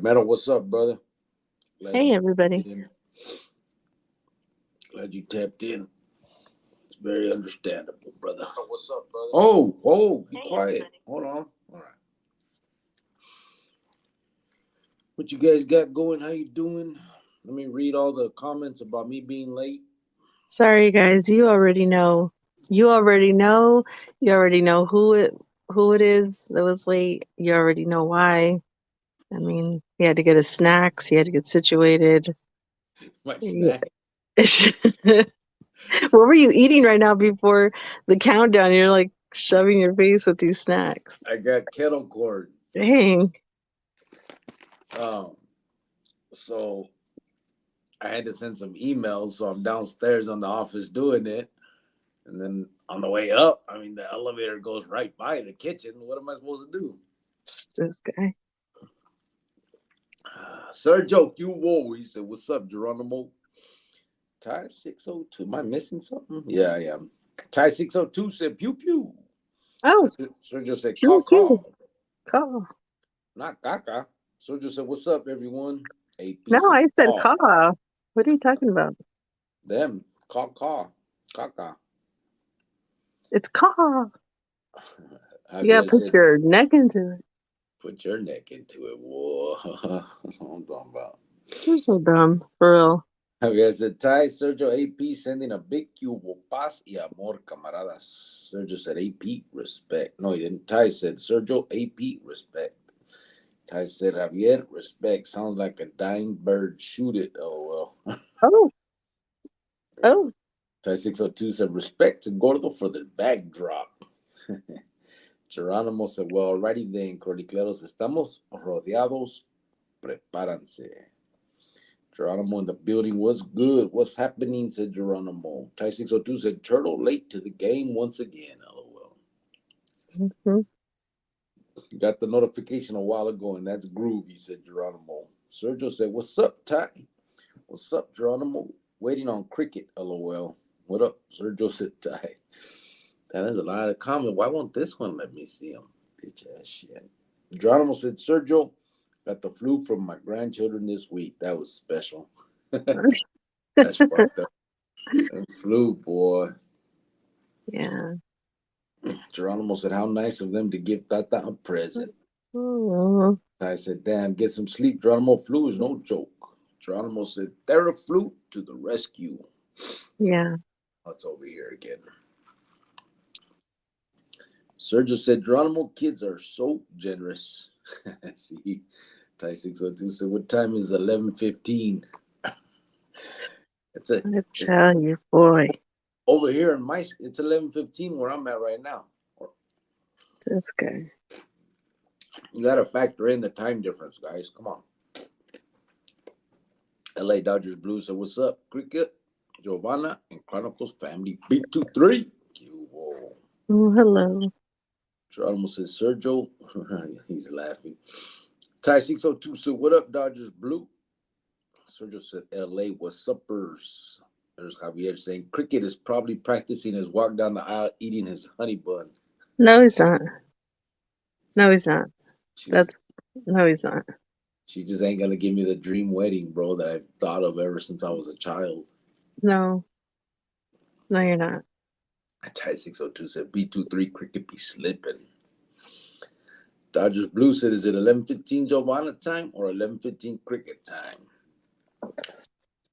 Metal, what's up, brother? Glad Hey, you everybody. in. Glad you tapped in. It's very understandable, brother. What's up, brother? Oh, be quiet. Hold on. All right. What you guys got going? How you doing? Let me read all the comments about me being late. Sorry, guys. You already know. You already know. You already know who it is that was late. You already know why. I mean, he had to get his snacks. He had to get situated. My Yeah. snack. What were you eating right now before the countdown? You're like shoving your face with these snacks. I got kettle corn. Dang. Um, so I had to send some emails, so I'm downstairs on the office doing it. And then on the way up, I mean, the elevator goes right by the kitchen. What am I supposed to do? Just this guy. Sergio Cuvo, he said, "What's up, Geronimo?" Ty 602. Am I missing something? Yeah, I am. Ty 602 said, "Pew pew." Oh, Sergio said, "Caw pew pew. caw," Call. not caca. Sergio said, "What's up, everyone?" AP No, said, I said "Caw." call. What are you talking about? Them, caw caw, caca. It's call. You gotta Javier put said, your neck into it. "Put your neck into it." Whoa, that's what I'm talking about. You're so dumb, for real. Javier said, "Ty, Sergio, AP sending a big cubo, paz y amor, camaradas." Sergio said, "AP, respect." No, he didn't. Ty said, "Sergio, AP, respect." Ty said, "Javier, respect." Sounds like a dying bird. Shoot it. Oh, well. Oh, oh. Ty 602 said, "Respect to Gordo for the backdrop." Geronimo said, "Well, alrighty then, Chronicleros, estamos rodeados. Prepáranse." Geronimo in the building. "What's good? What's happening?" said Geronimo. Ty 602 said, "Turtle late to the game once again." LOL. Mhm. Got the notification a while ago, and that's groovy, said Geronimo. Sergio said, "What's up, Ty?" "What's up, Geronimo?" "Waiting on cricket." LOL. "What up?" Sergio said, "Ty." There's a lot of comments. Why won't this one let me see them? Bitch ass shit. Geronimo said, "Sergio, got the flu from my grandchildren this week. That was special." That's fucked up. That flu, boy. Yeah. Geronimo said, "How nice of them to give Tata a present." Oh, I said, "Damn, get some sleep. Geronimo, flu is no joke." Geronimo said, "Theraflu to the rescue." yeah. Oh, it's over here again. Sergio said, "Geronimo, kids are so generous." See, Ty 602 said, "What time is 11:15?" It's a I tell you, boy, over here in my it's 11:15 where I'm at right now. this guy. You got to factor in the time difference, guys. Come on. LA Dodgers Blues said, "What's up, Cricket, Giovanna, and Chronicles family? B23." Whoa. Oh, hello. Geronimo says, "Sergio," he's laughing. Ty 602 said, "What up, Dodgers Blue?" Sergio said, "LA, what's uppers?" There's Javier saying, "Cricket is probably practicing his walk down the aisle eating his honey bun." No, he's not. No, he's not. She's, That's no, he's not. she just ain't going to give me the dream wedding, bro, that I've thought of ever since I was a child. No, no, you're not. Ty 602 said, "B23 Cricket be slipping." Dodgers Blue said, "Is it 11:15 Giovanna time or 11:15 Cricket time?"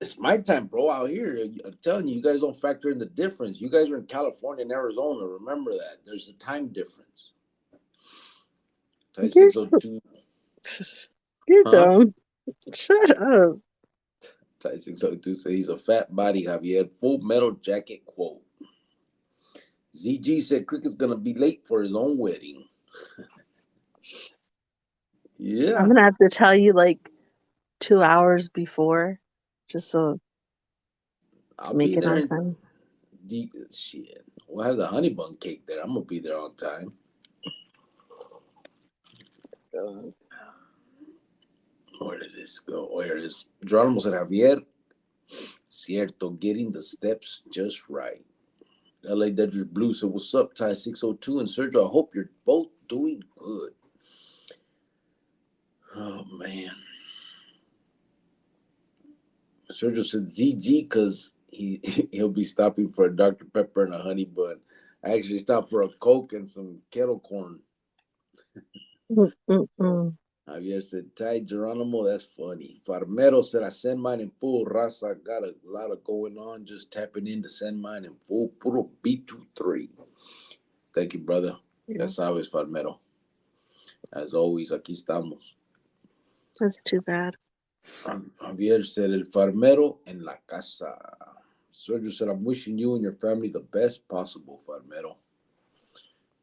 It's my time, bro, out here. I'm telling you, you guys don't factor in the difference. You guys are in California and Arizona. Remember that. There's a time difference. Ty You're so, 602. you're Huh? dumb. Shut up. Ty 602 said he's a fat body, Javier. Full Metal Jacket quote. ZG said Cricket's going to be late for his own wedding. I'm Yeah. gonna have to tell you like 2 hours before, just so I'll to make be it there on in time. shit. We'll have the honey bun cake there. I'm going to be there on time. Where did this go? Where is Geronimo said, "Javier, cierto, getting the steps just right." LA Dodgers Blue said, "What's up, Ty 602 and Sergio? I hope you're both doing good." Oh, man. Sergio said ZG because he'll be stopping for a Dr. Pepper and a honey bun. I actually stopped for a Coke and some kettle corn. Mm-mm-mm. Javier said, Ty Geronimo, that's funny. Farmero said, I send mine in full. Raza got a lot of going on. Just tapping in to send mine in full. Puro B23. Thank you, brother. Ya Yeah, sabes, Farmero. As always, aquí estamos. that's too bad. Javier said, El Farmero en la casa. Sergio said, I'm wishing you and your family the best possible, Farmero.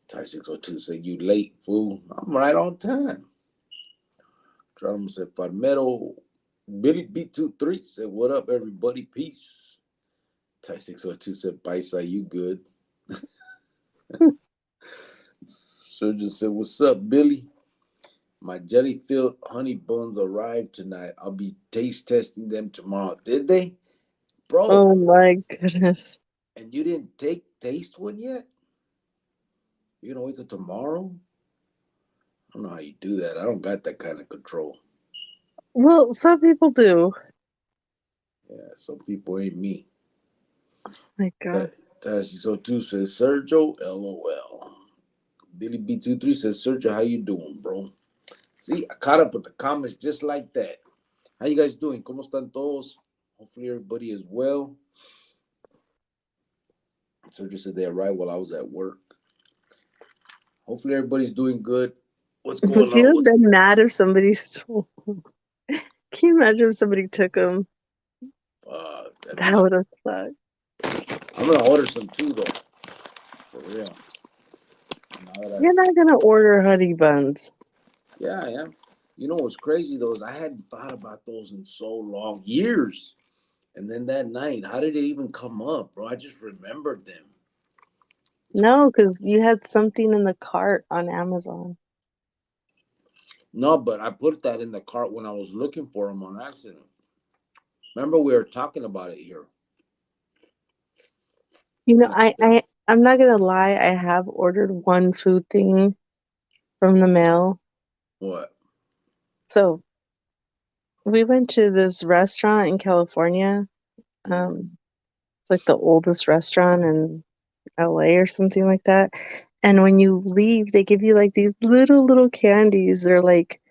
Ty 602 said, You late, fool. I'm right on time. Geronimo said, Farmero. Billy B23 said, What up, everybody? Peace. Ty 602 said, Paisa, you good? Sergio said, What's up, Billy? My jelly filled honey buns arrived tonight. I'll be taste testing them tomorrow. Did they? Bro, Oh my goodness. and you didn't taste one yet? You're gonna wait till tomorrow? I don't know how you do that. I don't got that kind of control. Well, some people do. Yeah, some people ain't me. My God. Ty602 says, Sergio, LOL. Billy B23 says, Sergio, how you doing, bro? See, I caught up with the comments just like that. How you guys doing? ¿Cómo están todos? Hopefully everybody is well. Sergio said they arrived while I was at work. Hopefully everybody's doing good. What's Would going you on? have been mad if somebody stole? Can you imagine if somebody took them? That would have sucked. I'm gonna order some too, though. For real. You're not gonna order honey buns. Yeah, I am. You know what's crazy though is I hadn't thought about those in so long, years. And then that night, how did it even come up, bro? I just remembered them. No, because you had something in the cart on Amazon. No, but I put that in the cart when I was looking for them on accident. Remember we were talking about it here. You know, And I'm not gonna lie, I have ordered one food thing from the mail. what? So we went to this restaurant in California. It's like the oldest restaurant in LA or something like that. And when you leave, they give you like these little candies. They're like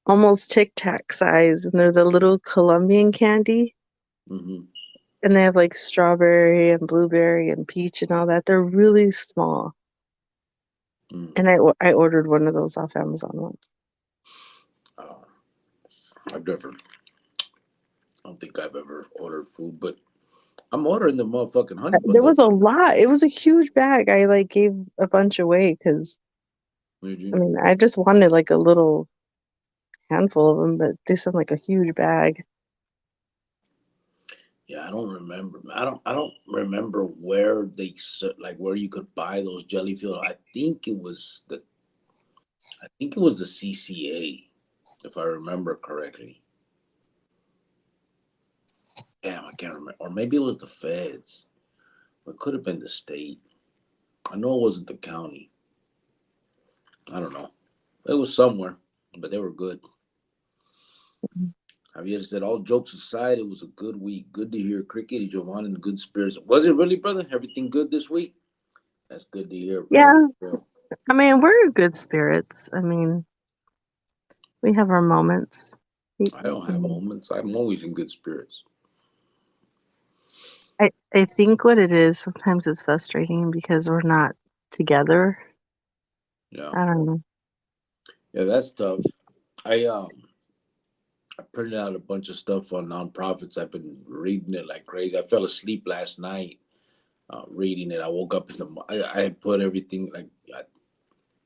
almost Tic Tac size, and they're the little Colombian candy. Mm-hmm. And they have like strawberry and blueberry and peach and all that. They're really small. Mm. And I ordered one of those off Amazon once. Uh, I've never. I don't think I've ever ordered food, but I'm ordering the motherfucking honey bun There though. was a lot. It was a huge bag. I like gave a bunch away because I mean I just wanted like a little handful of them, but they sound like a huge bag. Yeah, I don't remember. I don't remember where like where you could buy those jelly filled. I think it was the CCA, if I remember correctly. Damn, I can't remember. Or maybe it was the feds. It could have been the state. I know it wasn't the county. I don't know. It was somewhere, but they were good. Javier said, all jokes aside, it was a good week. Good to hear Cricket and Jovan in good spirits. Was it really, brother? Everything good this week? That's good to hear, brother. Yeah, I mean we're in good spirits. I mean we have our moments. I don't have moments. I'm always in good spirits. I think what it is sometimes it's frustrating because we're not together. Yeah. I don't know. Yeah, that's tough. I um I printed out a bunch of stuff on nonprofits. I've been reading it like crazy. I fell asleep last night reading it. I woke up in I had put everything like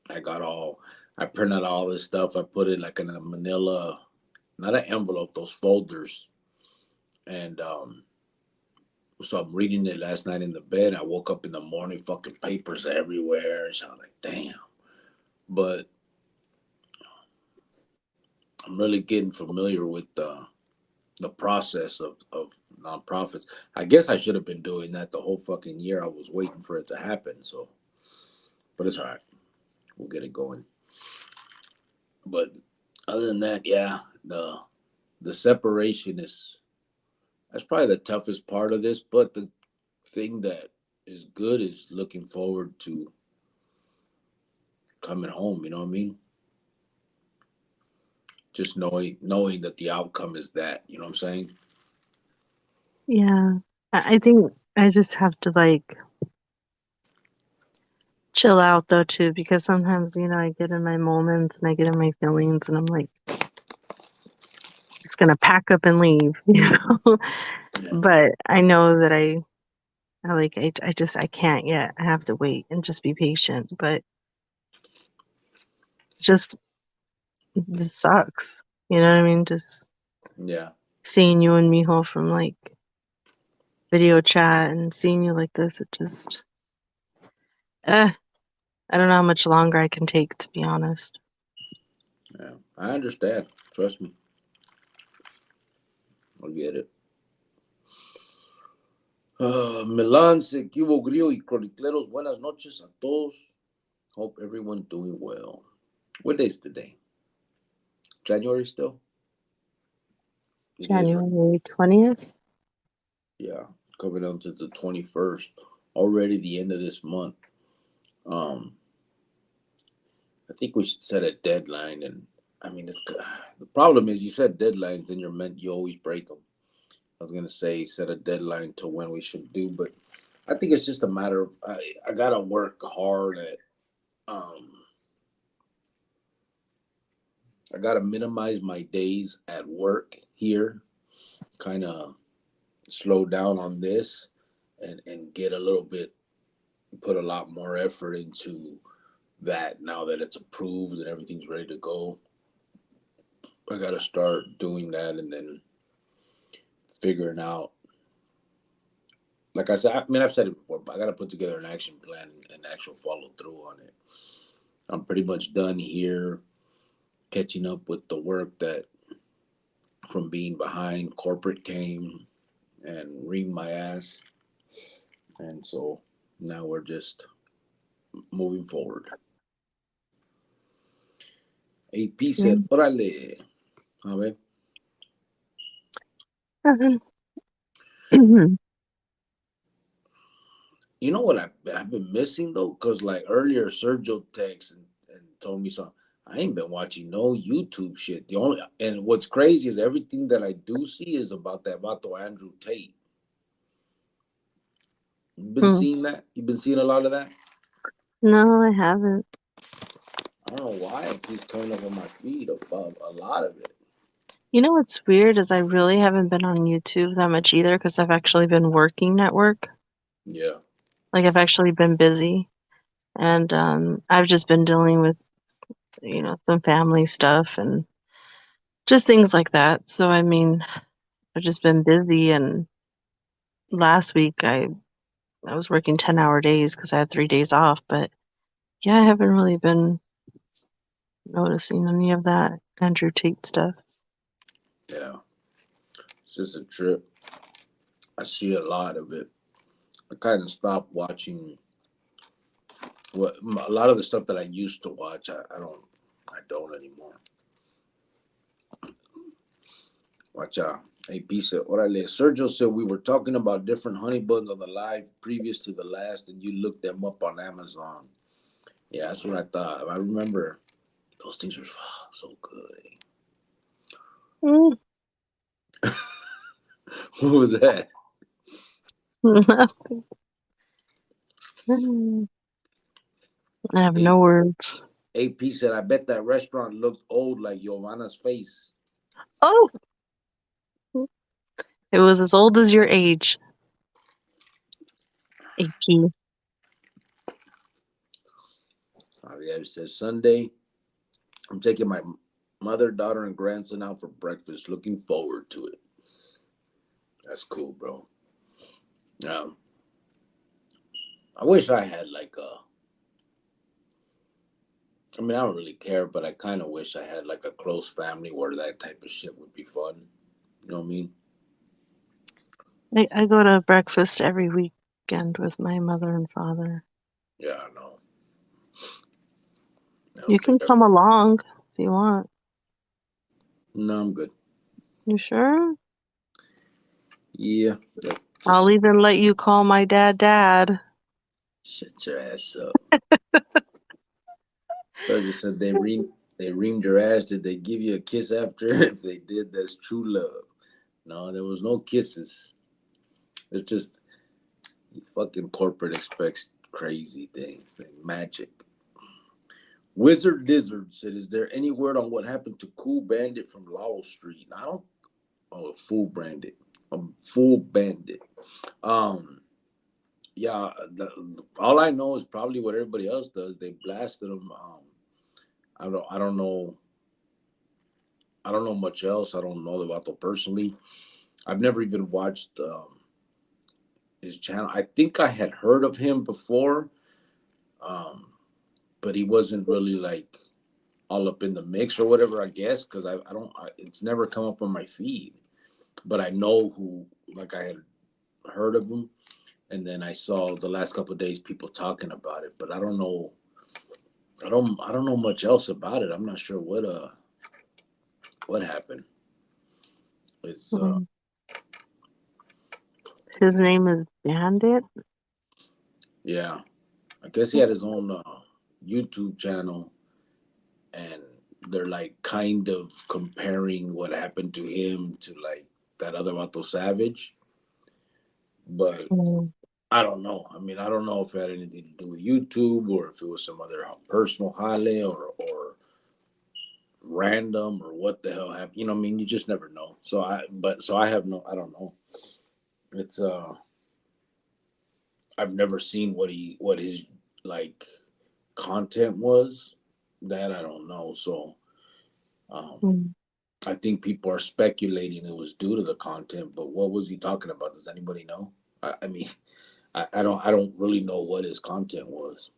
I got all. I printed out all this stuff. I put it like in a Manila, not an envelope, those folders, and so I'm reading it last night in the bed. I woke up in the morning, fucking papers everywhere. So I'm like, damn. But I'm really getting familiar with the process of nonprofits. I guess I should have been doing that the whole fucking year. I was waiting for it to happen. So, but it's all right. We'll get it going. But other than that, yeah, the separation is That's probably the toughest part of this. But the thing that is good is looking forward to coming home. You know what I mean? Just knowing that the outcome is that. You know what I'm saying? Yeah. I think I just have to like chill out though too, because sometimes, I get in my moments and I get in my feelings and I'm like just gonna pack up and leave, Yeah. But I know that I can't yet. I have to wait and just be patient. But just this sucks. You know what I mean? Just Yeah. seeing you and Mijo from like video chat and seeing you like this, it just I don't know how much longer I can take, to be honest. Yeah. I understand. Trust me. I get it. Milan se Grillo y Chronicleros. Buenas noches a todos. Hope everyone doing well. What day is today? January still? It is, right? January 20th? Yeah. Coming down to the 21st. Already the end of this month. Um, I think we should set a deadline. And I mean, the problem is you set deadlines and you always break them. I was gonna say set a deadline to when we should do, but I think it's just a matter of I gotta work hard at um I gotta minimize my days at work here, kind of slow down on this, and get a little bit put a lot more effort into that now that it's approved and everything's ready to go. I gotta start doing that and then figuring out. Like I said, I mean I've said it before, but I gotta put together an action plan and actual follow through on it. I'm pretty much done here, catching up with the work that from being behind corporate came and reamed my ass, and so now we're just moving forward. AP Yeah. said, "Órale, a ver." You know what I've been missing though, because like earlier Sergio texted and told me something. I ain't been watching no YouTube shit. The only and what's crazy is everything that I do see is about that Vato Andrew Tate. You've been Hmm. seeing that? You've been seeing a lot of that? No, I haven't. I don't know why it keeps coming up on my feed above a lot of it. You know what's weird is I really haven't been on YouTube that much either because I've actually been working at work. Yeah. Like I've actually been busy and I've just been dealing with, some family stuff and just things like that. So I mean, I've just been busy and last week I was working 10-hour days because I had 3 days off, but yeah, I haven't really been noticing any of that Andrew Tate stuff. Yeah. It's just a trip. I see a lot of it. I kind of stopped watching what a lot of the stuff that I used to watch. I don't anymore. Watch out. Hey, peace out. Orale. Sergio said we were talking about different honey buns on the live previous to the last, and you looked them up on Amazon. Yeah, that's what I thought. I remember those things were so good. Mm. What was that? I have A- no words. AP said, I bet that restaurant looked old like Giovanna's face. Oh, it was as old as your age, AP. Javier says, Sunday, I'm taking my mother, daughter, and grandson out for breakfast. Looking forward to it. That's cool, bro. Now, I wish I had like a. I mean, I don't really care, but I kind of wish I had like a close family where that type of shit would be fun. You know what I mean? I go to breakfast every weekend with my mother and father. Yeah, I know. I You don't think can I. come along if you want. No, I'm good. You sure? Yeah, just I'll even let you call my dad. shut your ass up. So just said they reamed your ass. Did they give you a kiss after? If they did, that's true love. No, there was no kisses. It's just fucking corporate expects crazy things, like magic. Wizard Lizard said, "Is there any word on what happened to Cool Bandit from Lowell Street?" I don't. Oh, Fool Bandit. Fool Bandit. Um, yeah. All I know is probably what everybody else does. They blasted him. I don't. I don't know. I don't know much else. I don't know about them personally. I've never even watched his channel. I think I had heard of him before, um, but he wasn't really like all up in the mix or whatever. I guess because I don't. It's never come up on my feed, but I know who. Like I had heard of him, and then I saw the last couple of days people talking about it, but I don't know. I don't know much else about it. I'm not sure what happened. It's Mm. His name is Bandit. yeah. I guess he had his own YouTube channel, and they're like kind of comparing what happened to him to like that other Vato Savage, but Mm. I don't know. I mean, I don't know if it had anything to do with YouTube or if it was some other personal highlight or random or what the hell happened. You know, what I mean, you just never know. So I have no. I don't know. It's I've never seen what his like content was. That I don't know. So um, Mm. I think people are speculating it was due to the content, but what was he talking about? Does anybody know? I mean, I don't really know what his content was.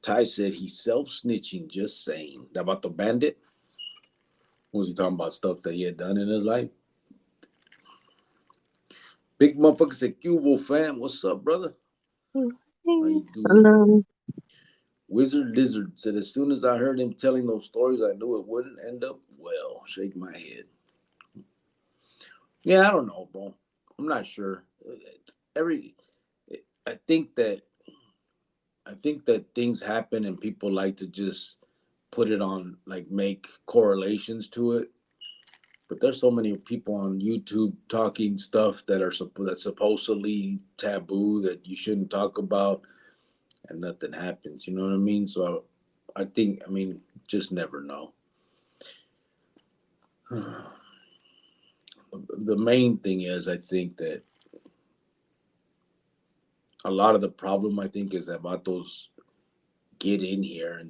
Ty said he's self snitching, just saying. About the bandit? Was he talking about stuff that he had done in his life? Big motherfucker said, Cubo fam, what's up, brother? How you doing? Hello. Wizard Lizard said, as soon as I heard him telling those stories, I knew it wouldn't end up well. Shake my head. Yeah, I don't know, bro. I'm not sure. Every, I think that I think that things happen and people like to just put it on, like make correlations to it. But there's so many people on YouTube talking stuff that are that's supposedly taboo that you shouldn't talk about, and nothing happens. You know what I mean? So I think, I mean, just never know. The main thing is, I think that a lot of the problem, I think, is that vatos get in here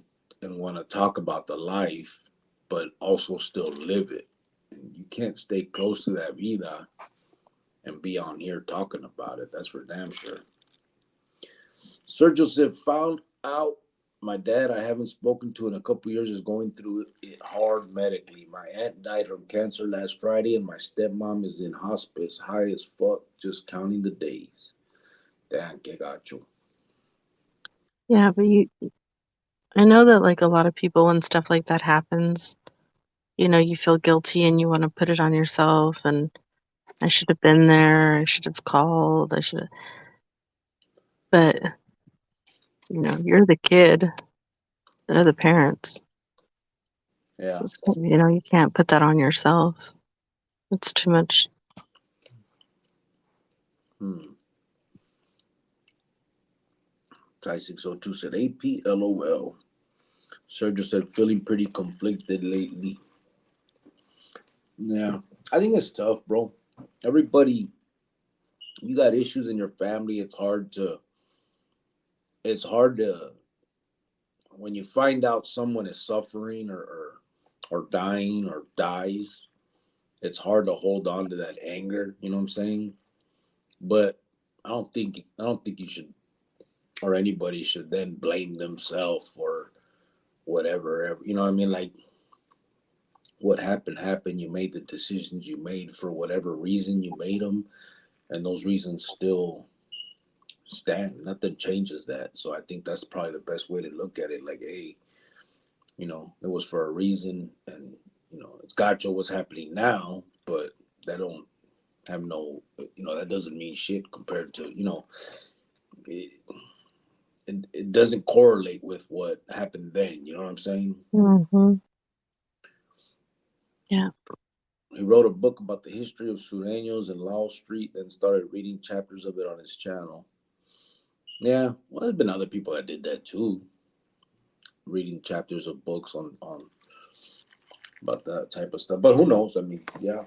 and want to talk about the life, but also still live it. And you can't stay close to that vida and be on here talking about it. That's for damn sure. Sergio said, found out my dad I haven't spoken to in a couple years is going through it hard medically. My aunt died from cancer last Friday, and my stepmom is in hospice, high as fuck, just counting the days. Damn, que gacho. Yeah, but I know that like a lot of people when stuff like that happens, you feel guilty and you want to put it on yourself and I should have been there, I should have called, I should have, but you're the kid, they're the parents. So Yeah. you can't put that on yourself. It's too much. Hmm. Ty 602 said, AP LOL. Sergio said, feeling pretty conflicted lately. Yeah. I think it's tough, bro. Everybody, you got issues in your family. It's hard to, when you find out someone is suffering or dying or dies, it's hard to hold on to that anger. You know what I'm saying? But I don't think you should, or anybody should then blame themselves for whatever. You know what I mean? Like, what happened. You made the decisions you made for whatever reason you made them, and those reasons still stand. Nothing changes that. So I think that's probably the best way to look at it. Like, hey, it was for a reason, and it's gotcha what's happening now, but that don't have no, that doesn't mean shit compared to, it, it doesn't correlate with what happened then. You know what I'm saying? Mm-hmm. Yeah. He wrote a book about the history of Sureños and Laos Street, then started reading chapters of it on his channel. Yeah, well, there's been other people that did that too, reading chapters of books on about that type of stuff. But who knows? I mean, yeah.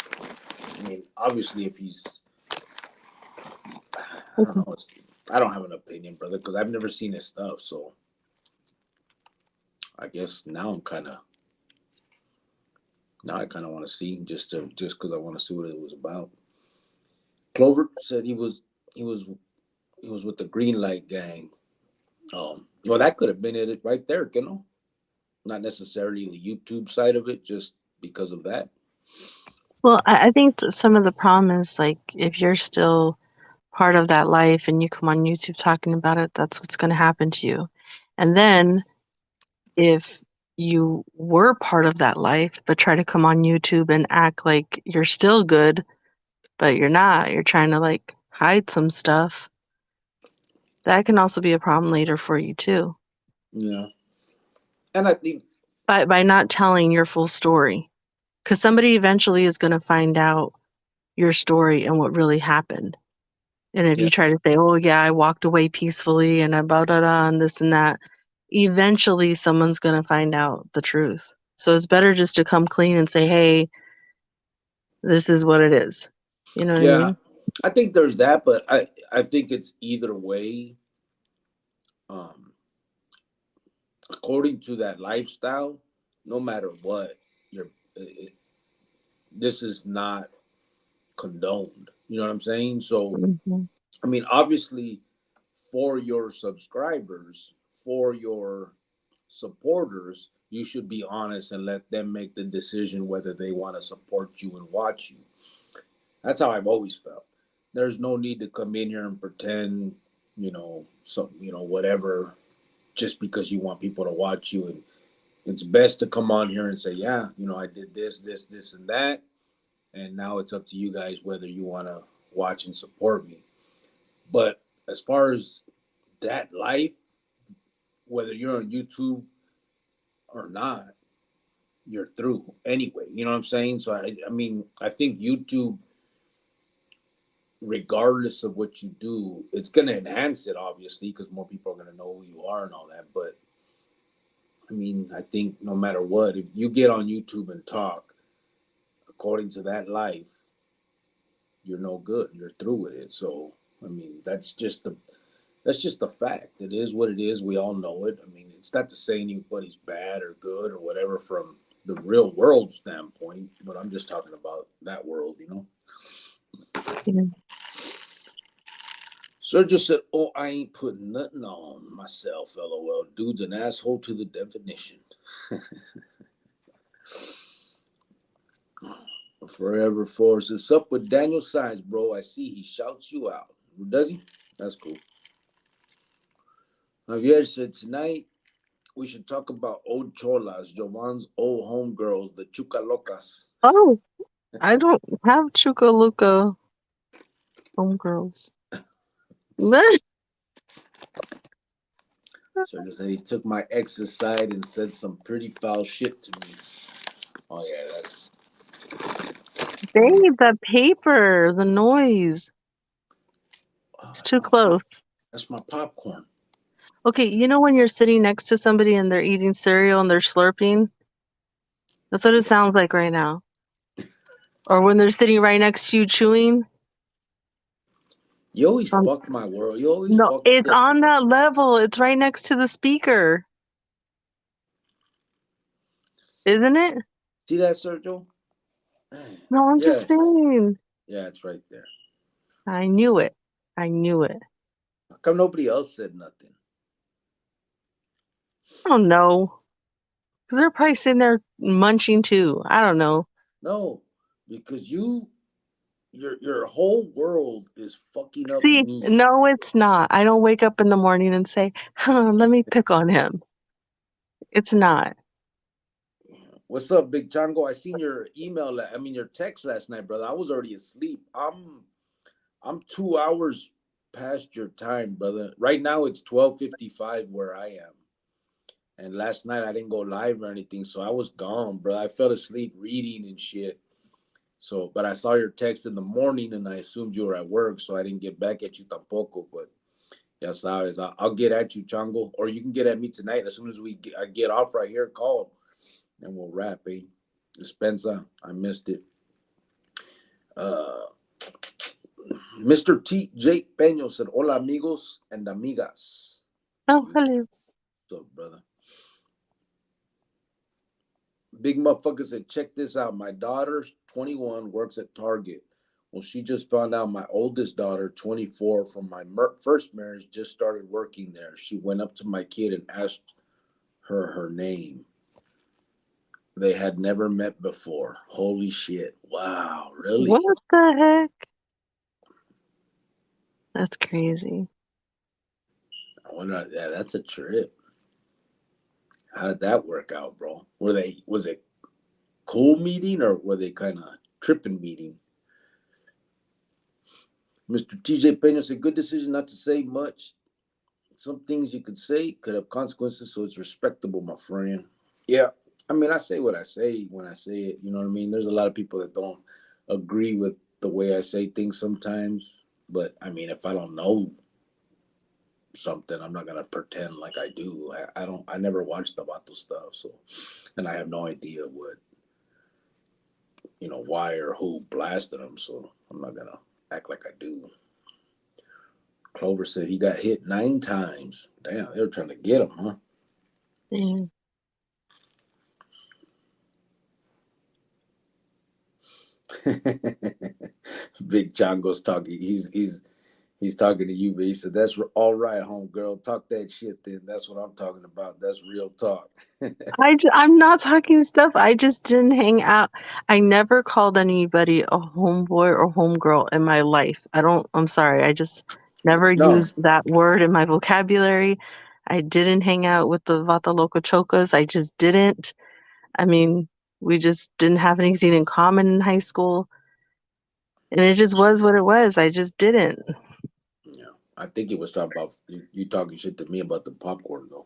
I mean, obviously, if he's, I don't know. I don't have an opinion, brother, because I've never seen his stuff. So I guess now I kind of want to see just because I want to see what it was about. Clover said he was he was with the Green Light Gang. Well, that could have been it right there, not necessarily the YouTube side of it, just because of that. Well, I think some of the problem is like if you're still part of that life and you come on YouTube talking about it, that's what's going to happen to you. And then if you were part of that life but try to come on YouTube and act like you're still good, but you're not, you're trying to like hide some stuff, that can also be a problem later for you too. Yeah, and I think By not telling your full story. Because somebody eventually is going to find out your story and what really happened. And if yeah, you try to say, oh, yeah, I walked away peacefully and I blah, blah, blah, and this and that, eventually someone's going to find out the truth. So it's better just to come clean and say, hey, this is what it is. You know what I yeah. mean? I think there's that, but I think it's either way. Um, According to that lifestyle, no matter what, you're it, this is not condoned. You know what I'm saying? So, Mm-hmm. I mean, obviously, for your subscribers, for your supporters, you should be honest and let them make the decision whether they want to support you and watch you. That's how I've always felt. There's no need to come in here and pretend, whatever, just because you want people to watch you. And it's best to come on here and say, yeah, I did this, and that. And now it's up to you guys whether you want to watch and support me. But as far as that life, whether you're on YouTube or not, you're through anyway. You know what I'm saying? So I mean, I think YouTube, regardless of what you do, it's going to enhance it obviously because more people are going to know who you are and all that. But I mean, I think no matter what, if you get on YouTube and talk according to that life, you're no good. You're through with it. So I mean, that's just the fact. It is what it is. We all know it. I mean, it's not to say anybody's bad or good or whatever from the real world standpoint, but I'm just talking about that world. Yeah. Sergio said, "Oh, I ain't putting nothing on myself. LOL. Dude's an asshole to the definition." Forever Force is up with Daniel Signs, bro. I see he shouts you out. Does he? That's cool. Javier said tonight we should talk about old cholas, Jovan's old homegirls, the chucalocas. Oh, I don't have Chukaluka homegirls. Sergio said he took my ex aside and said some pretty foul shit to me. Oh yeah, that's Babe, that paper, the noise. It's too close. that's my popcorn. Okay, you know when you're sitting next to somebody and they're eating cereal and they're slurping? That's what it sounds like right now. Or when they're sitting right next to you chewing. You always Um, fuck my world. You always no, fuck it's with. on that level. It's right next to the speaker, isn't it? See that, Sergio? No, I'm just Yes. saying. Yeah, it's right there. I knew it. I knew it. How come nobody else said nothing? I don't know. Because they're probably sitting there munching too. I don't know. No, because your whole world is fucking up See, me. no, it's not. I don't wake up in the morning and say, huh, let me pick on him. It's not. What's up, Big Chango? I seen your your text last night, brother. I was already asleep. I'm 2 hours past your time, brother. Right now it's 12:55 where I am. And last night I didn't go live or anything, so I was gone, bro. I fell asleep reading and shit. So, but I saw your text in the morning, and I assumed you were at work, so I didn't get back at you tampoco. But ya sabes, I'll get at you, Chango, or you can get at me tonight as soon as I get off right here. Call, and we'll wrap, eh? Dispensa, I missed it. Uh, Mr. T. J. Peño said, "Hola, amigos and amigas." Oh, hello. What's up, brother? Big motherfucker said, "Check this out. My daughter's 21, works at Target. Well, she just found out my oldest daughter, 24, from my first marriage, just started working there. She went up to my kid and asked her name. They had never met before. Holy shit. Wow, What really? the heck? That's crazy. I wonder, yeah, that's a trip. How did that work out, bro? Was it cool meeting or were they kind of tripping meeting?" Mr. TJ Pena said, "Good decision not to say much. Some things you could say could have consequences, so it's respectable, my friend." Yeah, I say what I say when I say it. You know what I mean? There's a lot of people that don't agree with the way I say things sometimes. But if I don't know something, I'm not gonna pretend like I do. I don't. I never watched the Vato stuff, so and I have no idea what why or who blasted him. So I'm not gonna act like I do. Clover said he got hit 9 times. Damn, they were trying to get him, huh? Dang. Big Chango's talking. He's talking to you, but he said, "That's all right, homegirl. Talk that shit then. That's what I'm talking about. That's real talk." I'm not talking stuff. I just didn't hang out. I never called anybody a homeboy or homegirl in my life. I'm sorry. I just never No, used that word in my vocabulary. I didn't hang out with the Vata Loca Chocas. I just didn't. I mean, we just didn't have anything in common in high school. And it just was what it was. I just didn't. yeah. I think he was talking about you talking shit to me about the popcorn though.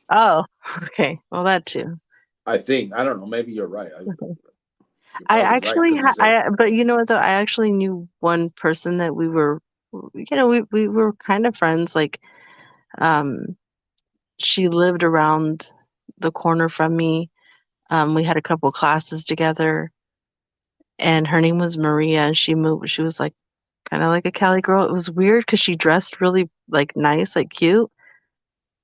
Oh, okay. Well, that too. I think I don't know. Maybe you're right. You're I probably right actually because he said, but you know what though? I actually knew one person that we were kind of friends. Like, um, she lived around the corner from me. We had a couple classes together, and her name was Maria. And she moved. She was like kind of like a Cali girl. It was weird because she dressed really like nice, like cute,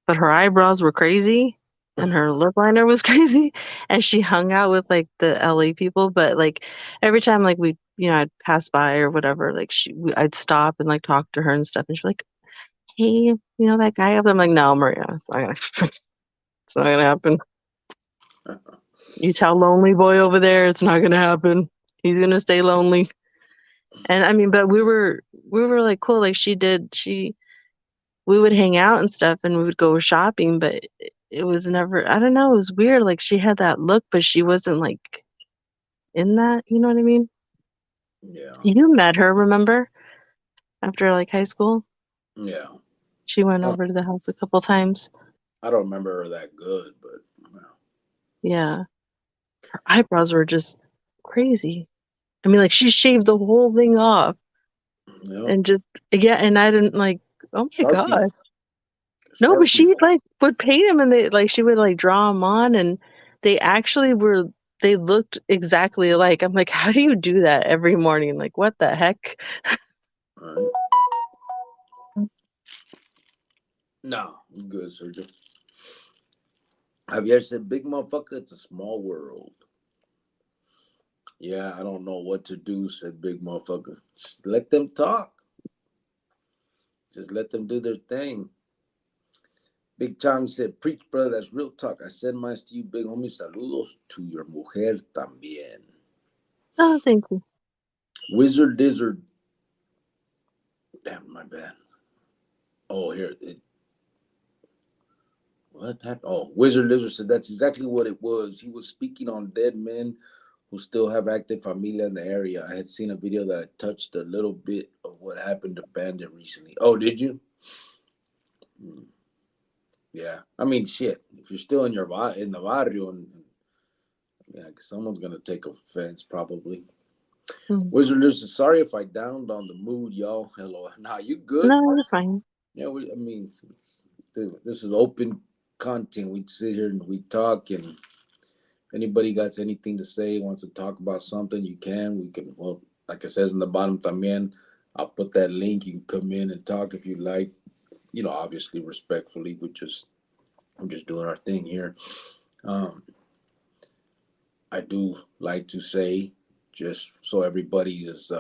but her eyebrows were crazy and her lip liner was crazy, and she hung out with like the LA people, but like every time like I'd pass by or whatever, like I'd stop and like talk to her and stuff, and she's like, "Hey, that guy up there?" I'm like, "No, Maria, it's not gonna it's not gonna happen. You tell lonely boy over there it's not gonna happen. He's gonna stay lonely." And but we were like cool. Like we would hang out and stuff and we would go shopping, but it was never, I don't know, it was weird. Like she had that look, but she wasn't like in that, you know what I mean? "Yeah, You met her, remember? After like high school? yeah." She went I don't, over to the house a couple times. I don't remember her that good, but Yeah. Her eyebrows were just crazy. Like she shaved the whole thing off yeah. and just, yeah, and I didn't like, oh my Sharpie, God. No, but Sharpie. she like would paint them and they like she would like draw them on and they actually they looked exactly alike. I'm like, how do you do that every morning? Like, what the heck? All right. No, it's good, Sergio. Javier said, "Big motherfucker, it's a small world." Yeah, I don't know what to do, said Big motherfucker. Just let them talk. Just let them do their thing. Big Chang said, "Preach, brother, that's real talk. I send mine to you, big homie. Saludos to your mujer también." Oh, thank you. Wizard Dizzard. Damn, my bad. Oh, here. What happened? Oh, Wizard Lizard said that's exactly what it was. He was speaking on dead men who still have active familia in the area. I had seen a video that I touched a little bit of what happened to Bandit recently. Oh, did you? Hmm. Yeah. I mean, shit. If you're still in in the barrio, and yeah, someone's gonna take offense probably. Mm. Wizard Lizard, sorry if I downed on the mood, y'all. Hello. Nah, you good? No, you're fine. Yeah, I mean, this is open content. We sit here and we talk, and anybody got anything to say, wants to talk about something, you can. We can, well, like it says in the bottom, también, I'll put that link. You can come in and talk if you like. Obviously respectfully. We're just doing our thing here. Um, I do like to say, just so everybody is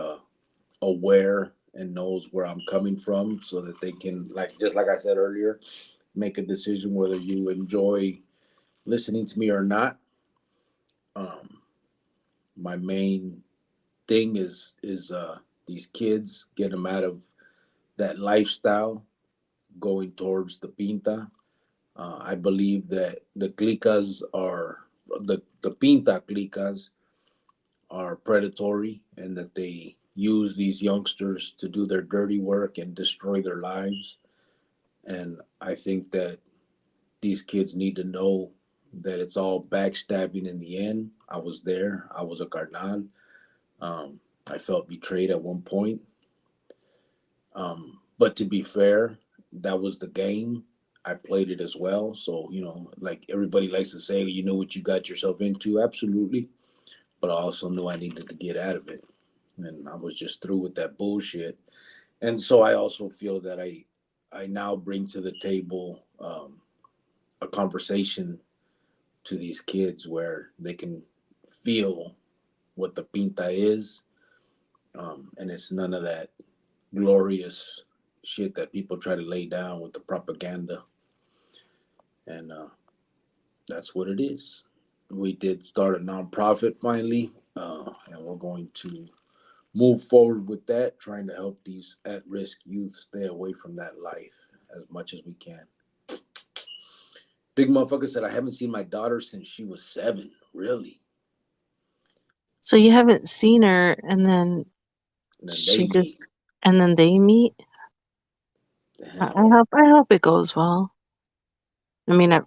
aware and knows where I'm coming from, so that they can, just like I said earlier, make a decision whether you enjoy listening to me or not. Um, my main thing is these kids, get them out of that lifestyle, going towards the pinta. I believe that the pinta clicas are predatory, and that they use these youngsters to do their dirty work and destroy their lives. And I think that these kids need to know that it's all backstabbing in the end. I was there. I was a carnal. I felt betrayed at one point. But to be fair, that was the game. I played it as well. So, like everybody likes to say, you know what you got yourself into. Absolutely. But I also knew I needed to get out of it. And I was just through with that bullshit. And so I also feel that I now bring to the table a conversation to these kids where they can feel what the pinta is. And it's none of that glorious shit that people try to lay down with the propaganda. And that's what it is. We did start a nonprofit finally, and we're going to move forward with that, trying to help these at risk youth stay away from that life as much as we can. Big motherfucker said, I haven't seen my daughter since she was 7. Really? So you haven't seen her, and then And then they she just, meet. and then they meet. I Damn. hope it goes well. I mean,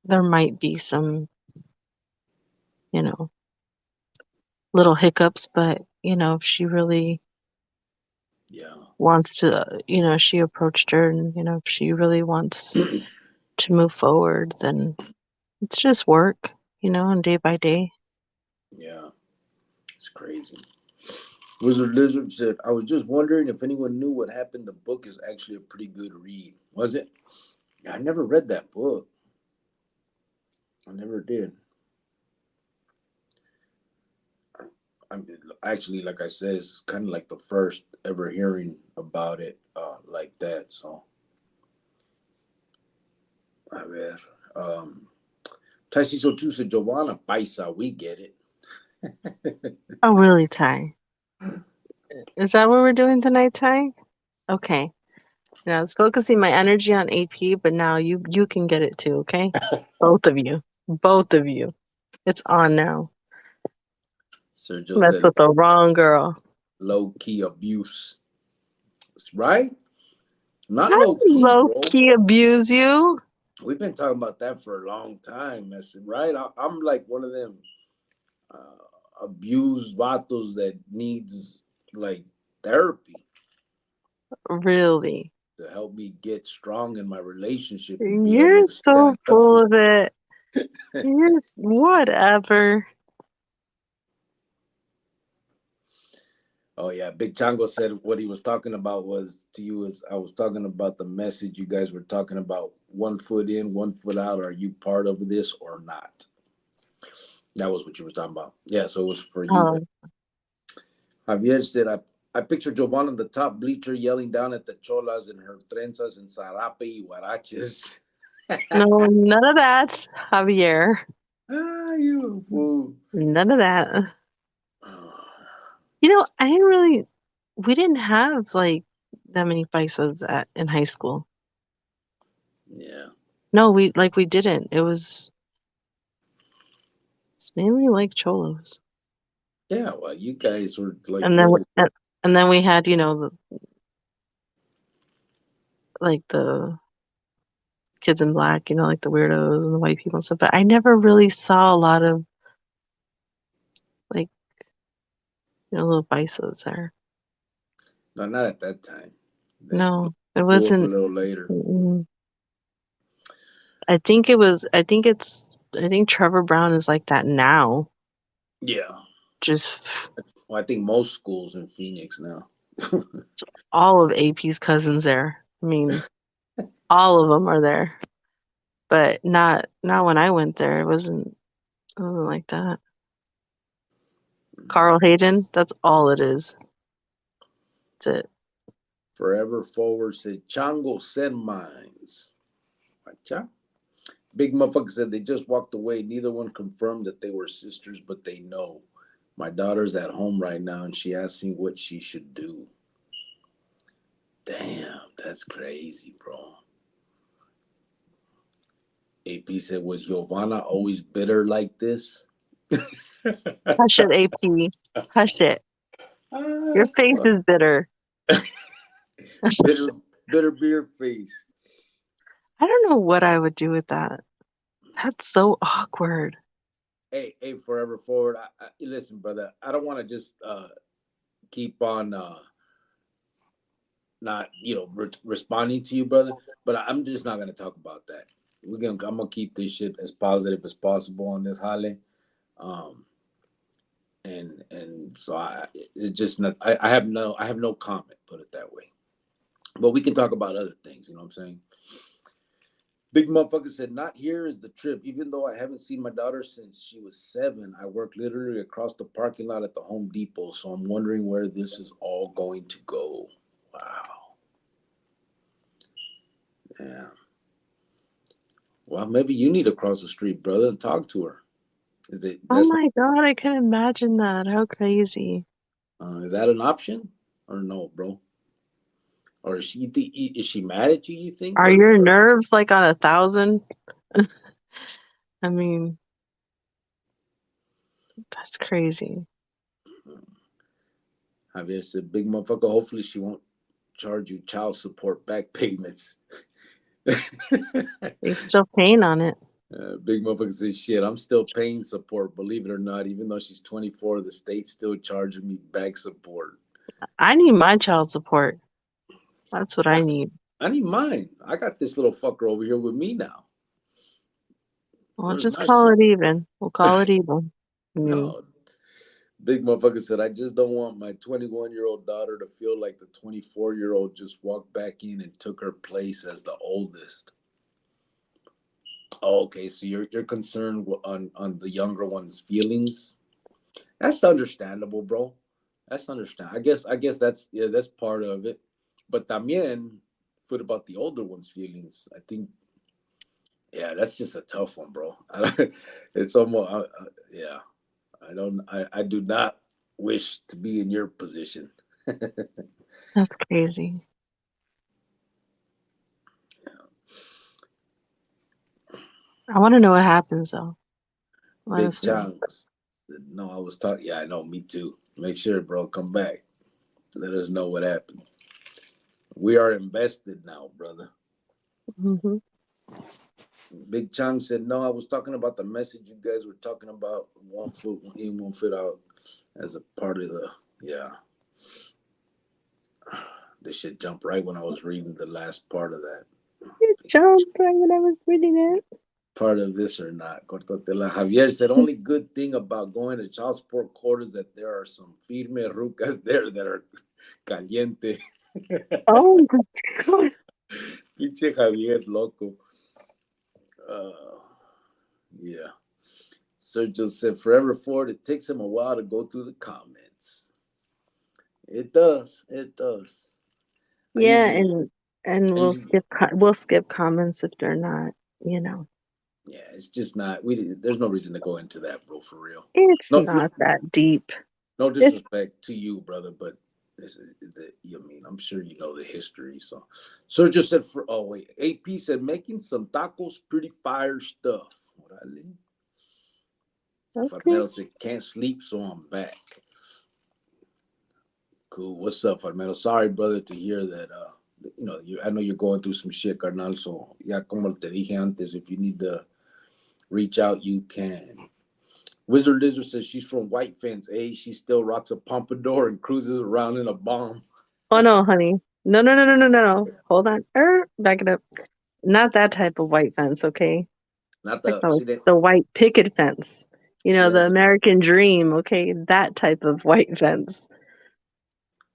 there might be some, you know, little hiccups, but if she really Yeah. wants to, she approached her, and if she really wants to move forward, then it's just work, and day by day. Yeah. It's crazy. Wizard Lizard said, I was just wondering if anyone knew what happened. The book is actually a pretty good read. Was it? I never read that book. I never did. I'm actually, like I said, it's kind of like the first ever hearing about it like that. So, I read. Um, Taisiso 2 said, Giovanna Paisa, we get it. Oh, really, Ty? Is that what we're doing tonight, Ty? Okay. I was focusing my energy on AP, but now you can get it too, okay? Both of you. Both of you. It's on now. Sergio Mess said, with the wrong girl. low key abuse. Right? Not I low key, low bro. key abuse you. We've been talking about that for a long time. That's right. I'm like one of them abused vatos that needs like therapy Really. to help me get strong in my relationship and be able You're to so stand up for full of it. Whatever. Oh yeah, Big Chango said what he was talking about was to you is I was talking about the message you guys were talking about, 1 foot in, 1 foot out. Are you part of this or not? That was what you were talking about. Yeah, so it was for you. Oh, Javier said I picture Giovanna on the top bleacher yelling down at the cholas in her trenzas and sarape y huaraches. no, none of that, Javier. Ah, you a fool. None of that. Oh, I didn't really, we didn't have like that many vices in high school. yeah. No, we didn't. It's mainly like cholos. Yeah, well, you guys were like And then regular. and then we had, the kids in black, like the weirdos and the white people and stuff. But I never really saw a lot of like, little vices there. No, not at that time. That No, it grew up a wasn't. little later. mm, I think it was. I think Trevor Brown is like that now. Yeah. Just Well, I think most schools in Phoenix now. all of AP's cousins there. I mean, all of them are there, but not when I went there. It wasn't like that. Carl Hayden, that's all it is. That's it. Forever Forward said, Chango send mines. Wacha. Big motherfucker said they just walked away. Neither one confirmed that they were sisters, but they know. My daughter's at home right now and she asked me what she should do. Damn, that's crazy, bro. AP said, was Giovanna always bitter like this? Hush it, AP. Hush it. Your face Well, is bitter. bitter, bitter beer face. I don't know what I would do with that. That's so awkward. Hey, Forever Forward. Listen, brother. I don't want to just keep on not responding to you, brother. But I'm just not gonna talk about that. I'm gonna keep this shit as positive as possible on this holiday. Um, and so it's just not. I have no comment. Put it that way. But we can talk about other things. You know what I'm saying? Big motherfucker said, not here is the trip. Even though I haven't seen my daughter since she was 7, I work literally across the parking lot at the Home Depot. So I'm wondering where this is all going to go. Wow. Yeah. Well, maybe you need to cross the street, brother, and talk to her. Is it Oh that's my God, I can imagine that. How crazy. is that an option or no, bro? Or is she mad at you? You think Are your nerves like on 1,000? I mean, that's crazy. Javier said, big motherfucker. Hopefully she won't charge you child support back payments. They still paying on it. Big motherfucker says, shit, I'm still paying support, believe it or not. Even though she's 24, the state's still charging me back support. I need my child support. That's what I need. I need mine. I got this little fucker over here with me now. We'll Where's just my call shit? it even. We'll call it even. I mean, No. Big motherfucker said, I just don't want my 21-year-old daughter to feel like the 24-year-old just walked back in and took her place as the oldest. Oh, okay, so you're concerned on the younger one's feelings. That's understandable, bro. That's understandable. I guess that's part of it. But también, what about the older one's feelings? I think, yeah, that's just a tough one, bro. It's almost, yeah. I do not wish to be in your position. that's crazy. I want to know what happens though. Let Big us know. chunks. No, I was talking. Yeah, I know. Me too. Make sure, bro. Come back. Let us know what happens. We are invested now, brother. Hmm. Big Chang said, no, I was talking about the message you guys were talking about. 1 foot in, 1 foot out as a part of the, yeah. This shit jumped right when I was reading the last part of that. You jumped right when I was reading it. Part of this or not. Cortatela. Javier said, only good thing about going to child support court is that there are some firme rucas there that are caliente. Oh my God. Pinche Javier, loco. Uh, yeah. Sergio said, forever Ford, it takes him a while to go through the comments. It does. It does. I Yeah, usually, and I usually, we'll skip comments if they're not, you know. yeah, it's just not, there's no reason to go into that, bro, for real. It's No, no, not that deep. no It's disrespect to you, brother, but I'm sure you know the history. So, Sergio said, oh, wait. AP said, making some tacos, pretty fire stuff. Okay. Farmero said, can't sleep, so I'm back. Cool. What's up, Farmero? Sorry, brother, to hear that. I know you're going through some shit, carnal. So, ya como te dije antes, if you need to reach out, you can. Wizard Lizard says she's from White Fence. She still rocks a pompadour and cruises around in a bomb. Oh no, honey. No, no, no, no, no, no, no. Hold on. Back it up. Not that type of white fence, okay? Not Like the she didn't the white picket fence. You she know, the doesn't. American dream, okay? That type of white fence.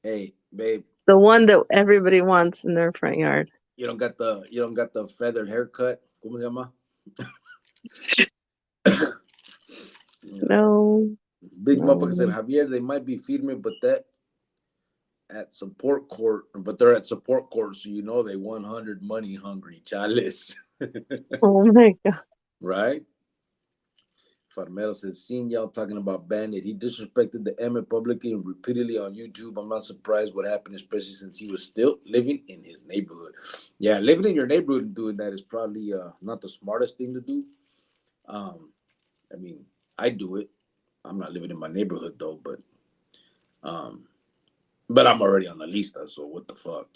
Hey, babe, The one that everybody wants in their front yard. you don't got the feathered haircut. ¿Cómo se llama? No, Big motherfucker said, no. Javier, they might be feeding me, but they're at support court, so they 100 money hungry, chales. Oh my God. Right? Farmero says, seen y'all talking about Bandit. He disrespected the M publicly and repeatedly on YouTube. I'm not surprised what happened, especially since he was still living in his neighborhood. Yeah, living in your neighborhood and doing that is probably not the smartest thing to do. Um, I mean, I do it. I'm not living in my neighborhood though, um, but I'm already on the lista, so what the fuck.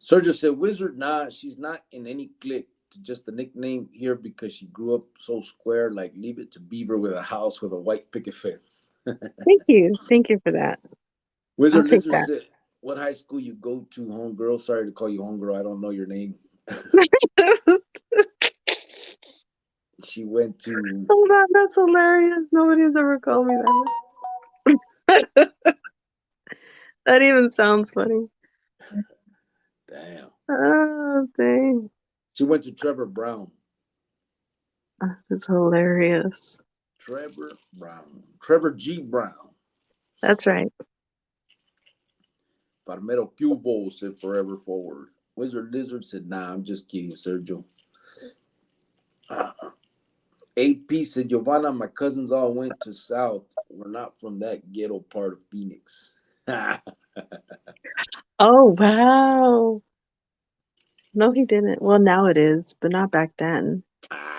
Sergio said, Wizard, nah, she's not in any clique. Just a nickname here because she grew up so square, like leave it to Beaver with a house with a white picket fence. Thank you. Thank you for that. I'll Wizard take Lizard that. said, what high school you go to, homegirl? Sorry to call you homegirl. I don't know your name. She went to, Hold on, that's hilarious. Nobody's ever called me that. That even sounds funny. damn. Oh, dang. She went to Trevor Brown. That's hilarious. Trevor Brown. Trevor G. Brown. That's right. Farmero Cubo said forever forward. Wizard Lizard said, nah, I'm just kidding, Sergio. Uh, AP said, Giovanna, my cousins all went to South. We're not from that ghetto part of Phoenix. Oh, wow. No, he didn't. Well, now it is, but not back then.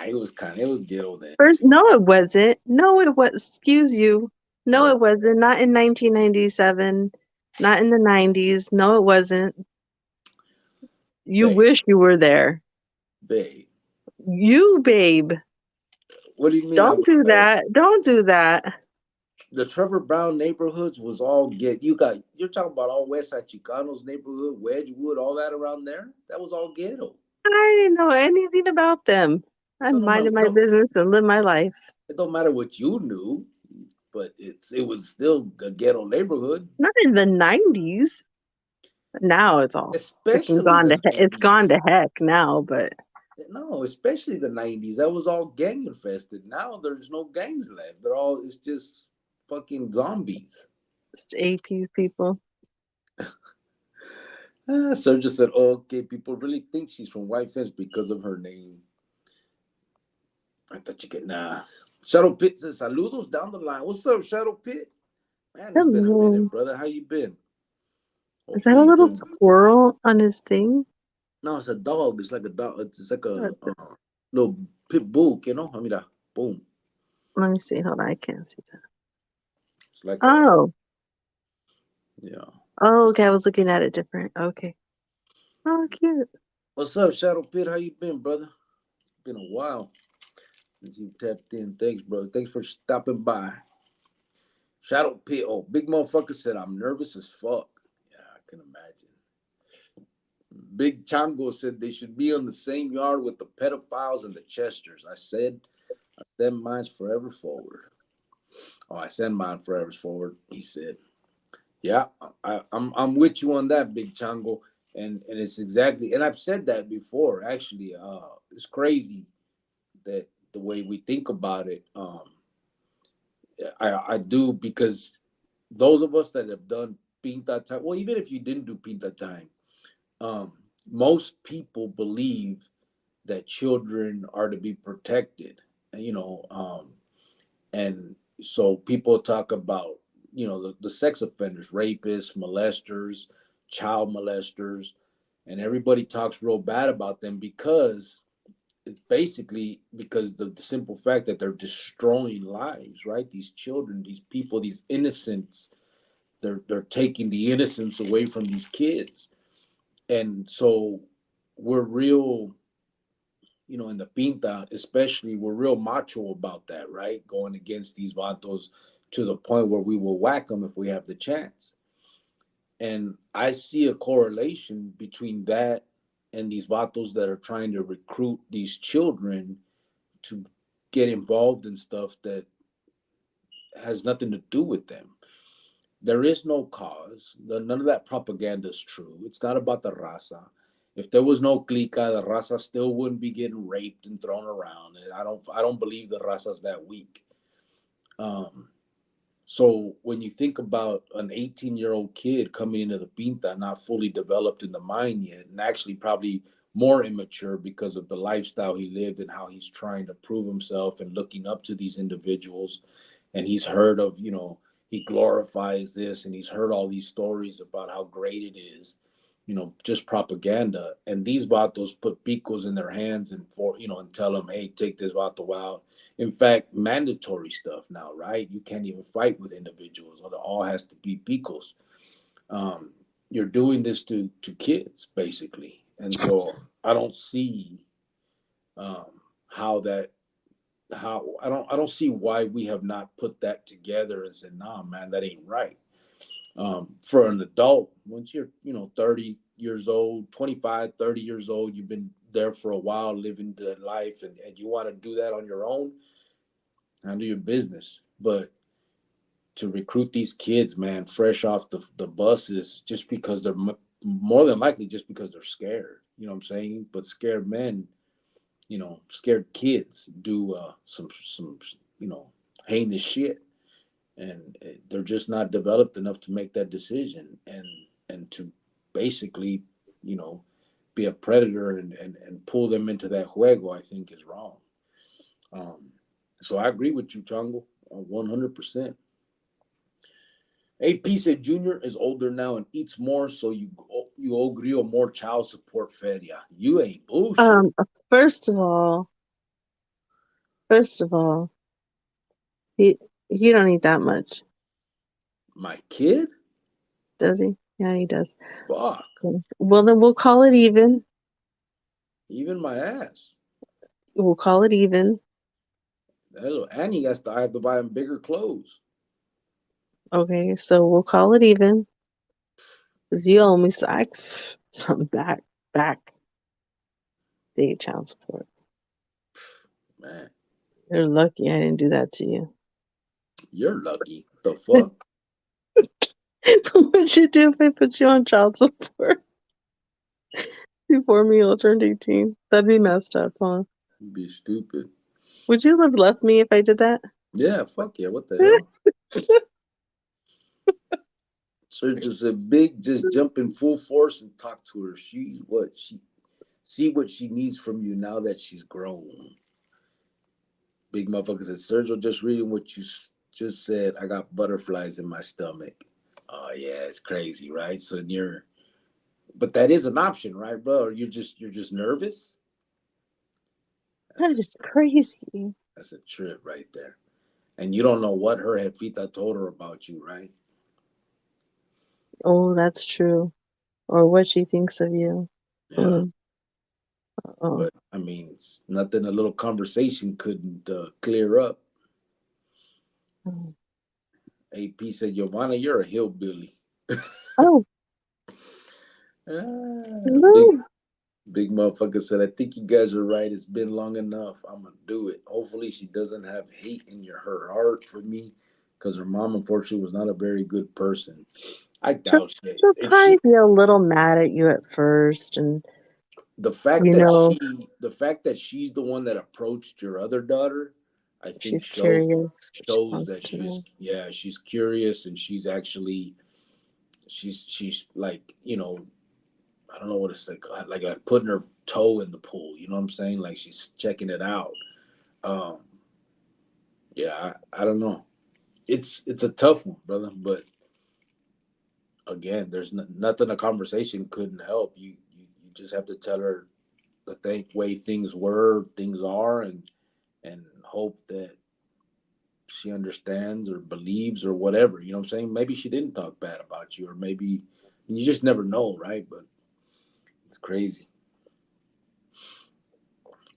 It was ghetto then First, too. no, it wasn't. No, it was. Excuse you. No, What? it wasn't. Not in 1997. Not in the 90s. No, it wasn't. You Babe, wish you were there. babe. You, babe. What do you mean I Don't was do there? that. Don't do that. The Trevor Brown neighborhoods was all you're talking about all West Side Chicanos neighborhood, Wedgwood, all that around there. That was all ghetto. I didn't know anything about them. I So no matter minded my business and lived my life. it don't matter what you knew, but it was still a ghetto neighborhood. Not in the 90s. Now it's all freaking Especially gone the to it's gone 90s. to heck now, but No, especially the 90s. That was all gang infested. Now there's no gangs left. It's just fucking zombies. just AP people. So just said, oh, okay, people really think she's from White Fence because of her name. I thought you could, nah. Shadow Pit says, saludos down the line. What's up, Shadow Pit? Man, it's been a Hello. minute, brother. How you been? Is that Hopefully a you've little been. squirrel on his thing? No, it's a dog. It's like a dog. It's like a What little pit bull. Mira, boom. Let me see. Hold on. I can't see that. It's like a, Oh. yeah. Oh, okay. I was looking at it different. Okay. Oh, cute. What's up, Shadow Pit? How you been, brother? It's been a while since you tapped in. Thanks, brother. Thanks for stopping by. Shadow Pit. Oh, big motherfucker said, I'm nervous as fuck. Yeah, I can imagine. Big Chango said they should be on the same yard with the pedophiles and the Chesters. I send mine forever forward. Oh, I send mine forever forward. He said, "Yeah, I'm with you on that, Big Chango." And it's exactly. And I've said that before. Actually, it's crazy that the way we think about it. I do because those of us that have done pinta time. Well, even if you didn't do pinta time, um, most people believe that children are to be protected, and so people talk about the sex offenders, rapists, molesters, child molesters, and everybody talks real bad about them because it's basically because the simple fact that they're destroying lives, right? These children, these people, these innocents, they're taking the innocence away from these kids. And so we're real, in the pinta, especially, we're real macho about that, right? Going against these vatos to the point where we will whack them if we have the chance. And I see a correlation between that and these vatos that are trying to recruit these children to get involved in stuff that has nothing to do with them. There is no cause. None of that propaganda is true. It's not about the raza. If there was no clica, the raza still wouldn't be getting raped and thrown around. I don't believe the raza's that weak. Um, so when you think about an 18-year-old kid coming into the pinta, not fully developed in the mind yet, and actually probably more immature because of the lifestyle he lived and how he's trying to prove himself and looking up to these individuals, and he's heard of, he glorifies this, and he's heard all these stories about how great it is, just propaganda. And these vatos put picos in their hands and tell them, hey, take this vato out. In fact, mandatory stuff now, right? You can't even fight with individuals. It all has to be picos. You're doing this to kids, basically. And so I don't see um, how that how I don't see why we have not put that together and said, nah, man, that ain't right. For an adult, once you're 30 years old, 25, 30 years old, you've been there for a while living that life, and you want to do that on your own, handle your business. But to recruit these kids, man, fresh off the buses, just because they're more than likely just because they're scared, you know what I'm saying? But scared men, scared kids do some heinous shit, and they're just not developed enough to make that decision, and to basically, you know, be a predator and pull them into that juego, I think is wrong. Um, so I agree with you, Chango, 100%. AP said Junior is older now and eats more, so you owe Grio more child support, Feria. You ain't bullshit. Um, first of all, first of all, he he don't eat that much, My kid? does he? Yeah, he does. Fuck. Okay. Well, then we'll call it even. Even my ass. We'll call it even. And he has to, I have to buy him bigger clothes. Okay, so we'll call it even. Because you owe me some back date child support. Man, You're lucky I didn't do that to you. you're lucky. The fuck? What'd you do if I put you on child support before Milo turned 18? That'd be messed up, huh? You'd be stupid. Would you have left me if I did that? Yeah, fuck yeah. What the hell? Sir just said big, just jump in full force and talk to her. She's what she see what she needs from you now that she's grown. Big motherfucker said, Sergio, just reading what you just said. I got butterflies in my stomach. Oh yeah, it's crazy, right? So but that is an option, right, bro? Or you're just nervous. That's That a is crazy. that's a trip right there. And you don't know what her jefita told her about you, right? Oh, that's true. Or what she thinks of you. Yeah. Mm. Oh, But I mean, it's nothing a little conversation couldn't clear up. oh, AP said, Giovanna, you're a hillbilly. oh, Big no. big motherfucker said, I think you guys are right. It's been long enough. I'm gonna do it. Hopefully she doesn't have hate in her heart for me, because her mom unfortunately was not a very good person. I She'll, doubt she she'll if probably she be a little mad at you at first, and the fact you that know, she's the one that approached your other daughter, I think she's curious. She shows wants that to know. she's curious, and she's actually she's like, I don't know what it's like putting her toe in the pool, you know what I'm saying? Like she's checking it out. Um yeah, I don't know. it's a tough one, brother. But again, there's nothing a conversation couldn't help. You just have to tell her the way things were, things are, and hope that she understands or believes or whatever. You know what I'm saying? Maybe she didn't talk bad about you, or maybe you just never know, right? But it's crazy.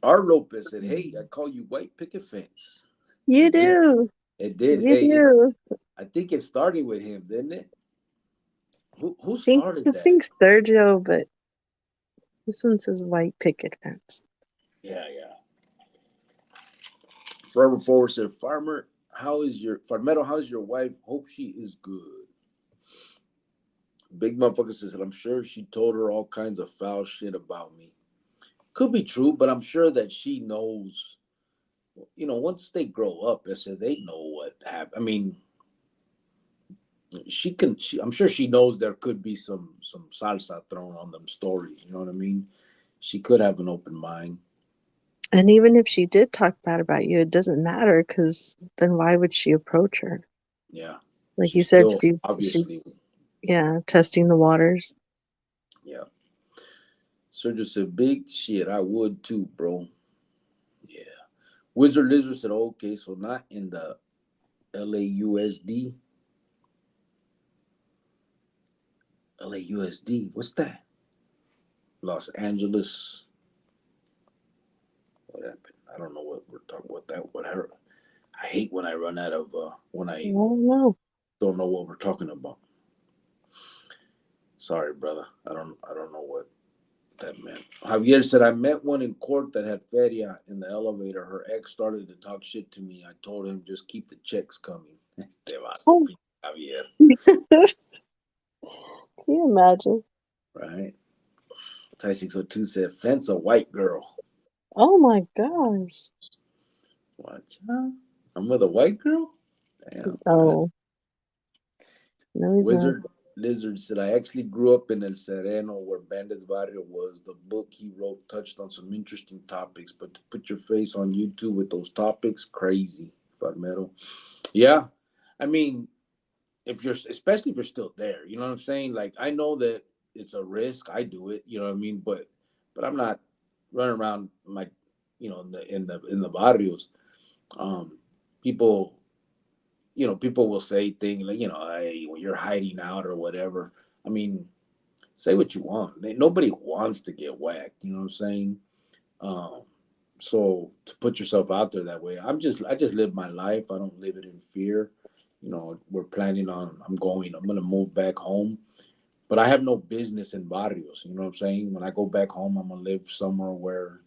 R. Lopez said, "Hey, I call you white picket fence." You It did. do. It did. You Hey, do. I think it started with him, didn't it? Who I started that? think Sergio, but this one says white picket fence. Yeah, yeah. Forever Forward said, "Farmer, how is your Farmero? How's your wife? Hope she is good." Big motherfucker says, "I'm sure she told her all kinds of foul shit about me." Could be true, but I'm sure that she knows. Once they grow up, I said they know what happened. I mean, she can. I'm sure she knows there could be some salsa thrown on them stories. You know what I mean? She could have an open mind. And even if she did talk bad about you, it doesn't matter because then why would she approach her? Yeah, Like you she's said, still obviously. she's yeah, testing the waters. Yeah. Sergio said, "Big shit. I would too, bro." Yeah. Wizard Lizard said, "Okay, so not in the LAUSD. LAUSD. What's that? Los Angeles. What happened? I don't know what we're talking about. That whatever. I hate when I run out of when I I don't know. don't know what we're talking about. Sorry, brother. I don't know what that meant. Javier said, "I met one in court that had feria in the elevator. Her ex started to talk shit to me. I told him just keep the checks coming." Este vato, Oh, Javier. can you imagine? Right? Ty 602 said, "Fence a white girl." Oh my gosh. Watch out. I'm with a white girl? Damn. All right. Oh, no, he's not. Wizard Lizard said, "I actually grew up in El Sereno where Bandits Barrio was. The book he wrote touched on some interesting topics, but to put your face on YouTube with those topics, crazy, Farmero." Yeah. I mean, especially if you're still there, you know what I'm saying? Like, I know that it's a risk. I do it, you know what I mean? But I'm not running around my, in the barrios. Um, people people will say things like, "Hey, well, you're hiding out or whatever." I mean, say what you want. Nobody wants to get whacked. You know what I'm saying? Um, so to put yourself out there that way, I just live my life. I don't live it in fear. We're planning on. I'm gonna move back home, but I have no business in barrios. You know what I'm saying? When I go back home, I'm gonna live somewhere where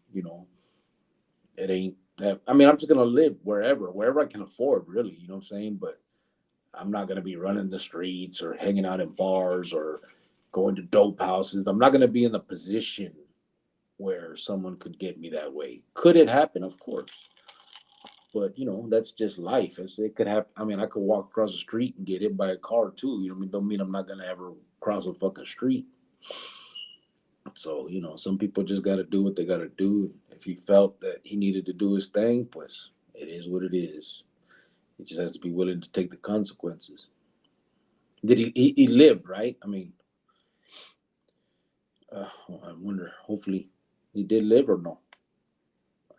it ain't that. I mean, I'm just gonna live wherever I can afford, really. You know what I'm saying? But I'm not going to be running the streets or hanging out in bars or going to dope houses. I'm not going to be in the position where someone could get me that way. Could it happen? Of course. But, that's just life. It could happen. I mean, I could walk across the street and get hit by a car too. I mean, don't mean I'm not going to ever cross a fucking street. So, some people just got to do what they got to do. If he felt that he needed to do his thing, pues it is what it is. He just has to be willing to take the consequences. Did he lived, right? I mean, Uh, I wonder. Hopefully, he did live or no.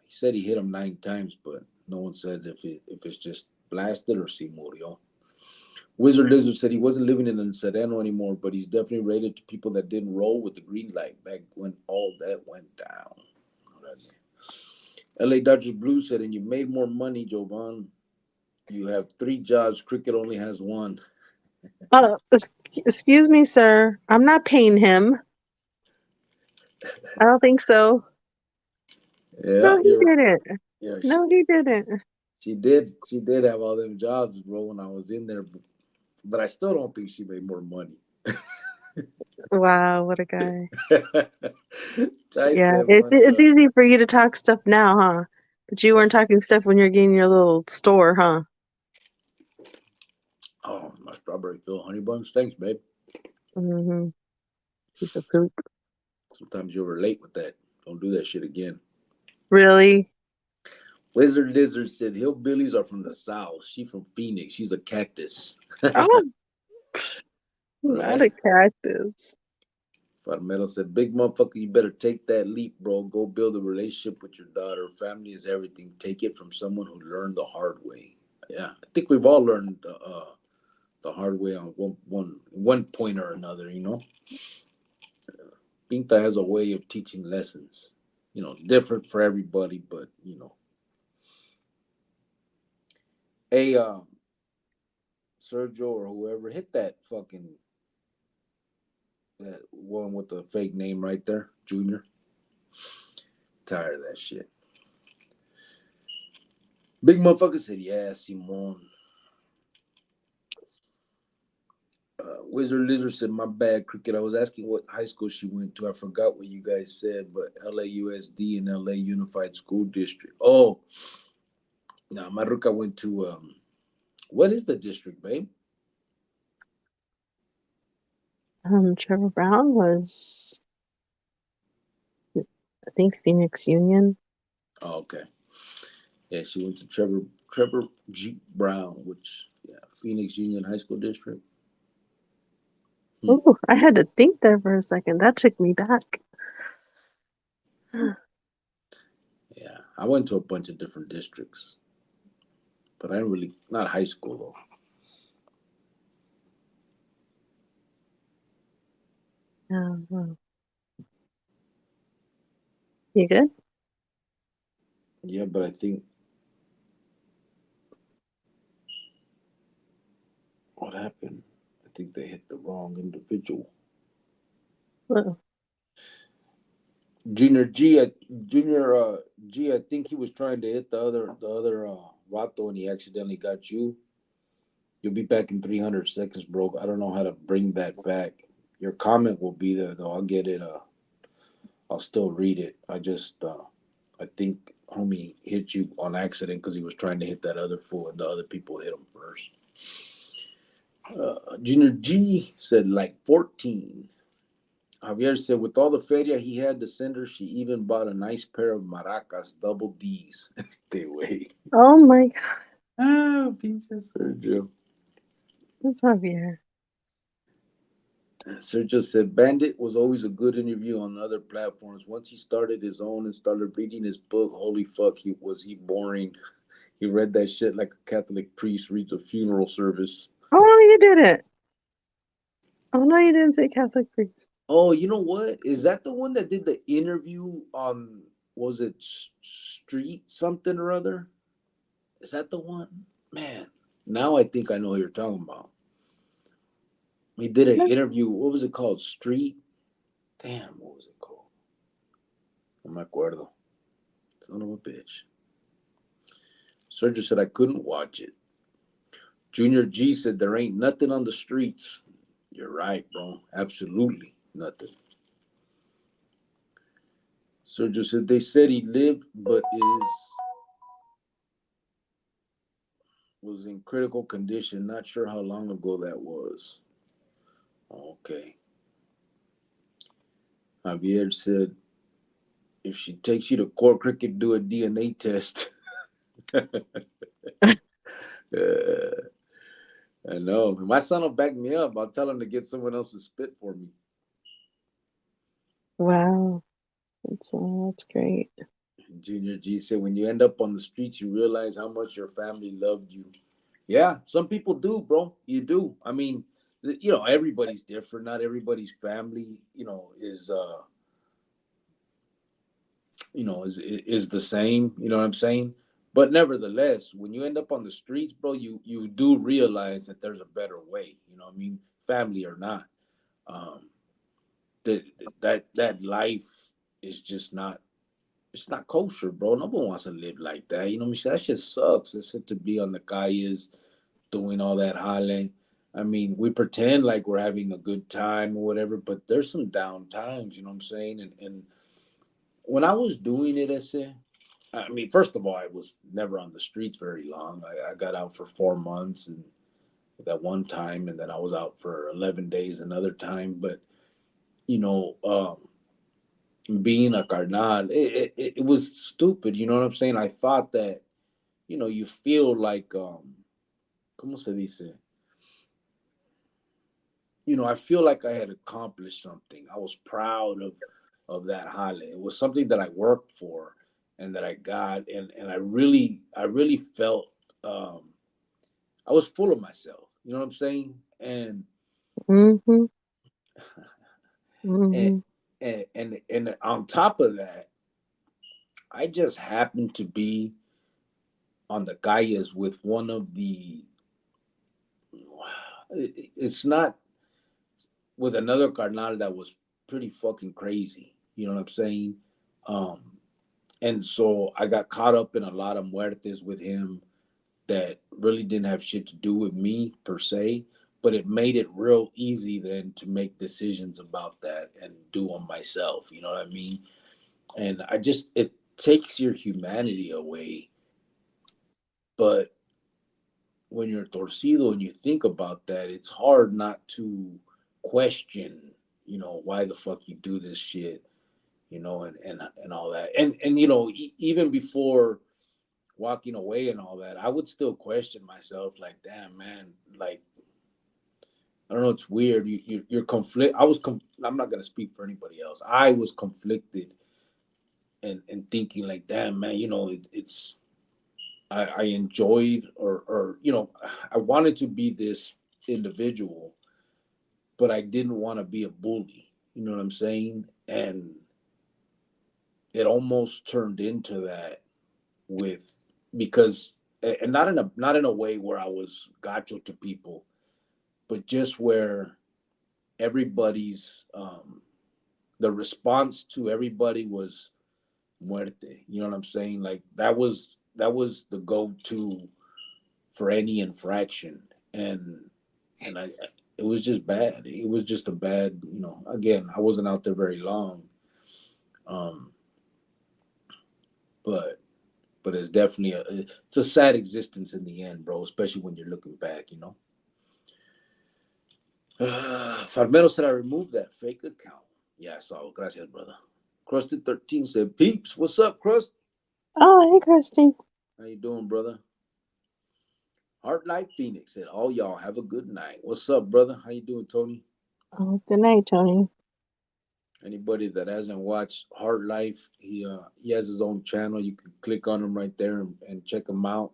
He said he hit him 9 times, but no one said if it's just blasted or si murió. Wizard Lizard said he wasn't living in El Sereno anymore, but he's definitely rated to people that didn't roll with the green light back when all that went down. LA Dodgers Blue said, "And you made more money, Jovan. You have 3 jobs. Cricket only has one." Excuse me, sir. I'm not paying him. I don't think so. Yeah, No, he you're. didn't. Yeah, No, he didn't. she did. She did have all them jobs, bro. When I was in there, but I still don't think she made more money. Wow, what a guy. Ty Yeah, said, it's easy for you to talk stuff now, huh? But you weren't talking stuff when you're getting your little store, huh? "Oh, my strawberry fill honey buns. Thanks, babe. Mm-hmm. Piece of poop. Sometimes you'll relate with that. Don't do that shit again." Really? Wizard Lizard said hillbillies are from the south. She from Phoenix. She's a cactus. Oh, not a Right? cactus. Farmero said, big motherfucker, you better take that leap, bro. Go build a relationship with your daughter. Family is everything. Take it from someone who learned the hard way. Yeah, I think we've all learned the hard way on one point or another, you know. Pinta has a way of teaching lessons, different for everybody, but hey, Sergio or whoever, hit that fucking that one with the fake name right there, Junior. Tired of that shit. Big motherfucker said, yeah, Simon. Wizard Lizard said, my bad, Cricket. I was asking what high school she went to. I forgot what you guys said, but LAUSD and LA Unified School District. Oh, no, my Ruka went to, what is the district, babe? Trevor Brown was, I think, Phoenix Union. Oh, okay. Yeah, she went to Trevor G. Brown, which, yeah, Phoenix Union High School District. Oh, I had to think there for a second. That took me back. Yeah, I went to a bunch of different districts, but I didn't really, not high school though. Well, you good? Yeah, but I think what happened? I think they hit the wrong individual. Oh, Junior G, Junior G, I think he was trying to hit the other Vato and he accidentally got you. You'll be back in 300 seconds, bro. I don't know how to bring that back. Your comment will be there though. I'll get it. I'll still read it. I think homie hit you on accident because he was trying to hit that other fool and the other people hit him first. Junior G said like 14. Javier said, with all the feria he had to send her, she even bought a nice pair of maracas, double D's. Stay away. oh my God, Ah, pinche Sergio. that's Javier. Sergio said, Bandit was always a good interview on other platforms. Once he started his own and started reading his book, holy fuck, he boring. He read that shit like a Catholic priest reads a funeral service. Oh no, you did it. Oh no, you didn't say Catholic priest. Oh, you know what? Is that the one that did the interview on, was it Street something or other? Is that the one? Man, now I think I know what you're talking about. He did an No. interview. What was it called? Street? Damn, what was it called? No me acuerdo. Son of a bitch. Sergio said I couldn't watch it. Junior G said there ain't nothing on the streets. You're right, bro. Absolutely nothing. Sergio said they said he lived but was in critical condition. Not sure how long ago that was. Okay. Javier said if she takes you to court, Cricket, do a DNA test. I know. My son will back me up. I'll tell him to get someone else to spit for me. Wow, that's great. Junior G said, when you end up on the streets, you realize how much your family loved you. Yeah, some people do, bro. You do. I mean, everybody's different. Not everybody's family, is the same. You know what I'm saying? But nevertheless, when you end up on the streets, bro, you do realize that there's a better way. You know what I mean? Family or not, um, that life is just not. It's not kosher, bro. No one wants to live like that. You know what I mean? That shit sucks. It's to be on the calles doing all that jale. I mean, we pretend like we're having a good time or whatever, but there's some down times, you know what I'm saying? And when I was doing it, I mean, first of all, I was never on the streets very long. I got out for 4 months and that one time, and then I was out for 11 days another time. But, you know, being a carnal, it was stupid. You know what I'm saying? I thought that, you feel like, ¿cómo se dice? I feel like I had accomplished something. I was proud of that jale. It was something that I worked for and that I got, and I really felt, um, I was full of myself. You know what I'm saying? Mm-hmm. And Mm-hmm. and on top of that, I just happened to be on the calles with one of the. It's not with another carnal that was pretty fucking crazy. You know what I'm saying? Um, and so I got caught up in a lot of muertes with him that really didn't have shit to do with me per se, but it made it real easy then to make decisions about that and do them myself. You know what I mean? And it takes your humanity away. But when you're torcido and you think about that, it's hard not to question, why the fuck you do this shit, and all that. And even before walking away and all that, I would still question myself, like, damn, man, like, I don't know, it's weird. You're conflict. I'm not gonna speak for anybody else. I was conflicted and thinking like, damn, man, it's I enjoyed, or I wanted to be this individual, but I didn't want to be a bully. You know what I'm saying? And it almost turned into that with because and not in a way where I was gacho to people, but just where everybody's the response to everybody was muerte. You know what I'm saying? Like that was the go to for any infraction, and I it was just bad. It was just a bad. Again, I wasn't out there very long, um, but it's definitely it's a sad existence in the end, bro. Especially when you're looking back. Farmero said I removed that fake account. Yeah, I saw it. Gracias, brother. Crusted13 said, "Peeps, what's up, Crust? Oh, hey, Christy. How you doing, brother?" Heart Light Phoenix said, "All y'all have a good night." What's up, brother? How you doing, Tony? Oh, good night, Tony. Anybody that hasn't watched Heart Life, he has his own channel. You can click on him right there and check him out.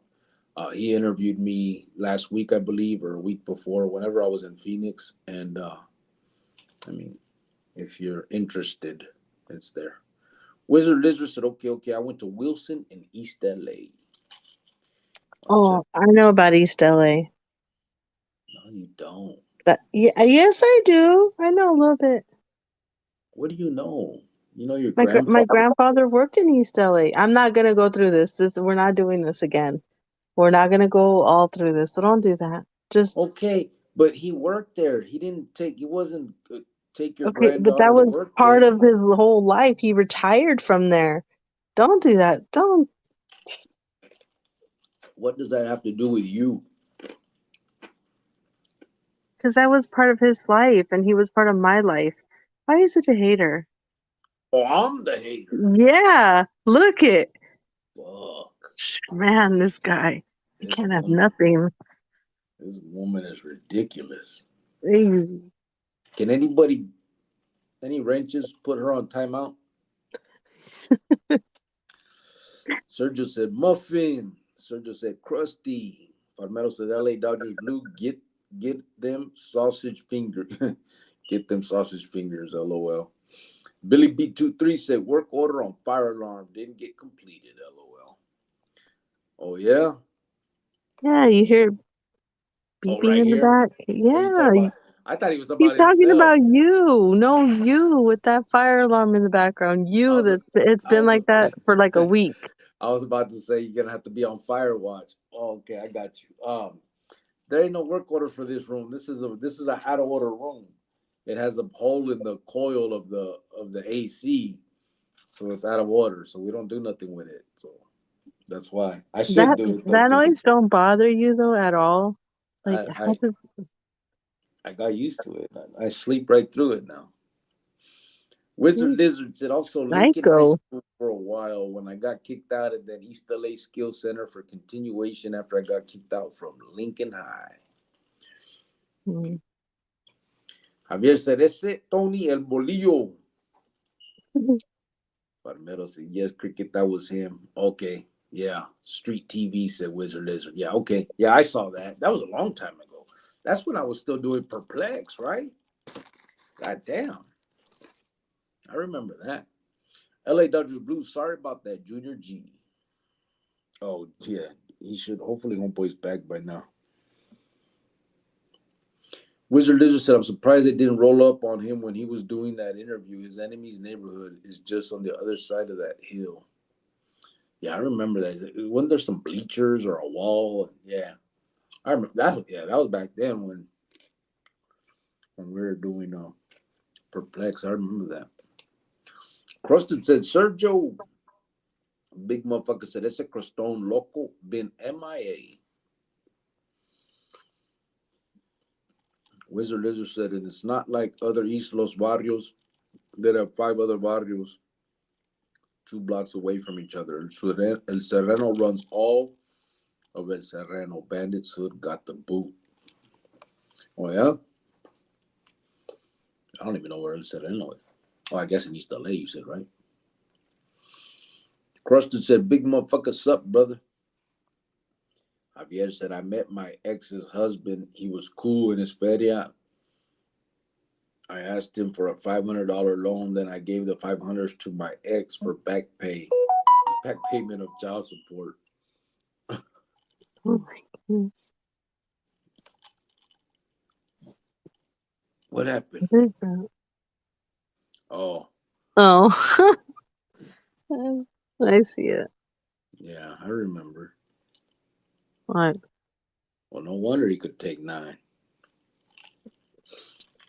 He interviewed me last week, I believe, or a week before, whenever I was in Phoenix. And I mean, if you're interested, it's there. Wizard Lizard said, "Okay, okay. I went to Wilson in East LA." I'll check. Oh, I know about East LA. No, you don't. But yeah, yes, I do. I know a little bit. What do you know? You know your My grandfather. grandfather worked in East LA. I'm not gonna go through this. We're not doing this again. We're not gonna go all through this. So don't do that. Just Okay, but he worked there. He didn't take. He wasn't take your okay, but that granddaughter to was work part there. of his whole life. He retired from there. Don't do that. Don't, What does that have to do with you? because that was part of his life, and he was part of my life. Why are you such a hater? Oh, I'm the hater. Yeah, look it, Fuck. man. This guy, he This can't have woman. nothing. This woman is ridiculous. Ew. Can anybody, any wrenches, put her on timeout? Sergio said muffin. Sergio said crusty. Farmero said LA Dodgers blue. Get them sausage finger. Get them sausage fingers. LOL. Billy B23 said work order on fire alarm didn't get completed. LOL. Oh yeah. Yeah, you hear Oh, beeping right in the here. back. Oh, you talking Yeah, about? I thought he was he's about talking himself. about you. No, you with that fire alarm in the background. I You was. that it's I been was. like that for like a week. I was about to say you're gonna have to be on fire watch. Oh, okay, I got you. There ain't no work order for this room. This is a out of order room. It has a hole in the coil of the AC, so it's out of order. So we don't do nothing with it. So that's why I should That do it though, that because noise don't bother you though at all. Like I, how I does I got used to it. I sleep right through it now. Wizard He's Lizard said also Lincoln High psycho. School for a while when I got kicked out, and then East LA Skill Center for continuation after I got kicked out from Lincoln High. Mm. Javier said, ese Tony El Bolillo. Palmero said, yes, Cricket, that was him. Okay. Yeah. Street TV, said Wizard Lizard. Yeah, okay. Yeah, I saw that. That was a long time ago. That's when I was still doing Perplex, right? God damn. I remember that. LA Dodgers Blues. Sorry about that, Junior G. Oh, yeah. He should. Hopefully, Homeboy's back by now. Wizard Lizard said, I'm surprised they didn't roll up on him when he was doing that interview. His enemy's neighborhood is just on the other side of that hill. Yeah, I remember that. Wasn't there some bleachers or a wall? Yeah. I remember that. Yeah, that was back then when we were doing Perplex. I remember that. Crusted said, Sergio, big motherfucker said, ese crostón loco been MIA. Wizard Lizard said, and it's not like other East Los Barrios that have 5 other barrios 2 blocks away from each other. El Serrano runs all of El Serrano. Bandits Hood got the boot. Oh, yeah? I don't even know where El Serrano is. Oh, I guess in East LA, you said, right? Crusted said, big motherfucker, sup, brother? Javier said, I met my ex's husband. He was cool in his feria. I asked him for a $500 loan. Then I gave the $500 to my ex for back payment of child support. Oh my goodness. What happened? What is that? Oh, Oh. I see it. yeah, I remember. What? Well, no wonder he could take 9.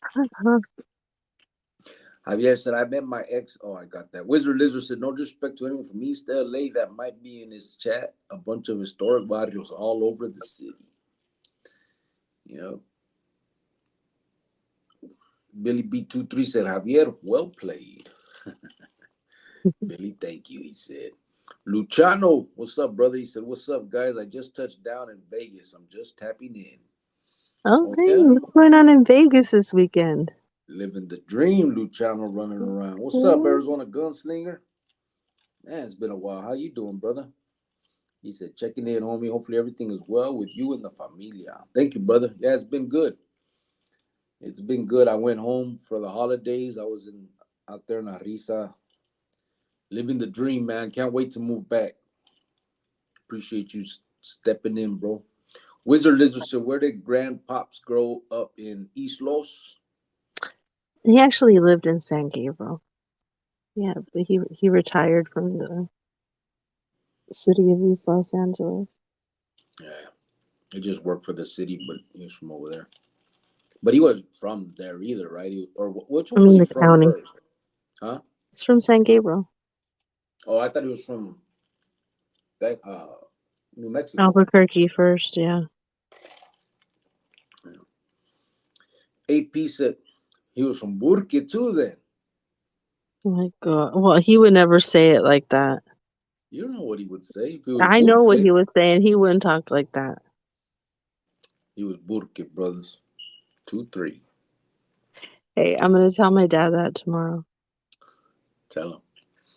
Huh? Javier said, I met my ex. Oh, I got that. Wizard Lizard said, no disrespect to anyone from East LA that might be in his chat. A bunch of historic barrios all over the city. You know. Billy B23 said, Javier, well played. Billy, thank you, he said. Luciano, what's up, brother? He said, what's up, guys? I just touched down in Vegas. I'm just tapping in. Oh, Okay, yeah? what's going on in Vegas this weekend? Living the dream, Luciano running around. What's up, Okay. Arizona Gunslinger? Man, it's been a while. How you doing, brother? He said, checking in, homie. Hopefully everything is well with you and the familia. Thank you, brother. Yeah, it's been good. It's been good. I went home for the holidays. I was out there in Arisa, living the dream, man. Can't wait to move back. Appreciate you stepping in, bro. Wizard Lizard said, where did grandpops grow up in East Los? He actually lived in San Gabriel. Yeah, but he retired from the city of East Los Angeles. Yeah, he just worked for the city, but he was from over there. But he wasn't from there either, right? Or which I one was mean he the from county. first? Huh? It's from San Gabriel. Oh, I thought he was from that New Mexico. Albuquerque first, yeah. AP said he was from Burke too. Then Oh my God. Well, he would never say it like that. you don't know what he would say if he was I know what Burke. he was saying. He wouldn't talk like that. He was Burke brothers, 2-3. Hey, I'm gonna tell my dad that tomorrow Tell him.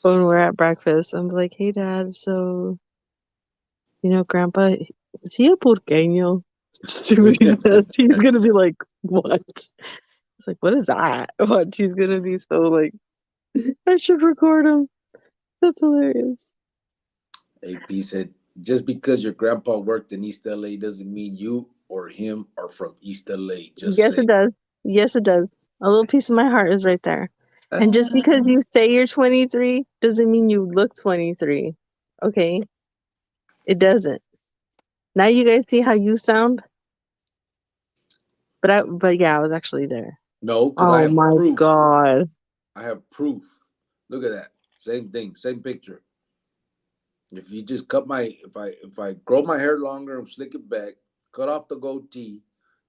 when we're at breakfast. I'm like, hey, Dad. So Grandpa, is he a porqueño? See what he says. He's gonna be like, what? It's like, what is that? What? He's gonna be so like, I should record him. That's hilarious. AP said, just because your grandpa worked in East LA doesn't mean you or him are from East LA. Just Yes, say. it does. Yes, it does. A little piece of my heart is right there. And just because you say you're 23 doesn't mean you look 23. Okay? It doesn't. Now you guys see how you sound? But yeah, I was actually there. No, because I Oh have my proof. God. I have proof. Look at that. Same thing. Same picture. If you just if I grow my hair longer and slick it back, cut off the goatee,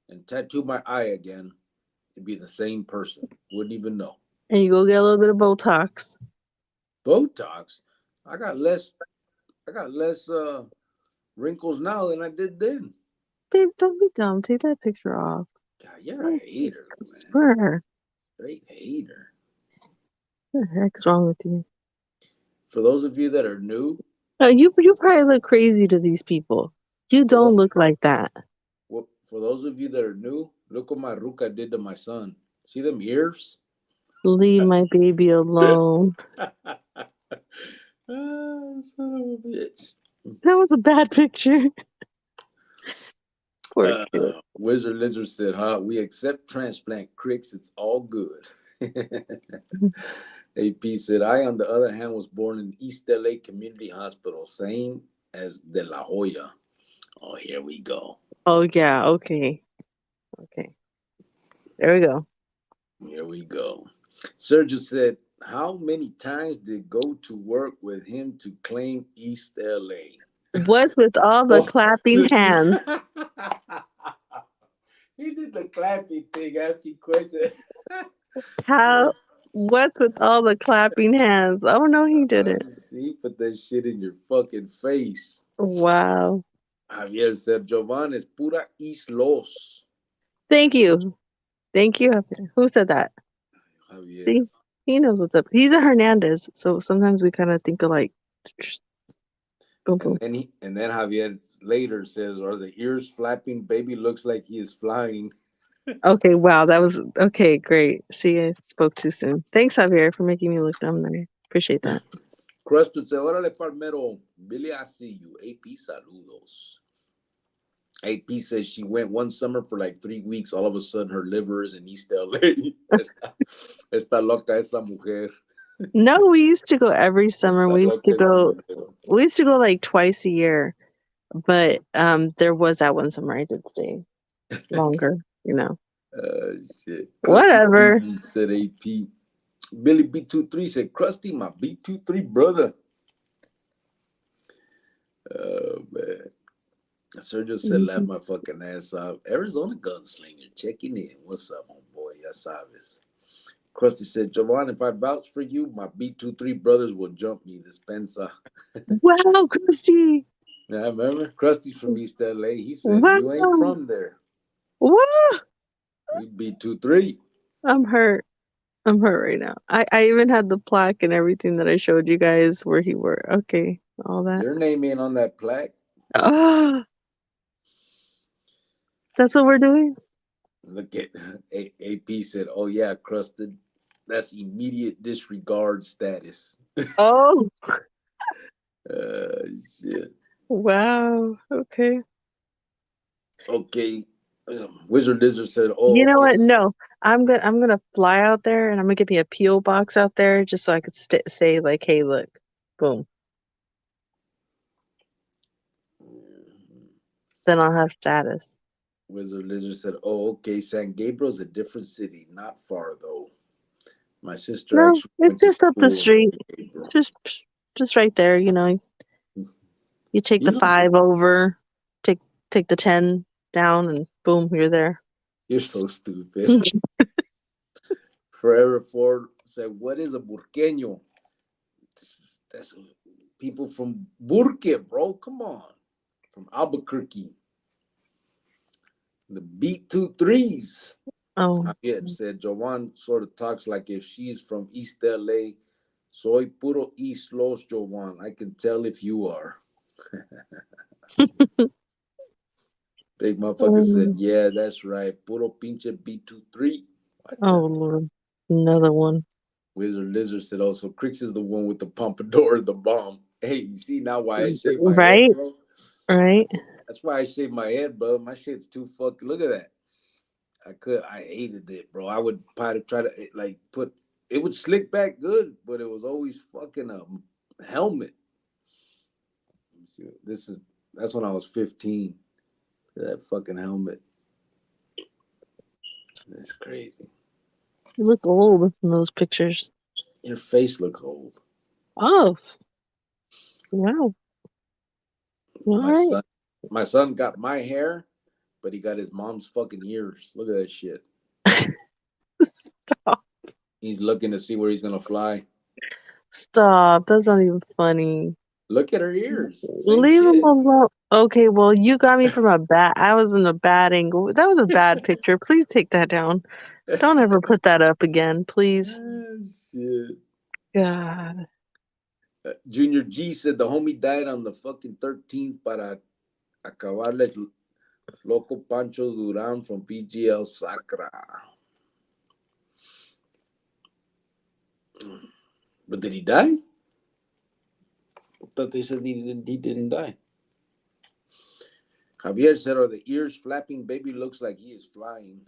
and tattoo my eye again, it'd be the same person. Wouldn't even know. And you go get a little bit of Botox. Botox. I got less. I got less wrinkles now than I did then. Babe, don't be dumb. Take that picture off. God, you're a I hater, man. swear. Straight hater. What the heck's wrong with you? For those of you that are new, You probably look crazy to these people. You for don't those, look like that. for those of you that are new, look what my ruka did to my son. See them ears? Leave my baby alone. Son of a bitch. That was a bad picture. Poor kid. Wizard Lizard said, huh? We accept transplant cricks. It's all good. AP said, I, on the other hand, was born in East LA Community Hospital, same as De La Hoya. Oh, here we go. Oh, yeah. Okay. Okay. There we go. Here we go. Sergio said, how many times did go to work with him to claim East LA? What's with all the Oh, clapping listen. hands? He did the clapping thing, asking questions. How? What's with all the clapping hands? Oh, no, he didn't. He put that shit in your fucking face. Wow. Javier said, Jovan es pura islos. Thank you. Thank you. Who said that? Javier. See? He knows what's up. He's a Hernandez, so sometimes we kind of think alike. Boom, boom. And then Javier later says, are the ears flapping? Baby looks like he is flying. Okay, wow, that was okay, great. See, I spoke too soon. Thanks, Javier, for making me look dumb there. Appreciate that. Crusted said, órale, farmero. Billy, I see you. AP, saludos. AP says she went one summer for like 3 weeks. All of a sudden, her liver is in East LA. Está loca esa mujer. No, we used to go every summer. Está We used loca to esa go. mujer. We used to go like twice a year, but there was that one summer I did stay longer. You know. Shit. Krusty Whatever. said AP. Billy B23 said, Krusty, my B23 brother. Oh, man. Sergio said, laugh my fucking ass off. Arizona Gunslinger checking in. What's up, homeboy? Ya sabes. Krusty said, Jovan, if I vouch for you, my B23 brothers will jump me, Dispensa. Wow, Christy. Yeah, remember? Krusty's from East LA. He said, Wow. you ain't from there. Wow. We B23. I'm hurt. I'm hurt right now. I even had the plaque and everything that I showed you guys where he were. Okay, all that. Your name ain't on that plaque. Oh, that's what we're doing? Look at AP said, oh, yeah, Crusted. That's immediate disregard status. Oh, Shit. wow. Okay. Okay. Wizard Lizard said, oh, You know okay. what? No, I'm gonna fly out there and I'm gonna get me a PO box out there just so I could say like, hey, look, boom. Then I'll have status. Wizard Lizard said, oh, okay. San Gabriel's a different city. Not far, though. My sister No, actually it's went to just up the school in street. San Gabriel. Just right there. You know, you take the 5 over, take the 10 down, and boom, you're there. You're so stupid. Forever Ford said, what is a burqueño? That's people from Burque, bro. Come on. From Albuquerque. The B23s. Oh. Javier said, Jovan sort of talks like if she's from East LA. Soy puro East Los, Jovan. I can tell if you are. Big motherfucker said, yeah, that's right. Puro pinche B23. Oh, Lord. Another one. Wizard Lizard said also, Crix is the one with the pompadour, the bomb. Hey, you see now why I shave my right? head, bro? Right. That's why I shave my head, bro. My shit's too fucking. Look at that. I hated it, bro. I would try to like put. It would slick back good, but it was always fucking a helmet. That's when I was 15. That fucking helmet. That's crazy. You look old in those pictures. Your face looks old. Oh. Wow. My son got my hair, but he got his mom's fucking ears. Look at that shit. Stop. He's looking to see where he's gonna fly. Stop. That's not even funny. Look at her ears. Same Leave him shit. alone. Okay, well, you got me from a bad. I was in a bad angle. That was a bad picture. Please take that down. Don't ever put that up again, please. Shit. God. Junior G said the homie died on the fucking 13th para acabarle Loco Pancho Duran from PGL Sacra. But did he die? I thought they said he didn't die. Javier said, "Are the ears flapping? Baby looks like he is flying."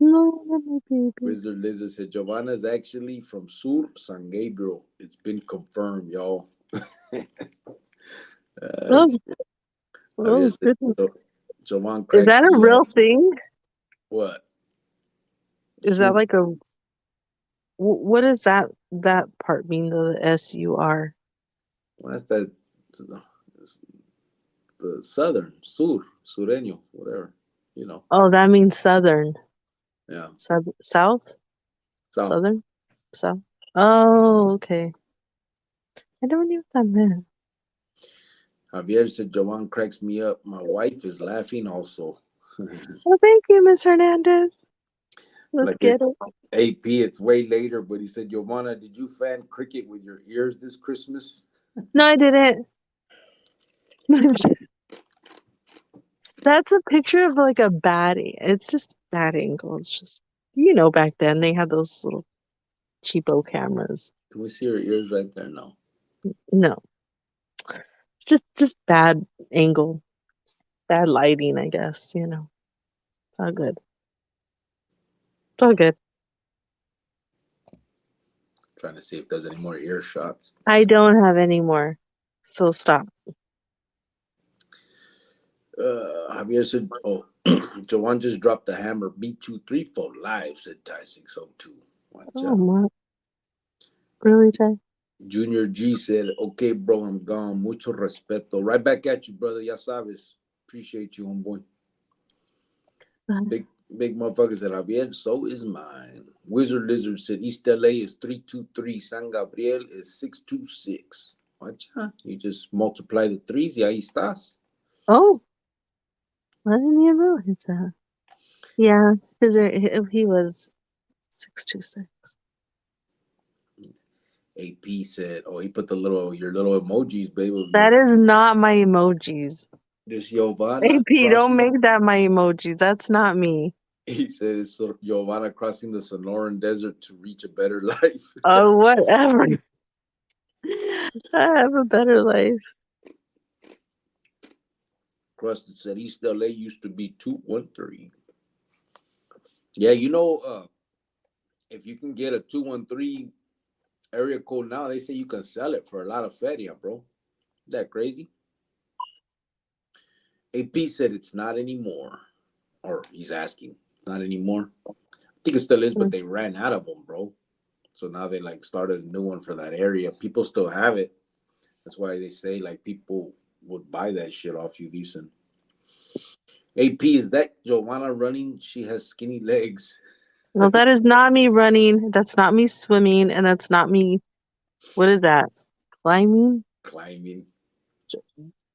No, not my baby. Wizard Lizard said, "Giovanna is actually from Sur San Gabriel. It's been confirmed, y'all." Oh, Javier oh, said, goodness. Jovan Is cracks that a me real up. thing? What? Is that Sur. like a what does that part mean though, the SUR? Well, that's that. The southern, sureño, whatever, you know. Oh, that means southern. Yeah, South? south. Southern? South. Oh, okay. I don't know what that meant. Javier said, Jovan cracks me up. My wife is laughing also. Well, thank you, Miss Hernandez. Let's Like it, get it. AP, it's way later, but he said, Giovanna, did you fan cricket with your ears this Christmas? No, I didn't. That's a picture of like a bad. It's just bad angle. It's just back then they had those little cheapo cameras. Can we see her ears right there? No. No, just bad angle, bad lighting. I guess it's all good. It's all good. Trying to see if there's any more ear shots. I don't have any more, so stop. Javier said, oh, Jovan just dropped the hammer. B234 live, said Ty 602. Watch Oh out. my, really, Ty? Junior G said, okay, bro, I'm gone. Mucho respeto. Right back at you, brother. Ya sabes. Appreciate you, homeboy. Big motherfucker said, Javier, so is mine. Wizard Lizard said, East LA is 323. San Gabriel is 626. Watch out. You just multiply the threes. Y ahí estás. Oh, I didn't even realize that. Yeah, because he was 626. AP said, oh, he put your little emojis, baby. That is not my emojis. This Giovanna AP, don't crossing. make that my emojis. That's not me. He said it's Giovanna crossing the Sonoran Desert to reach a better life. Oh, whatever. I have a better life. Crusted said East LA used to be 213. Yeah, if you can get a 213 area code now, they say you can sell it for a lot of feria, bro. Isn't that crazy? AP said it's not anymore. Or he's asking, not anymore. I think it still is, but they ran out of them, bro. So now they started a new one for that area. People still have it. That's why they say people would buy that shit off you decent. AP, is that Giovanna running? She has skinny legs. No, that is not me running. That's not me swimming. And that's not me. What is that? Climbing?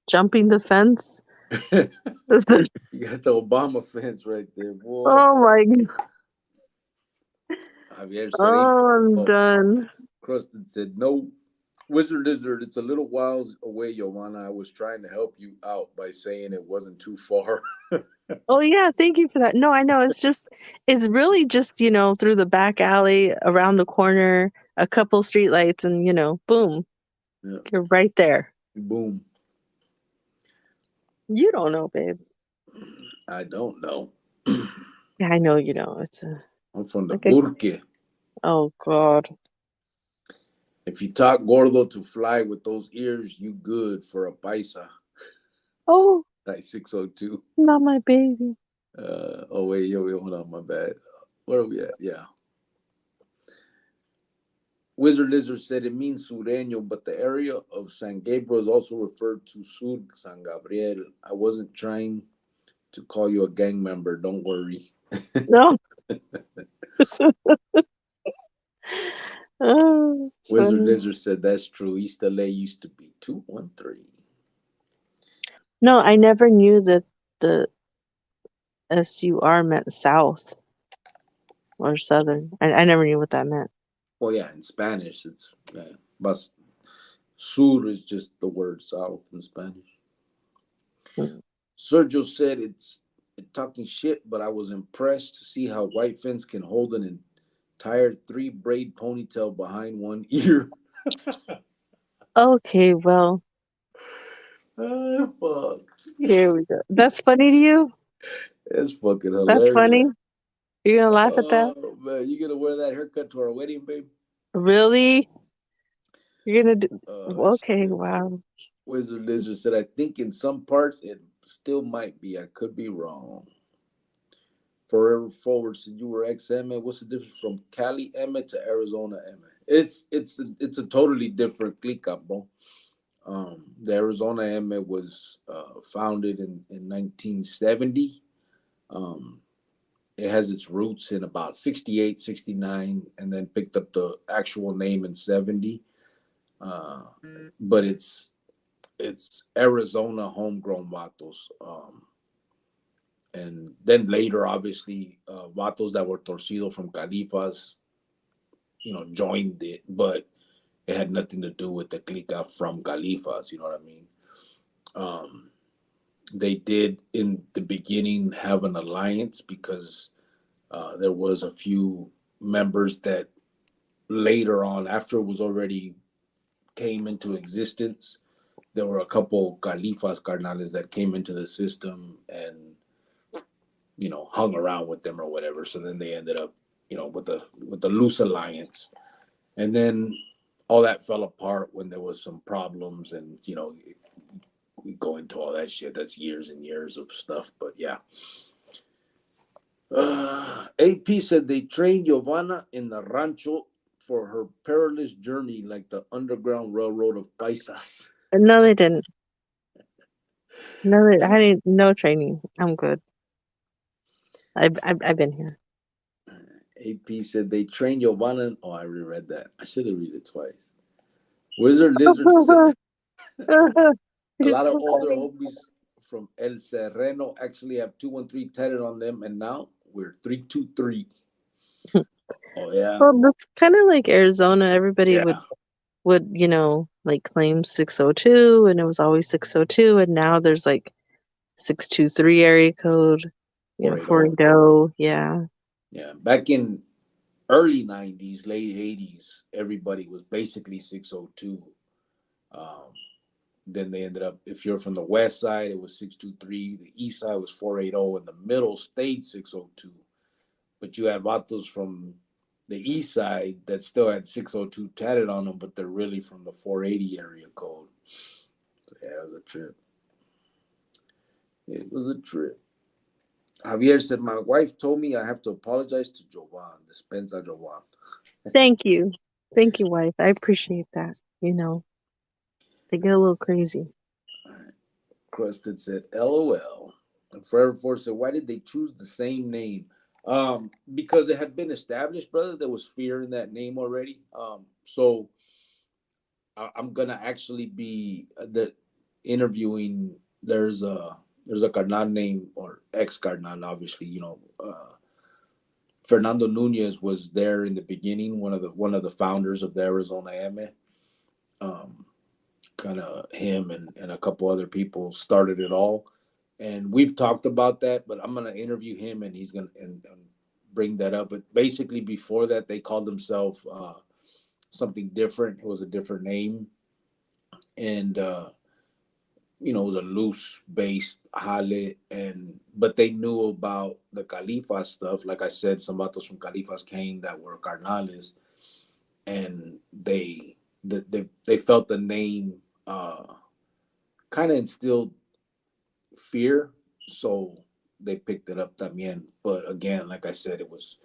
Jumping the fence? You got the Obama fence right there, boy. Oh my God. Javier said, oh, I'm done. Crusted said, no. Wizard Lizard, it's a little while away, Giovanna. I was trying to help you out by saying it wasn't too far. Oh yeah, thank you for that. No, I know. It's really just, through the back alley, around the corner, a couple streetlights, and boom. Yeah. You're right there. Boom. You don't know, babe. I don't know. Yeah, I know you know. I'm from the Burque. Oh God. If you taught Gordo to fly with those ears, you good for a paisa. Oh. Like 602. Not my baby. Oh wait, hold on, my bad. Where are we at? Yeah. Wizard Lizard said it means Sureño, but the area of San Gabriel is also referred to Sur San Gabriel. I wasn't trying to call you a gang member. Don't worry. No. Oh, it's Wizard funny. Lizard said that's true. East LA used to be 213. No, I never knew that the SUR meant south or southern. I never knew what that meant. Well, yeah, in Spanish, it's but sur is just the word south in Spanish. Mm. Sergio said it talking shit, but I was impressed to see how white Finns can hold an entire three braid ponytail behind one ear. Okay, well, Ah, fuck. here we go. That's funny to you? It's fucking That's hilarious. funny? You're gonna laugh at that? Oh man, you gonna wear that haircut to our wedding, babe? Really? You're gonna do okay, Shit. wow. Wizard Lizard said, I think in some parts it still might be. I could be wrong. Forever Forward said you were ex Emmett. What's the difference from Cali Emmett to Arizona Emmett? It's a totally different clica, bro. The Arizona Emmett was founded in 1970. Um, it has its roots in about 68, 69, and then picked up the actual name in 70. Uh, but it's Arizona homegrown vatos. And then later, obviously, vatos that were torcido from Califas, joined it, but it had nothing to do with the clica from Califas. You know what I mean? Um, they did in the beginning have an alliance because there was a few members that later on, after it was already came into existence, there were a couple Califas carnales that came into the system and hung around with them or whatever. So then they ended up, with the loose alliance, and then all that fell apart when there was some problems, and we go into all that shit. That's years and years of stuff, but yeah. AP said they trained Giovanna in the rancho for her perilous journey, like the Underground Railroad of Paisas. No, they didn't. No, I need no training. I'm good. I've been here. AP said they trained Giovanna. Oh, I reread that. I should have read it twice. Wizard Lizard said a You're lot of so older funny. homies from El Sereno actually have 213 tatted on them, and now we're 323. Oh yeah, Well, that's kind of like Arizona. Everybody yeah, would like claim 602, and it was always 602, and now there's like 623 area code, 480. 480. Yeah. Yeah, back in early 90s, late 80s, everybody was basically 602. Um, then they ended up, if you're from the west side, it was 623. The east side was 480, and the middle stayed 602. But you had vatos from the east side that still had 602 tatted on them, but they're really from the 480 area code. So yeah, it was a trip. It was a trip. Javier said, my wife told me I have to apologize to Jovan, Dispensa Jovan. Thank you. Thank you, wife. I appreciate that. They get a little crazy. All right. Crusted said, LOL. And Forever Force said, why did they choose the same name? Because it had been established, brother. There was fear in that name already. So I'm gonna actually be the interviewing. There's a carnal name, or ex carnal, obviously. Fernando Nunez was there in the beginning, one of the founders of the Arizona AME. Um, Kind of him and a couple other people started it all, and we've talked about that. But I'm gonna interview him, and he's gonna and bring that up. But basically, before that, they called themselves something different. It was a different name, and it was a loose based Hale, and but they knew about the Califas stuff. Like I said, some vatos from Califas came that were carnales, and they felt the name kind of instilled fear, so they picked it up también. But again, like I said, it was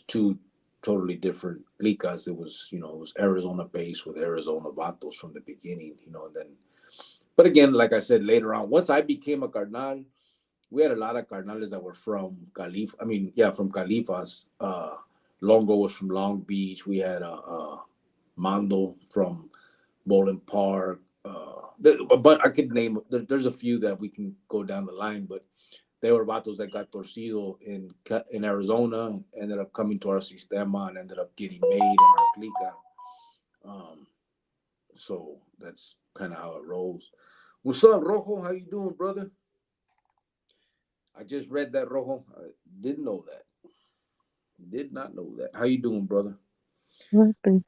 two totally different licas. It was Arizona based with Arizona vatos from the beginning, and then. But again, like I said, later on, once I became a carnal, we had a lot of carnales that were from Calif. I mean, yeah, from Califas. Longo was from Long Beach. We had Mando from Bowling Park. But I could name. There's a few that we can go down the line, but they were vatos that got torcido in Arizona, ended up coming to our sistema and ended up getting made in our clica. Um, so that's kind of how it rolls. What's up, Rojo? How you doing, brother? I just read that, Rojo. I didn't know that. Did not know that. How you doing, brother? Nothing.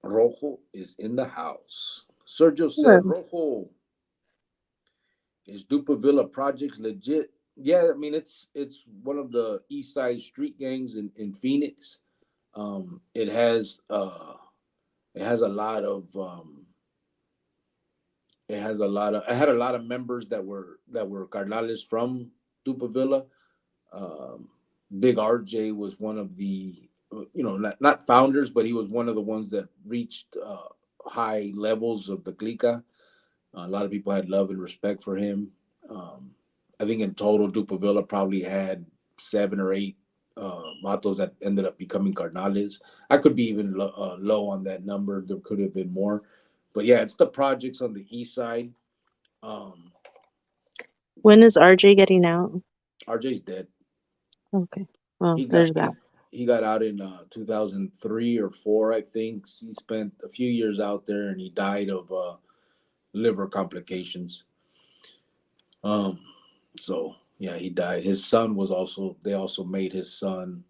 Rojo is in the house. Sergio said, Good. Rojo, is Dupervilla Projects legit? Yeah, I mean it's one of the East Side street gangs in Phoenix. It has a lot of it had a lot of members that were carnales from Dupervilla. Um, Big RJ was one of the not founders, but he was one of the ones that reached high levels of the clica. A lot of people had love and respect for him. Um, I think in total, Dupervilla probably had 7 or 8 matos that ended up becoming carnales. I could be even low on that number. There could have been more, but yeah, it's the projects on the east side. Um, When is RJ getting out? RJ's dead. Okay. Well, He got there's that. he got out in 2003 or four, I think. He spent a few years out there, and he died of liver complications. Um, so yeah, he died. His son was also they also made his son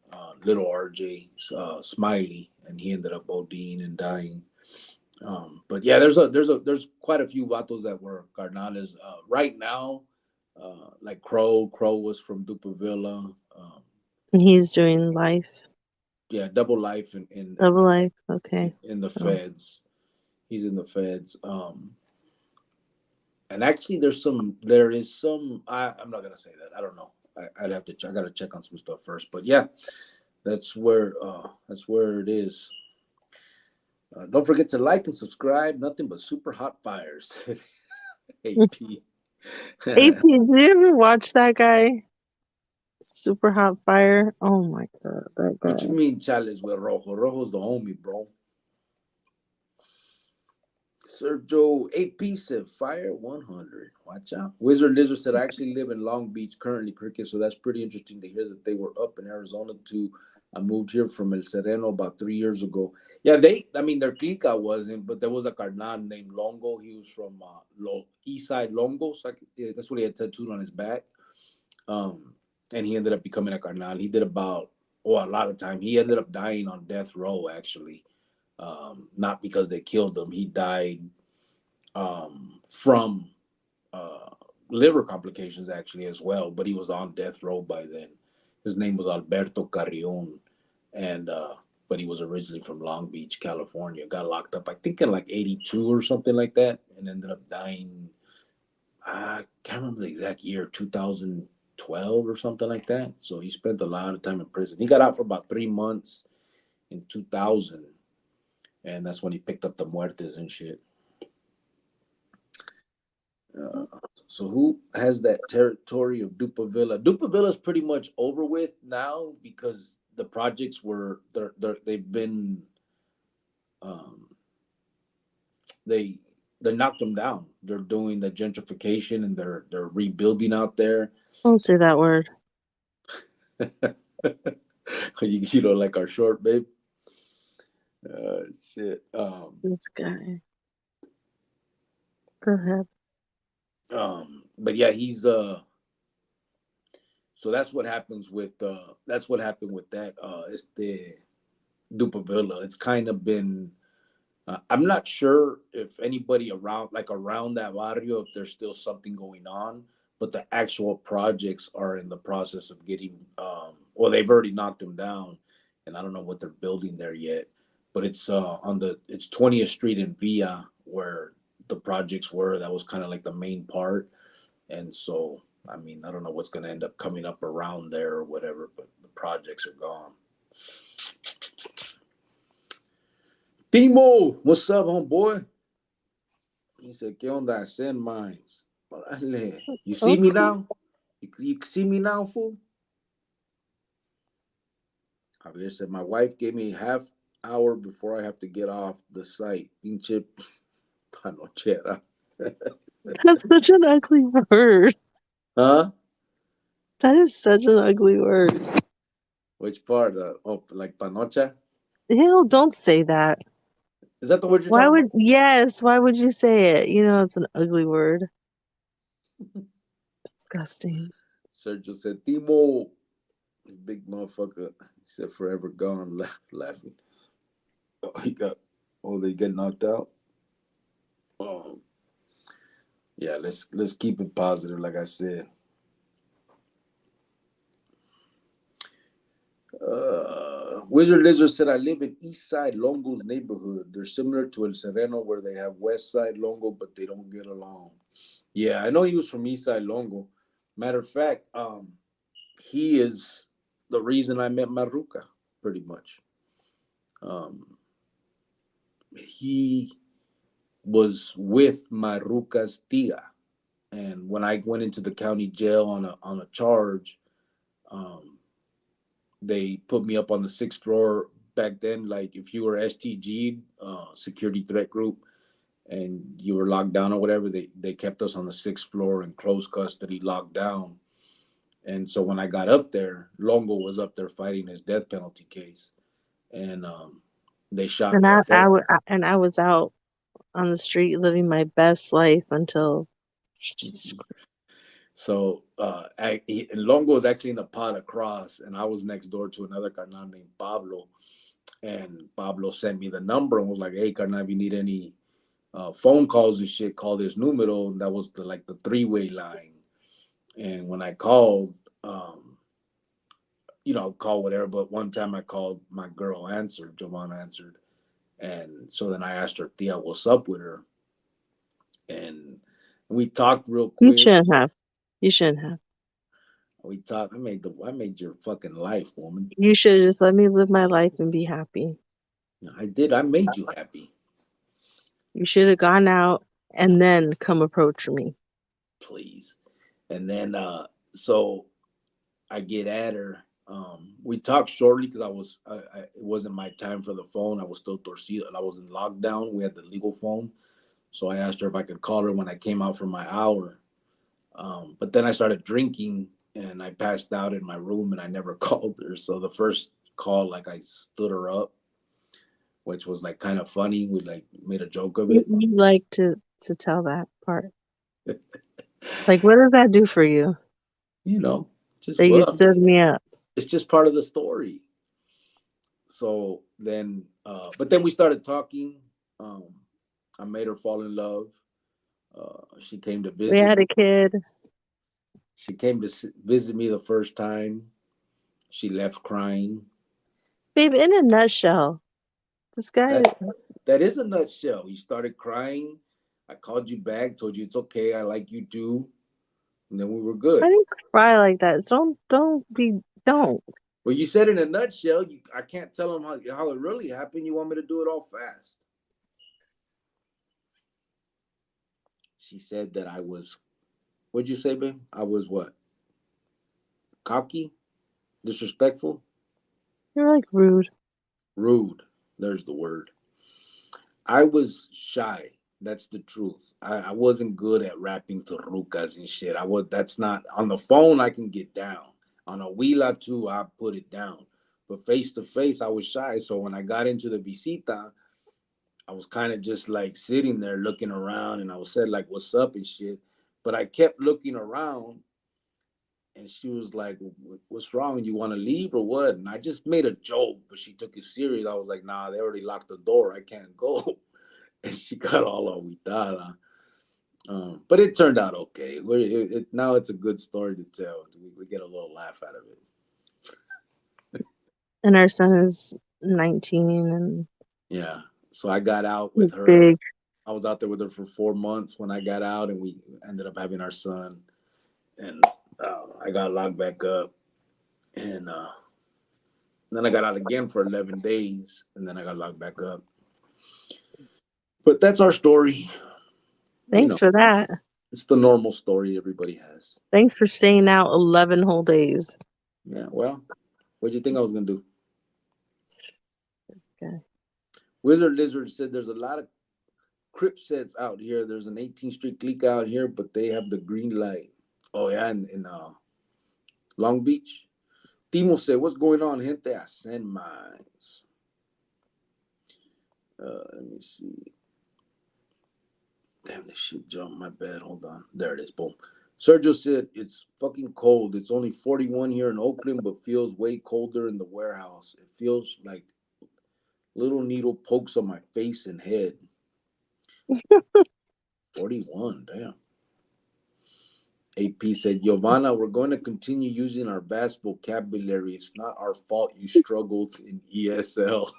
little RJ Smiley, and he ended up ODing and dying. But yeah, there's quite a few vatos that were carnales right now. Like Crow was from Dupervilla. And he's doing life, Yeah, double life double life. Okay. in the Oh, feds. He's in the feds. And actually, there is some. I'm not gonna say that. I don't know. I'd have to. I gotta check on some stuff first. But yeah, that's where it is. Don't forget to like and subscribe. Nothing but super hot fires. AP. AP, did you ever watch that guy? Super Hot Fire. Oh my god, that What you guy. mean, Chales with Rojo? Rojo's the homie, bro. Sergio 8P said fire 100. Watch out. Wizard Lizard said I actually live in Long Beach currently, cricket. So that's pretty interesting to hear that they were up in Arizona too. I moved here from El Sereno about 3 years ago. Yeah, I mean, their clica wasn't, but there was a carnal named Longo. He was from East Side Longo. So yeah, that's what he had tattooed on his back. Um, and he ended up becoming a carnal. He did a lot of time. He ended up dying on death row, actually. Not because they killed him. He died from uh, liver complications actually as well, but he was on death row by then. His name was Alberto Carrion, and but he was originally from Long Beach, California. Got locked up, I think, in like '82 or something like that, and ended up dying. I can't remember the exact year, 2012 or something like that. So he spent a lot of time in prison. He got out for about 3 months in 2000, and that's when he picked up the muertes and shit. Uh, so who has that territory of Dupervilla? Dupervilla is pretty much over with now because the projects they've been um, they they knocked them down. They're doing the gentrification and they're rebuilding out there. Don't say that word. You know, like our short babe. Shit. This guy. Go ahead. But yeah, he's so that's what happened with that it's the Dupervilla. It's kind of been I'm not sure if anybody around that barrio if there's still something going on, but the actual projects are in the process of getting well they've already knocked them down, and I don't know what they're building there yet, but it's 20th Street in Villa where the projects were. That was kind of like the main part. And so, I mean, I don't know what's going to end up coming up around there or whatever, but the projects are gone. Timo, what's up, homeboy? He said, ¿Qué onda? Send mines. Órale. You see me Okay. now? You see me now, fool? Javier said, my wife gave me half hour before I have to get off the site. Pinche panochera. That's such an ugly word. Huh? That is such an ugly word. Which part? Oh, like panocha? Ew, don't say that. Is that the word you're Why talking would, about? yes, why would you say it? You know, it's an ugly word. Disgusting. Sergio said, Timo, big motherfucker. He said, forever gone, laughing. Oh, they get knocked out. Um, yeah, let's keep it positive. Like I said, Wizard Lizard said, I live in East Side Longo's neighborhood. They're similar to El Sereno, where they have West Side Longo, but they don't get along. Yeah, I know he was from East Side Longo. Matter of fact, he is the reason I met Maruca, pretty much. Um, he was with Maruca's tia, and when I went into the county jail on a charge, um, they put me up on the sixth floor. Back then, like if you were STG, security threat group, and you were locked down or whatever, they kept us on the sixth floor in close custody, locked down. And so when I got up there, Longo was up there fighting his death penalty case, and they shot And me I, up I, front. w- I- and I was out on the street living my best life until Jesus Christ. So Longo was actually in the pot across, and I was next door to another carnal named Pablo. And Pablo sent me the number and was like, "Hey, carnal, if you need any phone calls and shit, call this numero." And that was the three-way line. And when I called, call whatever. But one time I called, my girl answered, Jovan answered, and so then I asked her, "Tia, what's up with her?" And we talked real You quick. shouldn't have. You shouldn't have. We talked. I made your fucking life, woman. You should have just let me live my life and be happy. I did. I made you happy. You should have gone out and then come approach me. Please. And then so I get at her. We talked shortly because it wasn't my time for the phone. I was still torcido. I was in lockdown. We had the legal phone. So I asked her if I could call her when I came out from my hour. But then I started drinking and I passed out in my room and I never called her. So the first call, like I stood her up, which was like kind of funny. We like made a joke of it. You like to tell that part. Like, what does that do for you? you know, just That you well, stood me up. it's just part of the story. So then, but then we started talking. Um, I made her fall in love. She came to We visit had me. a kid. She came to visit me the first time. She left crying. Babe, in a nutshell, this guy, That that is a nutshell. You started crying. I called you back, told you it's okay. I like you too, and then we were I good. didn't cry like that. Don't. Well, you said in a nutshell. I can't tell them how it really happened. You want me to do it all fast? She said that I was. What'd you say, babe? I was what? Cocky, disrespectful, You're like rude. rude. There's the word. I was shy. That's the truth. I wasn't good at rapping to rucas and shit. I was. That's not on the phone. I can get down. On a wheela too, I put it down. But face to face, I was shy. So when I got into the visita, I was kind of just like sitting there looking around, and I was said like, "What's up?" and shit. But I kept looking around, and she was like, "What's wrong? You want to leave or what?" And I just made a joke, but she took it serious. I was like, "Nah, they already locked the door. I can't go." And she got all agitada. But it turned out okay. Now it's a good story to tell. We get a little laugh out of it. And our son is 19 and Yeah. So I got out he's with her. big. I was out there with her for 4 months when I got out, and we ended up having our son. And I got locked back up, and then I got out again for 11 days, and then I got locked back up. But that's our story. You Thanks know, for that. it's the normal story everybody has. Thanks for staying out 11 whole days. Yeah. Well, what do you think I was gonna do? Wizard Lizard said there's a lot of Crip sets out here. There's an 18th Street clique out here, but they have the green light. Oh yeah, in Long Beach. Timo said, "What's going on, gente? I send mines." Let me see. Damn, this shit jumped. My bad. Hold on. There it is. Boom. Sergio said, "It's fucking cold. It's only 41 here in Oakland, but feels way colder in the warehouse. It feels like little needle pokes on my face and head." 41. Damn. AP said, "Giovanna, we're going to continue using our vast vocabulary. It's not our fault you struggled in ESL."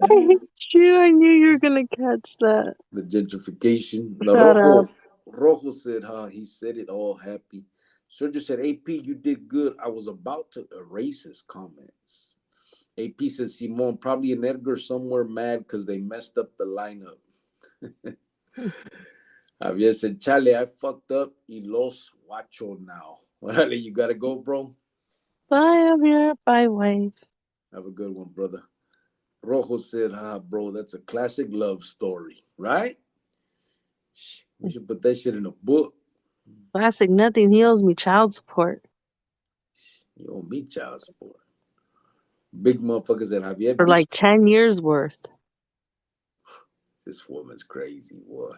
I hate you. I knew you were gonna catch that. The gentrification. The Shut up. Rojo said, he said it all happy. Sergio said, "AP, you did good. I was about to erase his comments." AP said, "Simon, probably an Edgar somewhere mad because they messed up the lineup." Javier said, "Chale, I fucked up y los watcho now." Well, you got to go, bro. Bye, Javier. Bye, wife. Have a good one, brother. Rojo said, bro, that's a classic love story, right? We should put that shit in a book. Classic nothing. He owes me child support You owe me child support. Big motherfuckers said, Javier, for like 10 years worth. This woman's crazy, boy.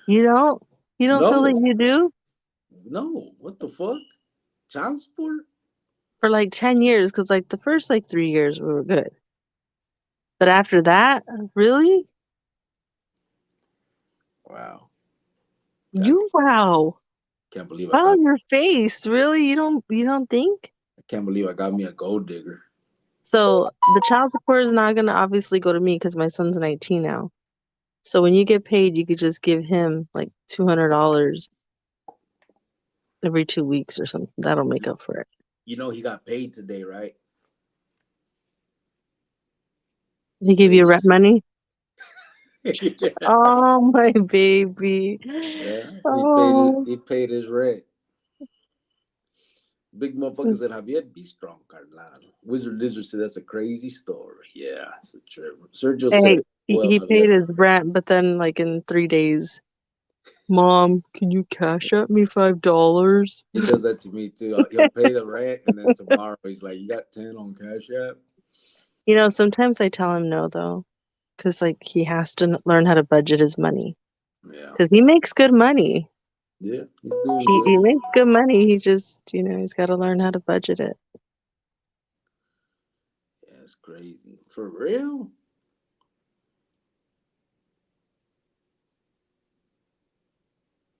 You don't? You don't feel like No, you do? no. What the fuck? Child support? For like 10 years, because like the first like 3 years we were good. But after that, really? Wow. You wow. Can't believe I Wow, got. your face. Really? You don't think? I can't believe I got me a gold digger. So the child support is not gonna obviously go to me because my son's 19 now. So when you get paid, you could just give him like $200 every 2 weeks or something. That'll make up for it. You know he got paid today, right? He give you rent Wages. money? Yeah. Oh my baby. Yeah. Oh. He paid his rent. Big motherfucker said, "Javier, be strong, carnal." Wizard Lizard said, "That's a crazy story." Yeah, it's a trip. Sergio Hey, said, "Well, he paid Javier." his rent, but then like in 3 days, Mom, can you cash up me $5? He does that to me too. He'll pay the rent, and then tomorrow he's like, "You got 10 on Cash App?" You know, sometimes I tell him no though, because like he has to learn how to budget his money. Yeah, Because he makes good money. yeah, he's doing He good. he makes good money. He just, he's got to learn how to budget it. Yeah, it's crazy for real.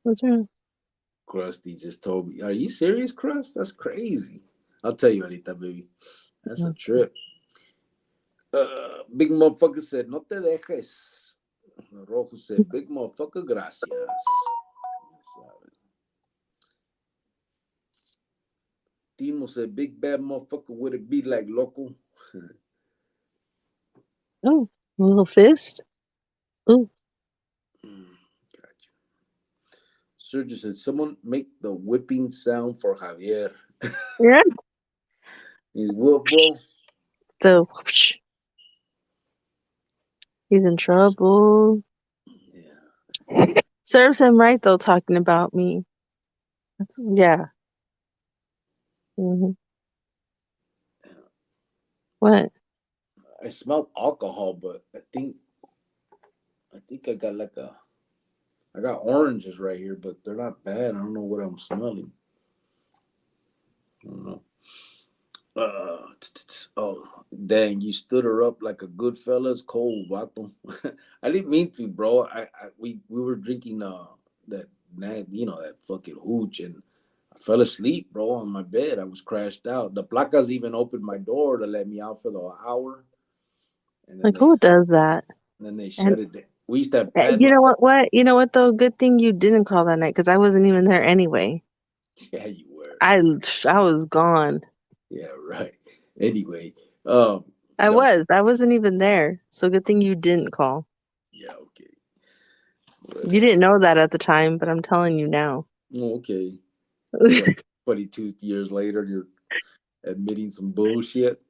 What's wrong? Krusty just told me, "Are you serious, Crust? That's crazy." I'll tell you, Anita, baby. That's a trip. Big motherfucker said, "No te dejes." Rojo said, "Big motherfucker, gracias." Timo said, "Big bad motherfucker, would it be like local?" Oh, a little fist. Oh, Got you. Sergio said, "Someone make the whipping sound for Javier." yeah. He's what, bro? The whoosh. He's in trouble. Yeah. Serves him right though, talking about me. Yeah. Hmm. What? I smelled alcohol, but I think I got oranges right here, but they're not bad. I don't know what I'm smelling. I don't know. Oh, dang! You stood her up like a good fella's cold, vato. I didn't mean to, bro. We were drinking that that fucking hooch, and I fell asleep, bro, on my bed. I was crashed out. The placas even opened my door to let me out for the hour, and Like who does that? then they And shut it down. We used to have you know padlocks. what? What? You know what though? Good thing you didn't call that night because I wasn't even there anyway. Yeah, you were. I was gone. Yeah, right. Anyway, I the was. I wasn't even there. So good thing you didn't call. yeah, okay. You didn't know that at the time, but I'm telling you now. Okay. 22 years later, you're admitting some bullshit.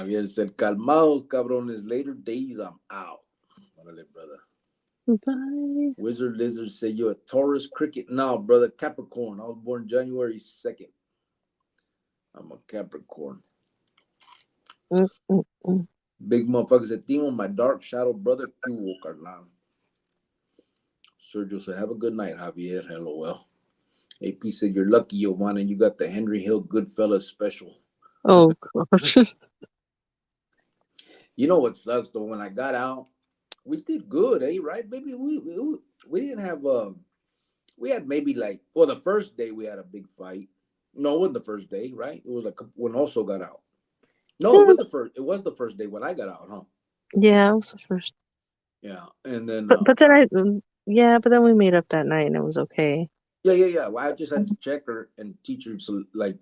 Javier said, calmaos, cabrones. Later days, I'm out. Órale, brother. Bye. Wizard Lizard said, you're a Taurus cricket now, brother. Capricorn. I was born January 2nd. I'm a Capricorn. Mm, mm, mm. Big motherfucker said, Timo, my dark shadow brother, Q carnal. Sergio said, have a good night, Javier. LOL. AP said, you're lucky, Giovanna. You got the Henry Hill Goodfellas special. Oh gosh. You know what sucks, though? When I got out, we did good, eh? Right, baby? We didn't have, we had maybe like, well, the first day we had a big fight. No, it wasn't the first day, right? It was like when also got out. No, it Yeah, was the first. It was the first day when I got out, huh? yeah, it was the first. Yeah, and then But then yeah, but then we made up that night and it was okay. yeah. Well, I just had to check her and teach her so, like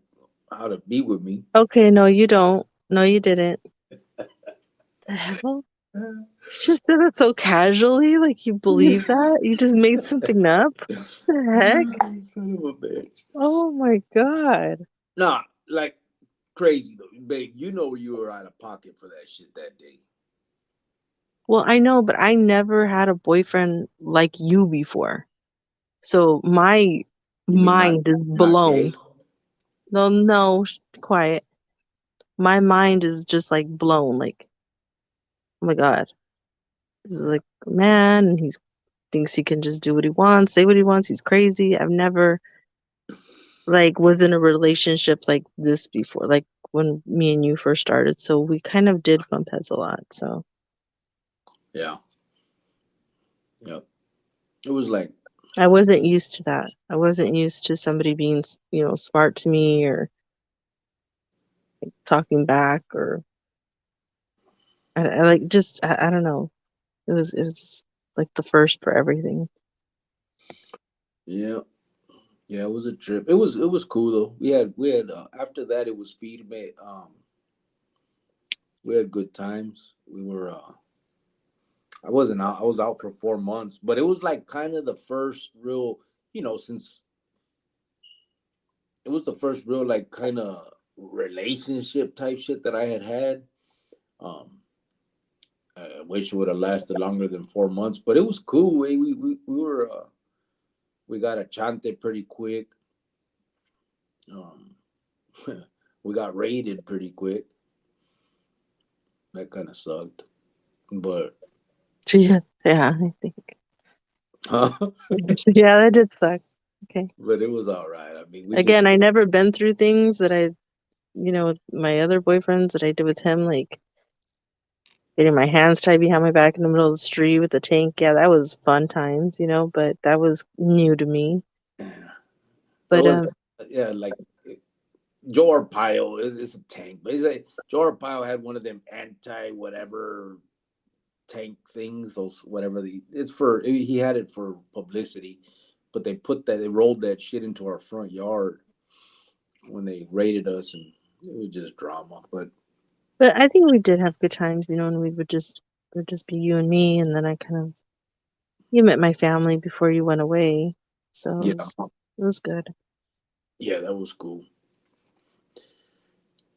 how to be with me. Okay, no, you don't. No, you didn't. The hell? You just said it so casually, like you believe that? You just made something up? The heck? Son of a bitch. Oh my God. Nah, like crazy though, babe. You know you were out of pocket for that shit that day. Well, I know, but I never had a boyfriend like you before. So my You mean mind is not blown. gay? No, no, be quiet. My mind is just like blown. Like, oh my God. This is like a man and he thinks he can just do what he wants, say what he wants. He's crazy. I've never like was in a relationship like this before, like when me and you first started. So we kind of did bump heads a lot. So Yeah, yeah. It was like I wasn't used to that. I wasn't used to somebody being, smart to me or talking back or I like just I don't know. It was just like the first for everything. yeah. Yeah, it was a trip. It was cool though. We had after that it was feed me. We had good times. We were I wasn't out. I was out for 4 months, but it was like kind of the first real, since it was the first real like kind of relationship type shit that I had had. Um, I wish it would have lasted longer than 4 months, but it was cool. We were we got a chante pretty quick. Um, we got raided pretty quick. That kind of sucked, but Yeah, yeah, I think. but Yeah, that did suck. Okay. it was all right. I mean, we Again, just I never been through things that with my other boyfriends that I did with him, like getting my hands tied behind my back in the middle of the street with the tank. Yeah, that was fun times, but that was new to me. that But was yeah like Joe Arpaio is a tank, but he's like Joe Arpaio had one of them anti whatever tank things, those whatever it's for. He had it for publicity, but they rolled that shit into our front yard when they raided us, and it was just drama. But but I think we did have good times, and we would just be you and me, and then I kind of you met my family before you went away, so yeah, it was good. yeah, that was cool.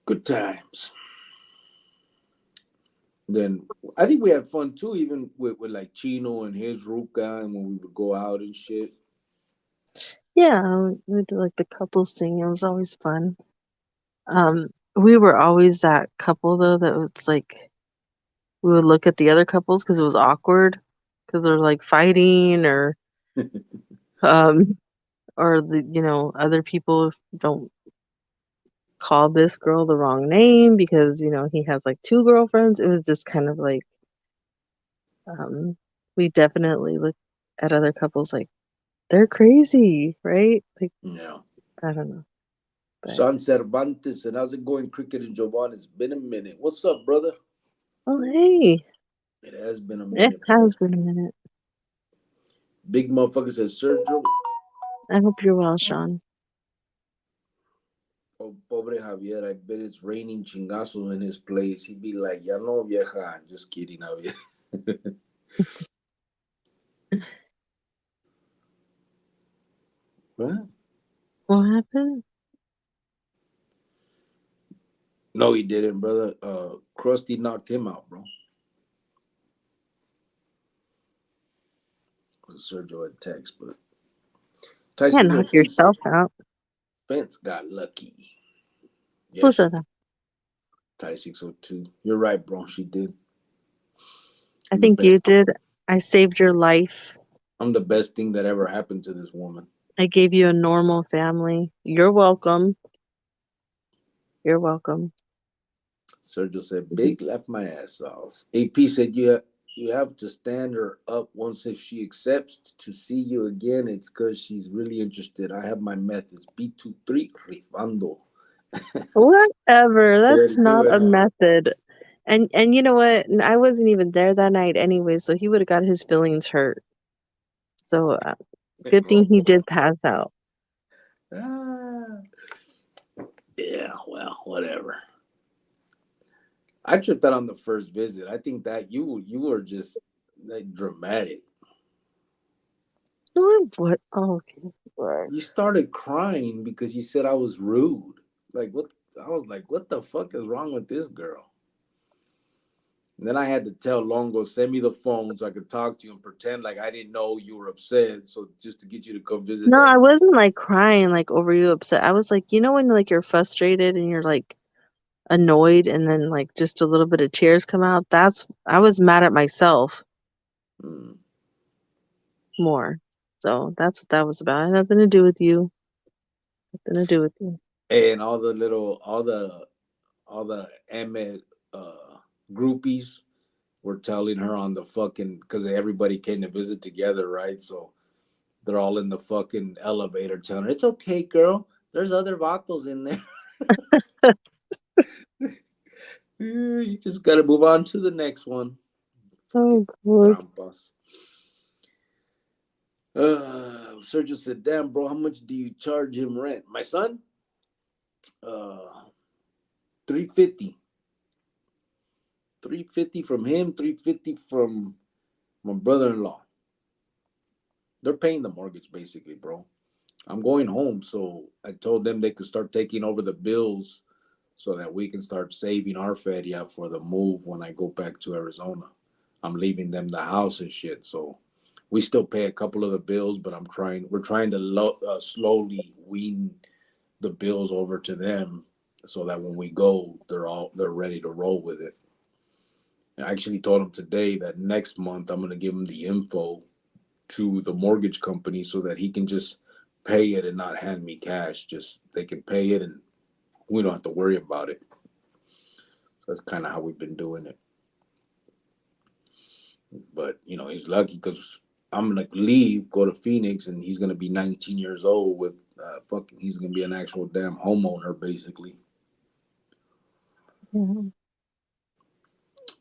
Good times. Then I think we had fun too, even with like Chino and his Ruka, and when we would go out and shit. Yeah, we did like the couples thing. It was always fun. We were always that couple though that was like we would look at the other couples because it was awkward because they're like fighting um or the other people don't call this girl the wrong name because he has like two girlfriends. It was just kind of like um we definitely look at other couples like they're crazy, right? Like Yeah. I don't know, but Sean Cervantes, and how's it going, Cricket and Jovan? It's been a minute. What's up, brother? oh hey, It has been a it minute, brother. has been a minute. Big motherfucker says Sergio. I hope you're well, Sean. Oh, pobre Javier. I bet it's raining chingazo in his place. He'd be like, ya no, vieja. Just kidding, Javier. What? What happened? No, he didn't, brother. Krusty knocked him out, bro. Sergio had text, but Yeah, Tyson knock 02 said yourself out. Spence got lucky. Yeah, Who she said did. that? Ty 602. You're right, bro. She did. I I'm the think best. you did. I saved your life. I'm the best thing that ever happened to this woman. I gave you a normal family. You're welcome. You're welcome. Sergio said, "Big left my ass off." AP said, "You have to stand her up once if she accepts to see you again. It's because she's really interested. I have my methods. B23 rifando." Whatever. That's Ready to do not it, a huh? method. And you know what? I wasn't even there that night anyway, so he would have got his feelings hurt. So good thing Oh, he well. did pass out. Ah, yeah, well, whatever. I tripped out on the first visit. I think that you were just like dramatic. What? Oh, okay. Right. You started crying because you said I was rude. Like what? I was like, what the fuck is wrong with this girl? And then I had to tell Longo, send me the phone so I could talk to you and pretend like I didn't know you were upset. So just to get you to come visit No, that. I wasn't like crying like over you upset. I was like, you know when like you're frustrated and you're like annoyed and then like just a little bit of tears come out. That's I was mad at myself Mm. more. So that's what that was about. It had nothing to do with you. Nothing to do with you. And all the Emmett groupies were telling her on the fucking because everybody came to visit together, right? So they're all in the fucking elevator telling her, "It's okay, girl. There's other vatos in there. You just got to move on to the next one." Fucking Oh God. trampas. Sergio said, "Damn, bro, how much do you charge him rent?" My son, 350. 350 from him, 350 from my brother-in-law. They're paying the mortgage basically, bro. I'm going home, so I told them they could start taking over the bills so that we can start saving our feria for the move when I go back to Arizona. I'm leaving them the house and shit, so we still pay a couple of the bills, but we're trying to slowly wean the bills over to them so that when we go, they're ready to roll with it. I actually told them today that next month I'm gonna give him the info to the mortgage company so that he can just pay it and not hand me cash. Just they can pay it and we don't have to worry about it. So that's kind of how we've been doing it. But he's lucky because I'm gonna leave, go to Phoenix, and he's gonna be 19 years old with fucking. He's gonna be an actual damn homeowner basically. Yeah.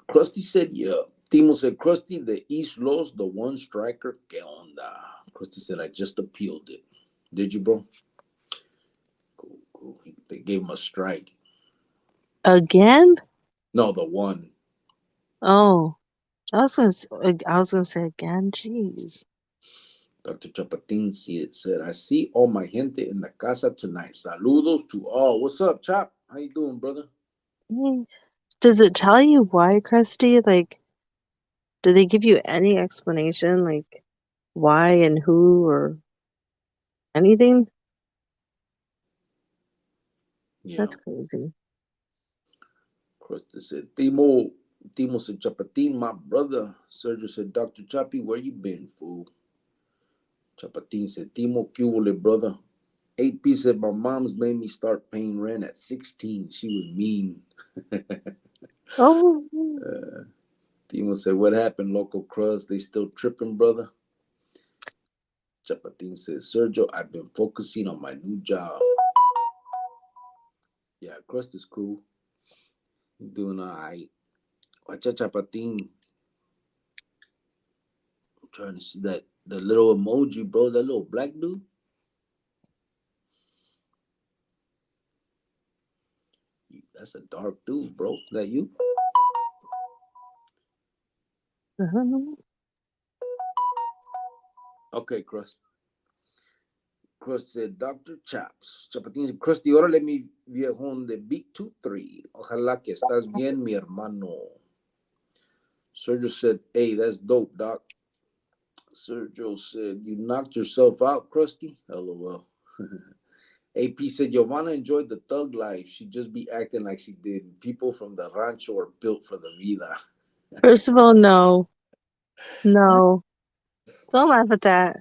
Krusty said, "Yeah." Timo said, "Krusty, the East lost the one striker. Que onda?" Krusty said, "I just appealed it." Did you, bro? Cool, cool. They gave him a strike. Again? No, the one. Oh, I was gonna say again. Jeez. Dr. Chapatin said, "I see all my gente in the casa tonight. Saludos to all." What's up, Chop? How you doing, brother? Mm. Does it tell you why, Krusty? Like, do they give you any explanation, like why and who or anything? Yeah. That's crazy. Krista said, Timo said, "Chapatin, my brother." Sergio said, "Dr. Chappy, where you been, fool?" Chapatin said, "Timo, cubole, brother." AP said, "My mom's made me start paying rent at 16. She was mean." Oh, Timo said, "What happened, local crust? They still tripping, brother?" Chapatin said, "Sergio, I've been focusing on my new job." Yeah, crust is cool. He's doing all right. Watch out, Chapatin. I'm trying to see that the little emoji, bro. That little black dude. That's a dark dude, bro. Is that you? uh-huh. Okay, Crust. Crust said, Dr. Chaps. Chapatín said, Krusty, órale mi viejón de Beat 23. Ojalá que estás bien, mi hermano. Sergio said, hey, that's dope, doc. Sergio said, you knocked yourself out, Krusty? LOL. AP said, Giovanna enjoyed the thug life. She'd just be acting like she did. People from the rancho are built for the vida. First of all, no. No. Don't laugh at that.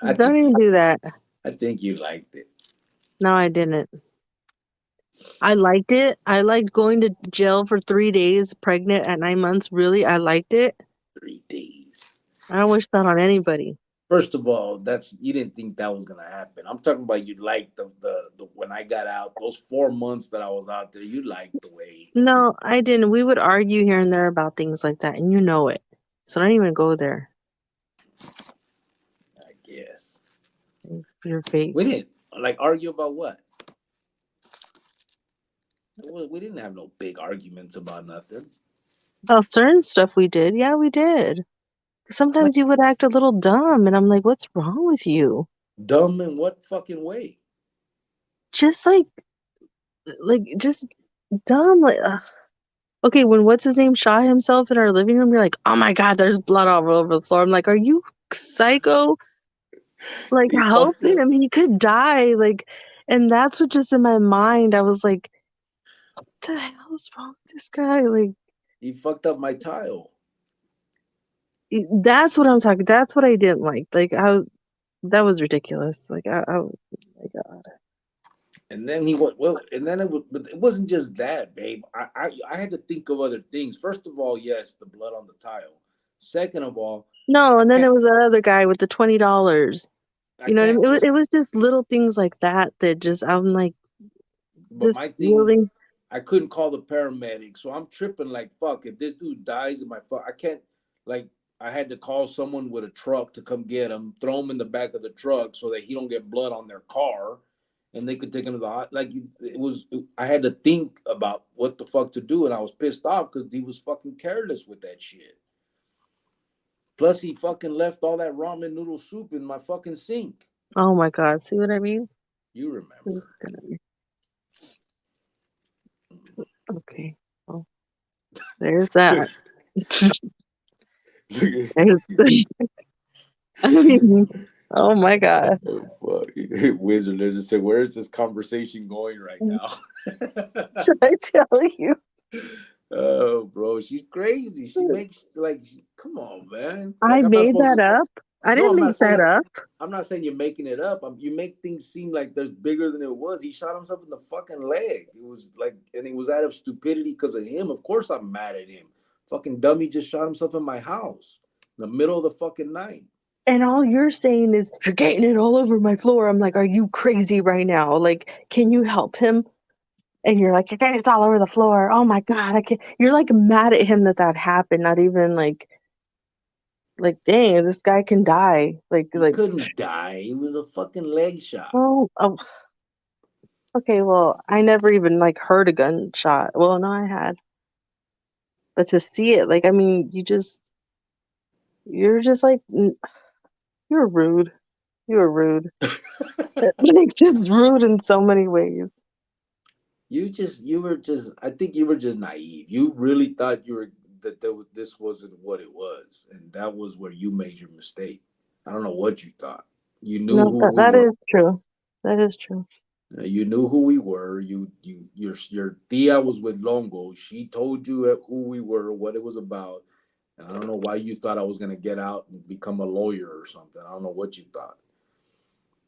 I Don't think even do that. I think you liked it. No, I didn't. I liked it. I liked going to jail for 3 days, pregnant at 9 months. Really, I liked it. 3 days. I don't wish that on anybody. First of all, that's you didn't think that was gonna happen. I'm talking about you liked the when I got out, those 4 months that I was out there, you liked the way. No, I didn't. We would argue here and there about things like that, and you know it. So don't even go there. I guess. You're fake. We didn't like argue about what? We didn't have no big arguments about nothing. About certain stuff we did. Yeah, we did. Sometimes you would act a little dumb, and I'm like, what's wrong with you? Dumb in what fucking way? Just just dumb. Like, okay, when what's his name shot himself in our living room, you're like, oh my God, there's blood all over the floor. I'm like, are you psycho? Like, He help fucked up. him. He could die. Like, and that's what just in my mind, I was like, what the hell is wrong with this guy? Like, He fucked up my tile. that's what I'm talking. That's what I didn't like. Like, that was ridiculous. Like, oh my God. And then he went well, and then but it wasn't just that, babe. I had to think of other things. First of all, yes, the blood on the tile. Second of all, No, I and then can't there was that other guy with the $20. I You know what I can't mean? just It was just little things like that just I'm like, but this my thing really. I couldn't call the paramedics, so I'm tripping like fuck. If this dude dies in my fuck, I can't like. I had to call someone with a truck to come get him, throw him in the back of the truck so that he don't get blood on their car, and they could take him to the like. It was. I had to think about what the fuck to do, and I was pissed off because he was fucking careless with that shit. Plus, he fucking left all that ramen noodle soup in my fucking sink. Oh my God, see what I mean? You It's remember? gonna be okay. Well, there's that. There's, I mean, oh my God. Oh, fuck. Wizard just said, where is this conversation going right now? Should I tell you? Oh, bro, she's crazy. She makes come on, man. I Like I'm not made supposed that to. up. I No, didn't I'm not make that saying. up. I'm not saying you're making it up. You make things seem like there's bigger than it was. He shot himself in the fucking leg. It was like, and it was out of stupidity because of him. Of course, I'm mad at him. Fucking dummy just shot himself in my house in the middle of the fucking night. And all you're saying is, you're getting it all over my floor. I'm like, are you crazy right now? Like, can you help him? And you're like, you're getting it all over the floor. Oh my God, I can't. You're like mad at him that happened. Not even like, dang, this guy can die. He couldn't die. It was a fucking leg shot. Oh, okay. Well, I never even like heard a gunshot. Well, no, I had, but to see it, like, I mean, you're just like, you're rude. You were rude. Like, just rude in so many ways. You were just. I think you were just naive. You really thought you were this wasn't what it was, and that was where you made your mistake. I don't know what you thought. You knew No, who that we that were. is true. That is true. You knew who we were. Your tia was with Longo. She told you who we were, what it was about, and I don't know why you thought I was gonna get out and become a lawyer or something. I don't know what you thought.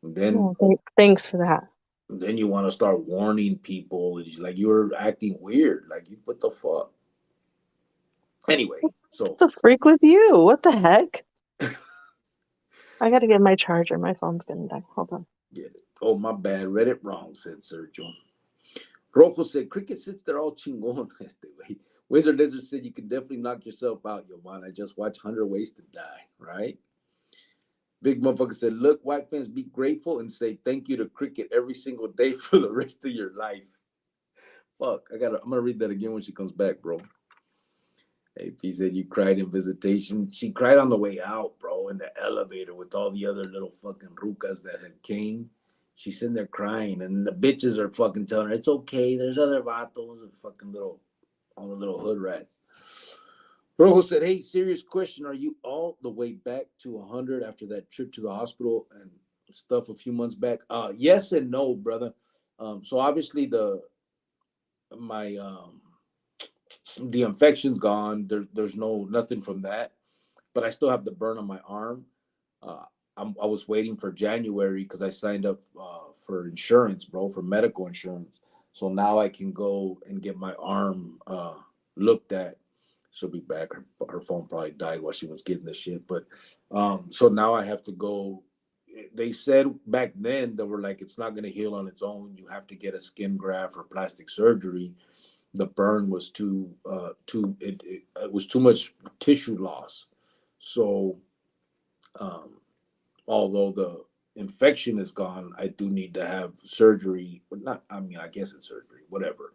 And then No, thanks for that. then you want to start warning people. It's like you were acting weird. Like you, what the fuck? Anyway, so What's the freak with you? What the heck? I gotta get my charger. My phone's gonna die. Hold on. get it. Oh, my bad. Read it wrong, said Sergio. Rojo said, cricket sits there all chingon. Wizard Lizard said, you can definitely knock yourself out, yo, man. I just watched 100 Ways to Die, right? Big motherfucker said, look, white fans, be grateful and say thank you to cricket every single day for the rest of your life. Fuck, I'm gonna read that again when she comes back, bro. AP said you cried in visitation. She cried on the way out, bro. bro, in the elevator with all the other little fucking rucas that had came. She's sitting there crying, and the bitches are fucking telling her, it's okay, there's other vatos, and fucking all the little hood rats. Rojo said, hey, serious question. Are you all the way back to 100 after that trip to the hospital and stuff a few months back? Yes and no, brother. So obviously my the infection's gone. There's nothing from that, but I still have the burn on my arm. Uh, I was waiting for January because I signed up for insurance, bro, for medical insurance. So now I can go and get my arm looked at. She'll be back. Her phone probably died while she was getting the shit. But so now I have to go. They said back then they were like, it's not going to heal on its own. You have to get a skin graft or plastic surgery. The burn was it was too much tissue loss. So um, although the infection is gone, I do need to have surgery. But not, I mean, I guess it's surgery, whatever.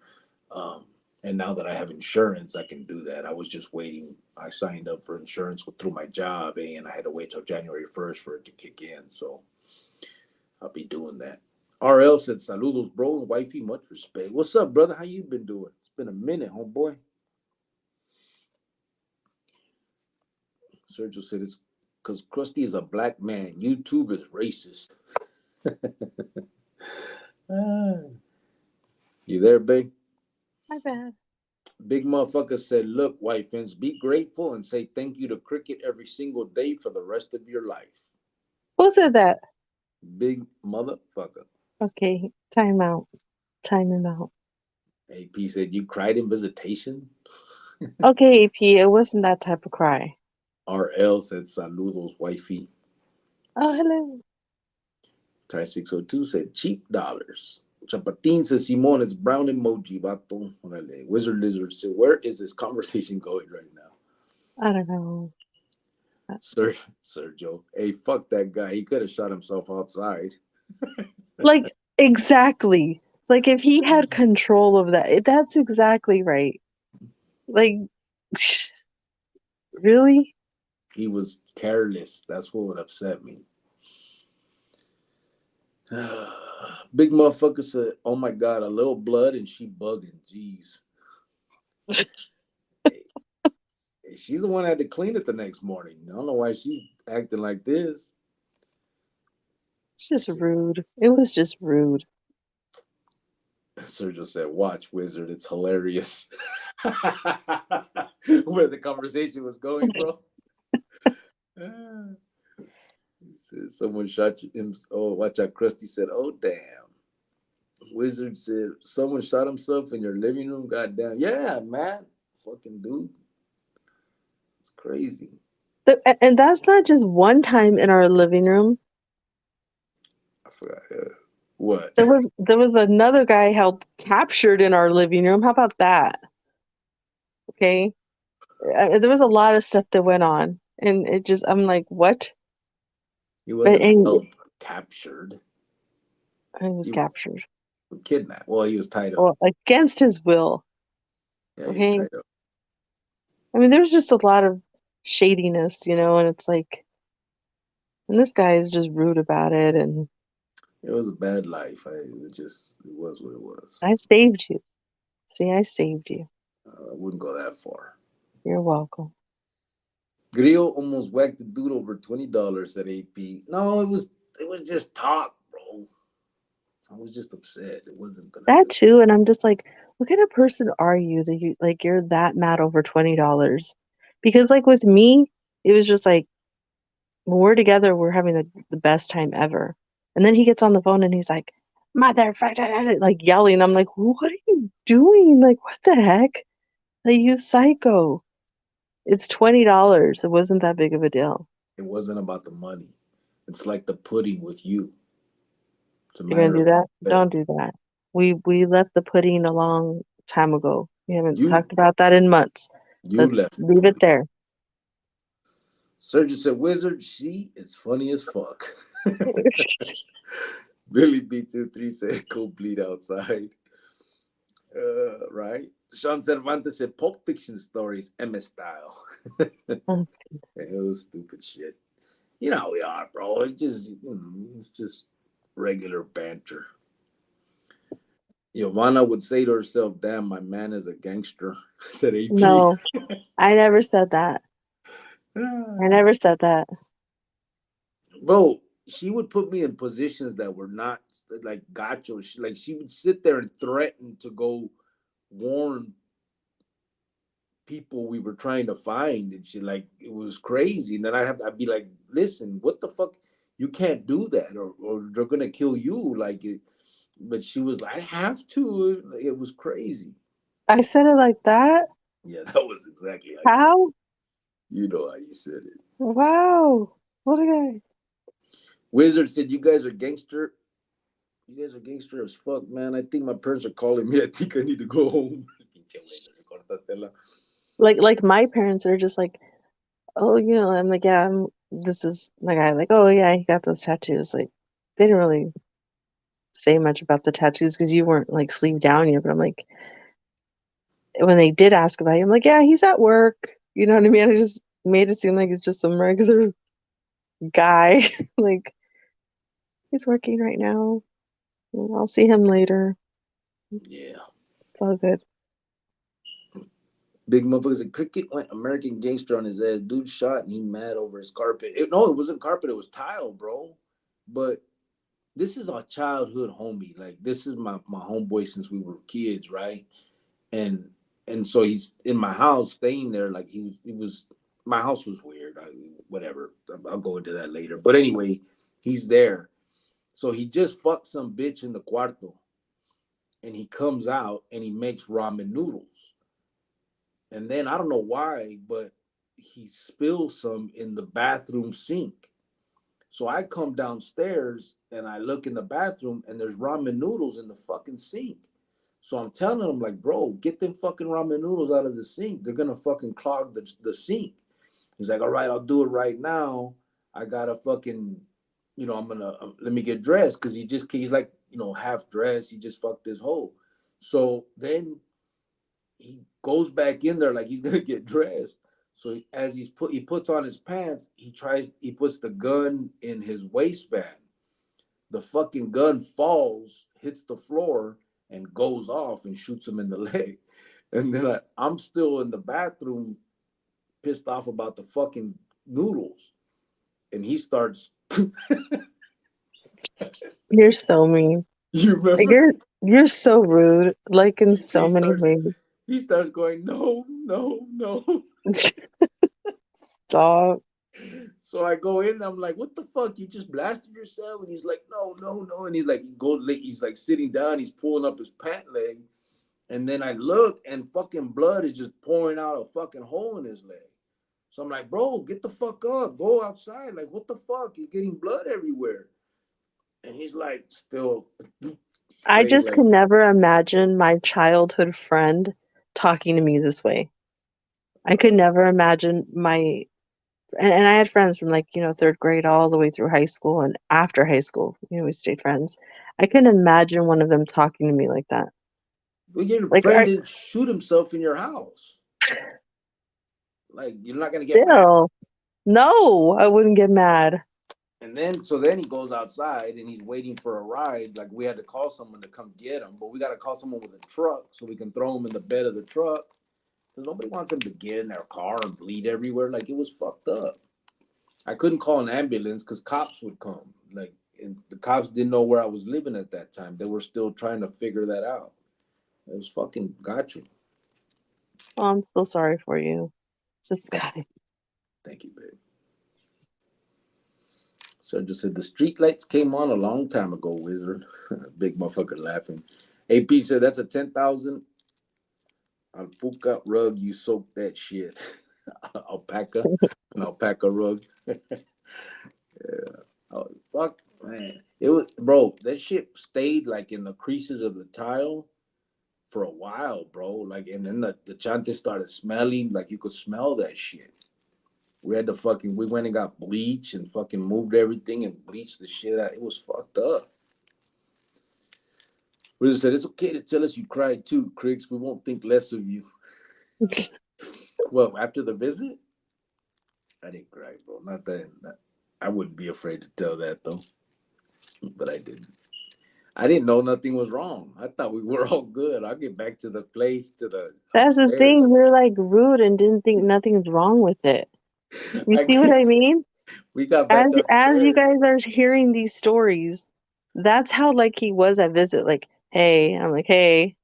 And now that I have insurance, I can do that. I was just waiting. I signed up for insurance through my job, and I had to wait till January 1st for it to kick in. So I'll be doing that. RL said, saludos, bro, and wifey, much respect. What's up, brother? How you been doing? It's been a minute, homeboy. Sergio said, it's because Krusty is a black man. YouTube is racist. You there, babe? My bad. Big motherfucker said, look, wifins, be grateful and say thank you to cricket every single day for the rest of your life. Who said that? Big motherfucker. Okay, time out. Time him out. AP said, you cried in visitation? Okay, AP, it wasn't that type of cry. RL said, saludos, wifey. Oh, hello. Ty 602 said, cheap dollars. Chapatin says, Simon, it's brown emoji, vato. Wizard Lizard said, where is this conversation going right now? I don't know. Sergio, hey, fuck that guy. He could have shot himself outside. Like, exactly. Like, if he had control of that, that's exactly right. Like, really? He was careless. That's what would upset me. Big motherfucker said, oh my God, a little blood and she bugging. Jeez. Hey, she's the one that had to clean it the next morning. I don't know why she's acting like this. It's just rude. It was just rude. Sergio said, watch, Wizard. It's hilarious. Where the conversation was going, bro. He said, someone shot him. Oh, watch out. Krusty said, oh, damn. Wizard said, someone shot himself in your living room. Goddamn. Yeah, man. Fucking dude. It's crazy. And that's not just one time in our living room. I forgot. What? There was another guy held captured in our living room. How about that? Okay. There was a lot of stuff that went on, and I'm like, what? He But wasn't and held, captured. he was He was captured. kidnapped. Well, he was tied up. Well, against his will. Yeah, he was Okay. tied up. I mean, there's just a lot of shadiness, and it's like, and this guy is just rude about it, and It was a bad life. It was what it was. I saved you. See, I saved you. I wouldn't go that far. You're welcome. Grillo almost whacked the dude over $20 at AP. No, it was just talk, bro. I was just upset. It wasn't gonna That do. too, and I'm just like, what kind of person are you that you're that mad over $20? Because like with me, it was just like when we're together, we're having the best time ever. And then he gets on the phone and he's like, motherfucker, like yelling. I'm like, what are you doing? Like, what the heck? Like, you psycho. It's $20. It wasn't that big of a deal. It wasn't about the money. It's like the pudding with you. It's a You're gonna matter do of that? respect. Don't do that. We left the pudding a long time ago. We haven't You talked about that in months. you Let's left the leave it pudding. there. Surgeon said, Wizard, she is funny as fuck. Billy B23 said, go bleed outside. Right? Sean Cervantes said, Pulp Fiction stories, MS style. It was stupid shit. You know how we are, bro. It's just regular banter. Giovanna would say to herself, "Damn, my man is a gangster." Said AP. No, I never said that. I never said that. Bro, she would put me in positions that were not like gacho. She would sit there and threaten to go warn people we were trying to find, and she like it was crazy. And then I'd be like, listen, what the fuck? You can't do that, or they're gonna kill you. Like it, but she was like, I have to. Like, it was crazy. I said it like that? Yeah, that was exactly how you said. How? You know how you said it. Wow. What a guy. Wizard said, "You guys are gangster. You guys are gangster as fuck, man. I think my parents are calling me. I think I need to go home." Like my parents are just like, oh, I'm like, yeah, this is my guy. Like, oh yeah, he got those tattoos. Like, they didn't really say much about the tattoos because you weren't like sleeved down yet. But I'm like, when they did ask about you, I'm like, yeah, he's at work. You know what I mean? I just made it seem like he's just some regular guy. Like, he's working right now. I'll see him later. Yeah. It's all good. Big motherfuckers. A cricket went American gangster on his ass. Dude shot and he mad over his carpet. No, it wasn't carpet. It was tile, bro. But this is our childhood homie. Like this is my homeboy since we were kids, right? And so he's in my house staying there. Like he was. My house was weird. Whatever. I'll go into that later. But anyway, he's there. So he just fucked some bitch in the cuarto, and he comes out and he makes ramen noodles. And then I don't know why, but he spills some in the bathroom sink. So I come downstairs and I look in the bathroom and there's ramen noodles in the fucking sink. So I'm telling him, like, bro, get them fucking ramen noodles out of the sink. They're gonna fucking clog the sink. He's like, all right, I'll do it right now. I gotta fucking, I'm gonna let me get dressed because he's like, half dressed. He just fucked his hoe. So then he goes back in there like he's gonna get dressed. So as he puts on his pants, he puts the gun in his waistband. The fucking gun falls, hits the floor, and goes off and shoots him in the leg. And then I'm still in the bathroom, pissed off about the fucking noodles, and he starts. You're so mean. You Like, remember? you're so rude, like in He so many starts. ways. He starts going, no, no, no. Stop. So I go in, I'm like, what the fuck? You just blasted yourself? And he's like, no, no, no. And he's like, he's like sitting down, he's pulling up his pant leg. And then I look and fucking blood is just pouring out a fucking hole in his leg. So I'm like, bro, get the fuck up. Go outside. Like, what the fuck? You're getting blood everywhere. And he's like, still I saying just like, could never imagine my childhood friend talking to me this way. I could never imagine and I had friends from like, third grade all the way through high school and after high school, we stayed friends. I couldn't imagine one of them talking to me like that. well, your Like, friend didn't shoot himself in your house. Like, you're not going to get mad. still, no, I wouldn't get mad. And then he goes outside and he's waiting for a ride. Like we had to call someone to come get him, but we got to call someone with a truck so we can throw him in the bed of the truck. Because nobody wants him to get in their car and bleed everywhere. Like it was fucked up. I couldn't call an ambulance because cops would come. Like and the cops didn't know where I was living at that time. They were still trying to figure that out. It was fucking got you. Oh, I'm so sorry for you. This Thank, guy. thank you, babe. Sergio said the street lights came on a long time ago, wizard. Big motherfucker laughing. AP said that's a 10,000 alpaca rug. You soak that shit. Alpaca, an alpaca rug. Yeah. Oh fuck, man. It was bro. That shit stayed like in the creases of the tile for a while, bro. Like, and then the chante started smelling. Like you could smell that shit. We went and got bleach and fucking moved everything and bleached the shit out. It was fucked up. We just said it's okay to tell us you cried too, Cricks. We won't think less of you. Well, after the visit, I didn't cry, bro. Not that. I wouldn't be afraid to tell that though, but I didn't. I didn't know nothing was wrong. I thought we were all good. I'll get back to the place, to the That's the upstairs. thing. You're like rude and didn't think nothing's wrong with it. You I see what get, I mean? we got back As you upstairs. guys are hearing these stories, that's how like he was at visit. Like, hey, I'm like, hey,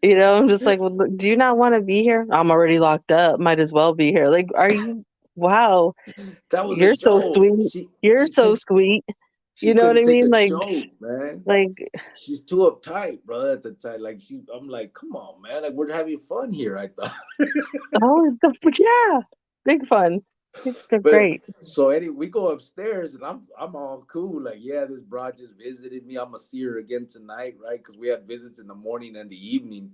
I'm just like, well, look, do you not want to be here? I'm already locked up. Might as well be here. Like, are you? Wow, That was a you're so joke. sweet. She You're she so couldn't sweet. she You know what couldn't I take a mean? joke, man. Like, She's too uptight, brother. At the time, like I'm like, come on, man. Like we're having fun here. I thought. oh, yeah, big fun. They're But great. so anyway, we go upstairs and I'm all cool. Like, yeah, this broad just visited me. I'm gonna see her again tonight, right? Because we had visits in the morning and the evening,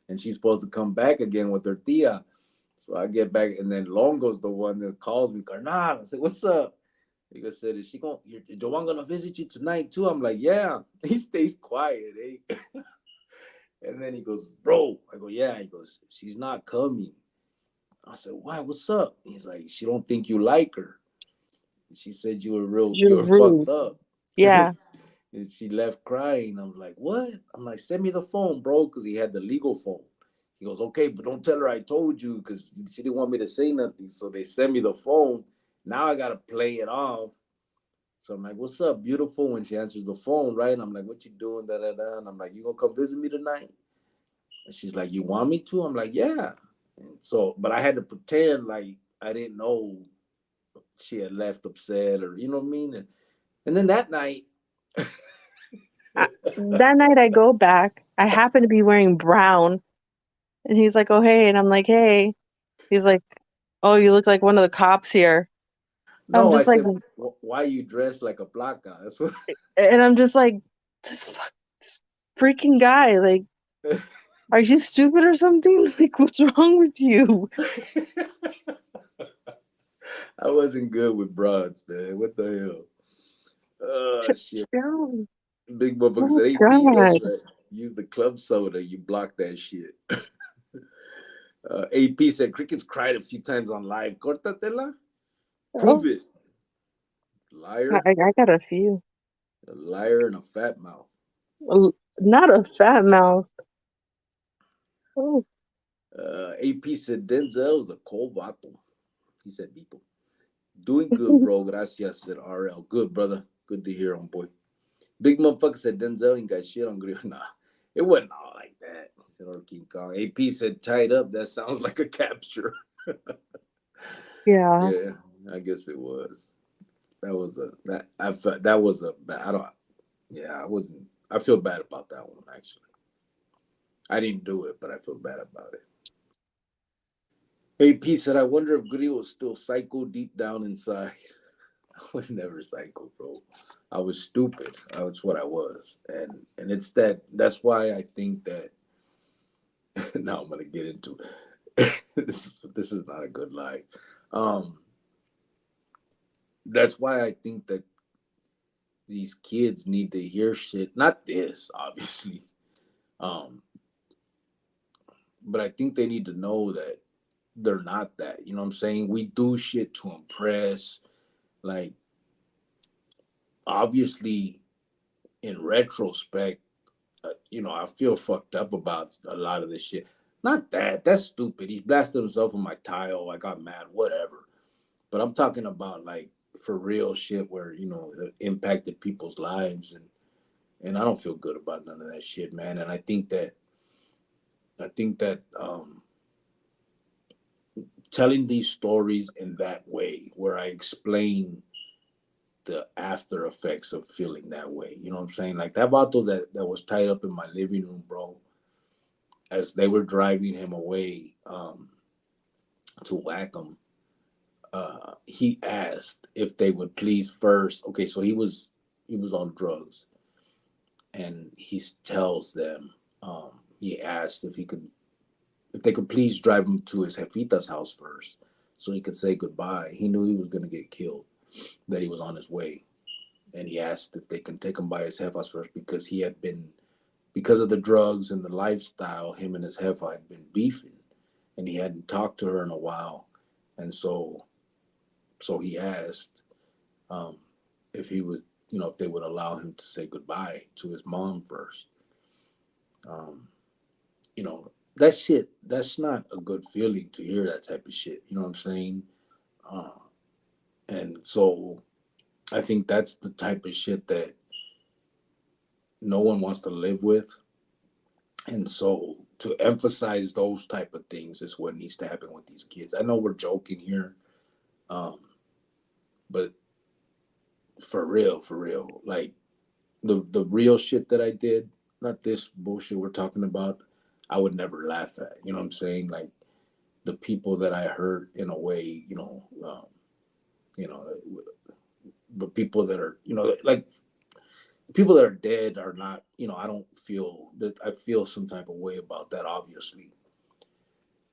and she's supposed to come back again with her tia. So I get back, and then Longo's the one that calls me, Carnal. I said, "What's up?" He goes, "Said, is she going? Joanne gonna visit you tonight too?" I'm like, "Yeah." He stays quiet, eh? And then he goes, "Bro," I go, "Yeah." He goes, "She's not coming." I said, "Why? What's up?" He's like, "She don't think you like her. She said you You're were fucked rude. up." Yeah. And she left crying. I'm like, "What?" I'm like, "Send me the phone, bro," because he had the legal phone. He goes, "Okay, but don't tell her I told you," because she didn't want me to say nothing. So they send me the phone. Now I gotta play it off. So I'm like, "What's up, beautiful?" When she answers the phone, right? And I'm like, "What you doing?" Da da da. And I'm like, "You gonna come visit me tonight?" And she's like, "You want me to?" I'm like, "Yeah." And so, but I had to pretend like I didn't know she had left upset, or you know what I mean. And then that night, I, that night I go back. I happen to be wearing brown, and he's like, "Oh hey," and I'm like, "Hey." He's like, "Oh, you look like one of the cops here." I'm no, I just like, said, "Why you dressed like a placa?" That's what. and I'm just like, this freaking guy. Like, are you stupid or something? Like, what's wrong with you? I wasn't good with broads, man. What the hell? Oh shit. Oh Big motherfucker my said AP, God. that's right. Use the club soda, you block that shit. AP said crickets cried a few times on live. Cortatela? Prove Oh, it. Liar. I got a few. A liar and a fat mouth. Not a fat mouth. Oh, AP said Denzel was a cold vato. He said Vito. Doing good, bro. Gracias, said RL. Good, brother. Good to hear, boy. Big motherfucker said Denzel ain't got shit on Grill. Nah, it wasn't all like that. He said, or King Kong. AP said tied up. That sounds like a capture. yeah. Yeah, I guess it was. That was a that I felt that was a bad. I don't. Yeah, I wasn't. I feel bad about that one actually. I didn't do it, but I feel bad about it. AP said, "I wonder if Grillo was still psycho deep down inside." I was never psycho, bro. I was stupid. That's what I was, and it's that's why I think that. Now I'm gonna get into this is not a good lie. Um, that's why I think that these kids need to hear shit. Not this, obviously, um, but I think they need to know that they're not that. You know what I'm saying? We do shit to impress. Like, obviously, in retrospect, I feel fucked up about a lot of this shit. Not that. That's stupid. He blasted himself on my tile. I got mad. Whatever. But I'm talking about like for real shit where it impacted people's lives, and I don't feel good about none of that shit, man. And I think that telling these stories in that way, where I explain the after effects of feeling that way. You know what I'm saying? Like that vato that was tied up in my living room, bro, as they were driving him away to whack him. He asked if they would please first. Okay, so he was on drugs, and he tells them he asked if they could please drive him to his jefita's house first, so he could say goodbye. He knew he was gonna get killed, that he was on his way, and he asked if they can take him by his jefa's first because he had been because of the drugs and the lifestyle. Him and his jefa had been beefing, and he hadn't talked to her in a while, and so he asked. um, if he would, if they would allow him to say goodbye to his mom first. Um, that shit, that's not a good feeling to hear that type of shit. You know what I'm saying? Uh, and so I think that's the type of shit that no one wants to live with. And so to emphasize those type of things is what needs to happen with these kids. I know we're joking here, um, but for real, like the real shit that I did, not this bullshit we're talking about, I would never laugh at. You know what I'm saying? Like the people that I hurt in a way, you know, the people that are, like people that are dead are not, I don't feel that I feel some type of way about that, obviously.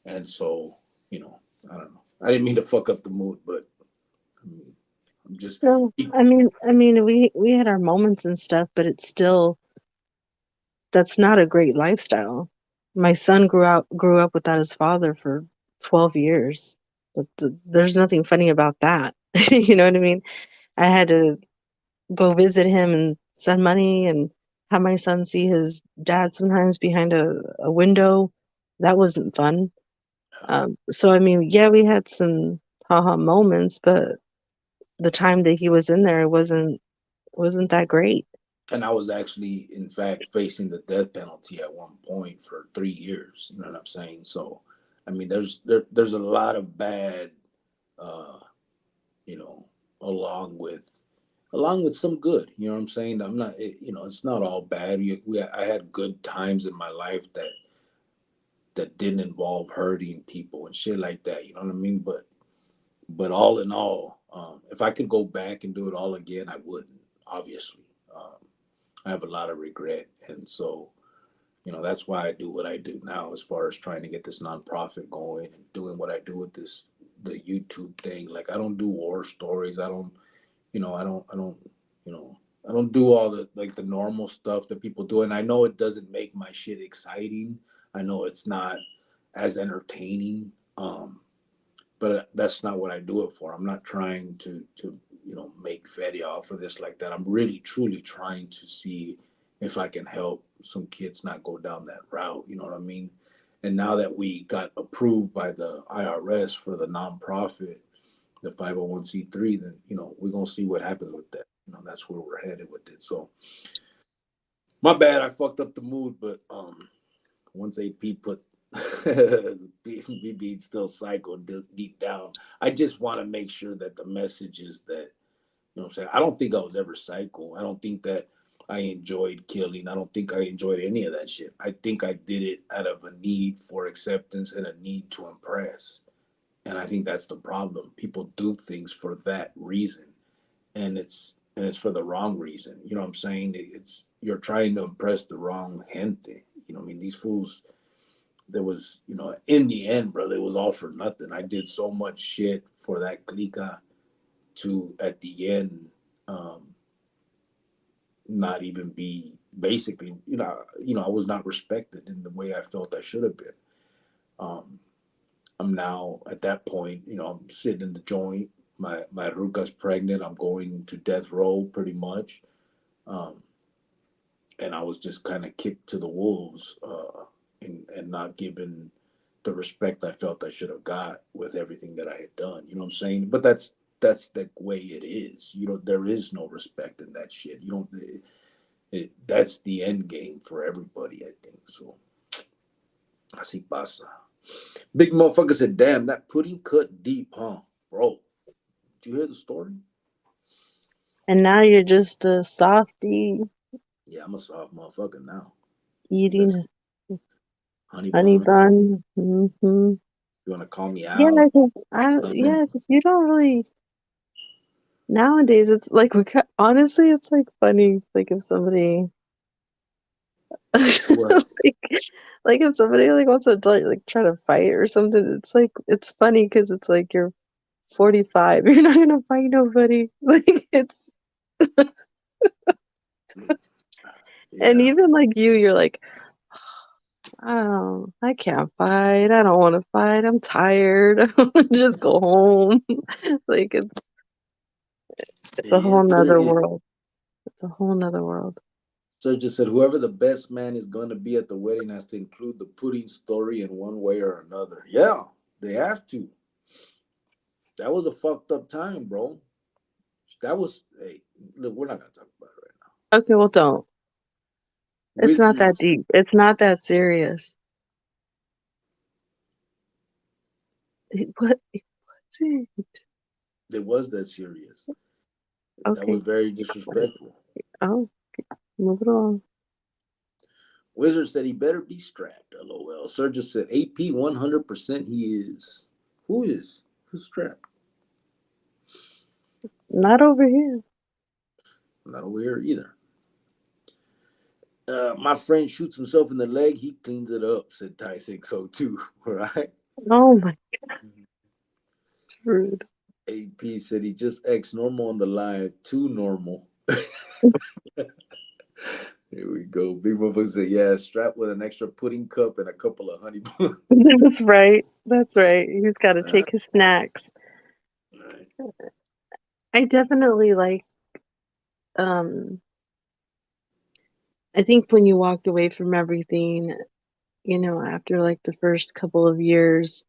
And so, you know, I don't know. I didn't mean to fuck up the mood, but I mean, I'm just, No, we had our moments and stuff, but it's still that's not a great lifestyle. My son grew up without his father for 12 years. There's nothing funny about that. You know what I mean? I had to go visit him and send money and have my son see his dad sometimes behind a window. That wasn't fun. So I mean, yeah, we had some haha moments, but the time that he was in there wasn't that great. and I was actually, in fact, facing the death penalty at one point for 3 years. You know what I'm saying? So, I mean, there's a lot of bad, uh, you know, along with some good. You know what I'm saying? I'm not, it's not all bad. I had good times in my life that didn't involve hurting people and shit like that. You know what I mean? But all in all, if I could go back and do it all again, I wouldn't. Obviously, um, I have a lot of regret, and so that's why I do what I do now, as far as trying to get this nonprofit going and doing what I do with the YouTube thing. Like, I don't do war stories. I don't, you know, I don't do all the like the normal stuff that people do, and I know it doesn't make my shit exciting. I know it's not as entertaining. But that's not what I do it for. I'm not trying to make fatty off of this like that. I'm really truly trying to see if I can help some kids not go down that route. You know what I mean? And now that we got approved by the IRS for the nonprofit, the 501(c)(3), then we're gonna see what happens with that. That's where we're headed with it. So my bad, I fucked up the mood, but once AP put me being still psycho deep down, I just want to make sure that the message is that, what I'm saying, I don't think I was ever psycho. I don't think that I enjoyed killing. I don't think I enjoyed any of that shit. I think I did it out of a need for acceptance and a need to impress. And I think that's the problem. People do things for that reason, and it's for the wrong reason. You know what I'm saying? It's You're trying to impress the wrong gente. I mean, these fools, there was, in the end, brother, it was all for nothing. I did so much shit for that clica to, at the end, um, not even be basically, I was not respected in the way I felt I should have been. Um, I'm now at that point, I'm sitting in the joint. My ruca's pregnant. I'm going to death row pretty much. Um, and I was just kind of kicked to the wolves, and not given the respect I felt I should have got with everything that I had done. You know what I'm saying? But that's the way it is. There is no respect in that shit. You don't. That's the end game for everybody, I think. So así pasa. Big motherfucker said, "Damn, that pudding cut deep, huh, bro? Did you hear the story?" And now you're just a softy Yeah, I'm a soft motherfucker now. You guys, eating honey honey buns. bun. Hmm. You want to call me Yeah, out? yeah, Lemon. 'cause you don't really nowadays. It's like honestly, it's like funny. Like if somebody What? like, like if somebody like wants to like try to fight or something. It's like it's funny because it's like you're 45. You're not gonna fight nobody. Like it's and Yeah. even like you're like, oh, I can't fight. I don't want to fight. I'm tired. I wanna just go home. Like It's a Yes, whole sir, nother it is. world. It's a whole nother world. Sergio said, whoever the best man is going to be at the wedding has to include the pudding story in one way or another. Yeah, they have to. That was a fucked up time, bro. That was, hey, look, we're not going to talk about it right now. Okay, well, don't. It's not that Wizards, deep. It's not that serious. What? What's it? it was that serious. That was Okay. very disrespectful. Oh, move it along. Wizard said he better be strapped. LOL. Sergio said AP 100% he is. Who is? Who's strapped? Not over here. Not aware either. My friend shoots himself in the leg. He cleans it up, said Ty 602. Right? Oh my, it's rude. AP said he just X normal on the live. Too normal. Here we go. Big motherfucker said, yeah, strapped with an extra pudding cup and a couple of honey buns. That's right. That's right. He's got to All take his snacks. right. I definitely like, um, I think when you walked away from everything, after like the first couple of years,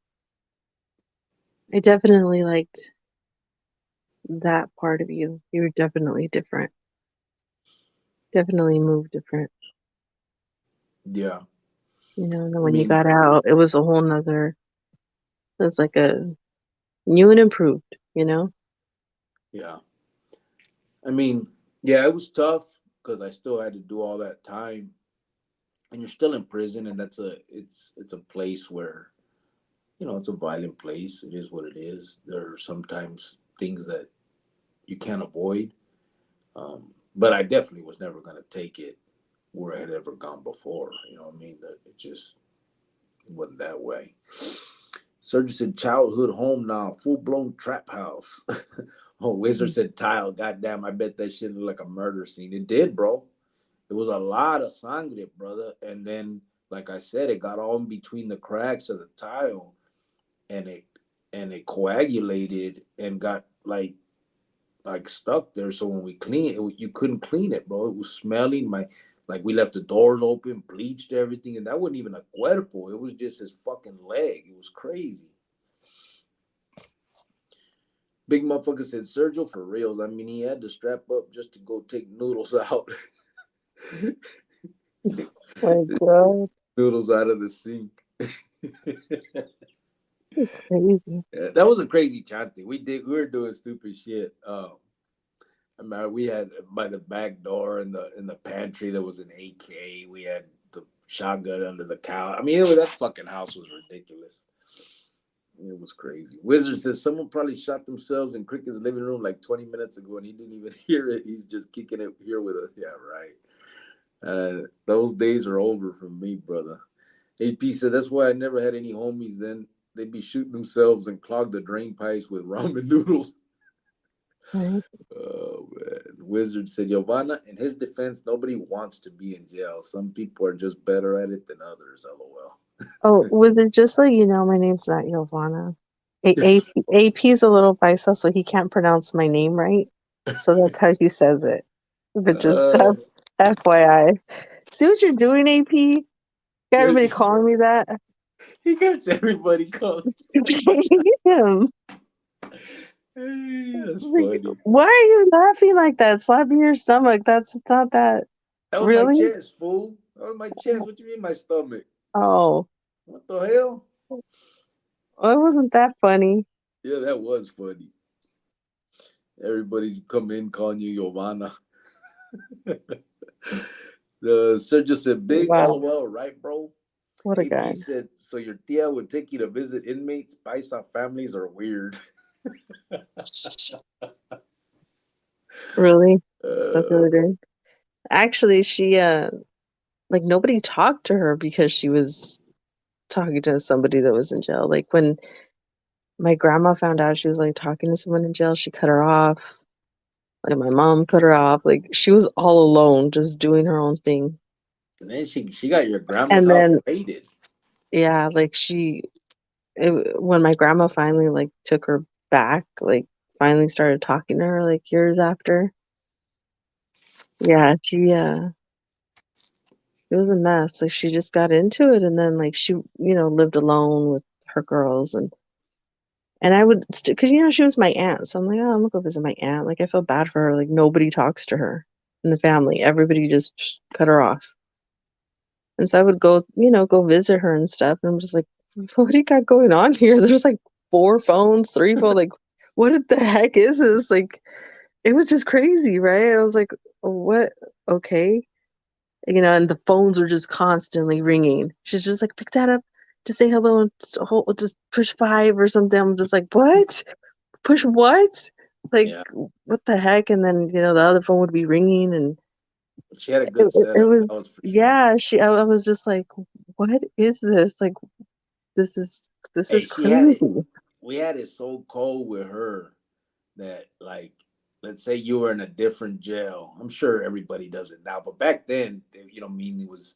I definitely liked that part of you. You were definitely different. Definitely moved different. Yeah. And then I when you mean, got out, it was a whole nother, it was like a new and improved. yeah. I mean, yeah, it was tough because I still had to do all that time. And you're still in prison, and it's a place where it's a violent place. It is what it is. There are sometimes things that you can't avoid. But I definitely was never going to take it where I had ever gone before. You know what I mean? That it just wasn't that way. Surgeon said childhood home now, full blown trap house. Oh, Wizard said tile. Goddamn, I bet that shit looked like a murder scene. It did, bro. It was a lot of sangre, brother. And then, like I said, it got all in between the cracks of the tile, and it coagulated and got like stuck there. So when we clean it, you couldn't clean it, bro. It was smelling. Like we left the doors open, bleached everything, and that wasn't even a cuerpo. It was just his fucking leg. It was crazy. Big motherfucker said Sergio for reals. I mean, he had to strap up just to go take noodles out. My God, Noodles out of the sink. it's crazy. Yeah, that was a crazy chante. We were doing stupid shit. I remember we had by the back door in the pantry there was an AK. We had the shotgun under the couch. I mean, that fucking house was ridiculous. It was crazy. Wizard says someone probably shot themselves in Cricket's living room like 20 minutes ago and he didn't even hear it. He's just kicking it here with us. Yeah, right. Those days are over for me, brother. AP said that's why I never had any homies then. They'd be shooting themselves and clog the drain pipes with ramen noodles. Right. Oh man. Wizard said Giovanna, in his defense, nobody wants to be in jail. Some people are just better at it than others. LOL. Oh, was it just like my name's not Giovanna. AP's a little biased, so he can't pronounce my name right. So that's how he says it. But just uh, FYI. See what you're doing, AP? Got everybody he calling me that? gets everybody called. Him. Hey, that's Like, funny. why are you laughing like that? Slapping your stomach. That's not that. That was my Really? chest, fool. That was my chest. What you mean my stomach? Oh, What the hell? well, it wasn't that funny. Yeah, that was funny. Everybody's come in calling you Giovanna. The Sergio said, big Wow, LOL, right, bro? what a AP guy. said, so your tia would take you to visit inmates? Paisa families are weird. Really? That's Uh, really good. Actually, she like nobody talked to her because she was talking to somebody that was in jail. Like when my grandma found out she was like talking to someone in jail, she cut her off. Like my mom cut her off. Like she was all alone, just doing her own thing. and then she got your grandma's And house then raided. yeah, like when my grandma finally like took her back, like finally started talking to her like years after. Yeah, it was a mess. Like she just got into it, and then like she, lived alone with her girls, and I would, because she was my aunt, so I'm like, oh, I'm gonna go visit my aunt. Like I feel bad for her. Like nobody talks to her in the family. Everybody just cut her off. And so I would go, go visit her and stuff. And I'm just like, what do you got going on here? There's like 4 phones, 3 phones. Like, what the heck is this? Like, it was just crazy, right? I was like, what? Okay. And the phones were just constantly ringing. She's just like, pick that up, just say hello, and just push 5 or something. I'm just like, what? Push what? Like, Yeah. what the heck? And then, the other phone would be ringing, and She had a it, good it, it setup. was, That was for sure. yeah, I was just like, what is this? Like, this is this Hey, is she had it. crazy. We had it so cold with her that, like, let's say you were in a different jail. I'm sure everybody does it now, but back then, mean it was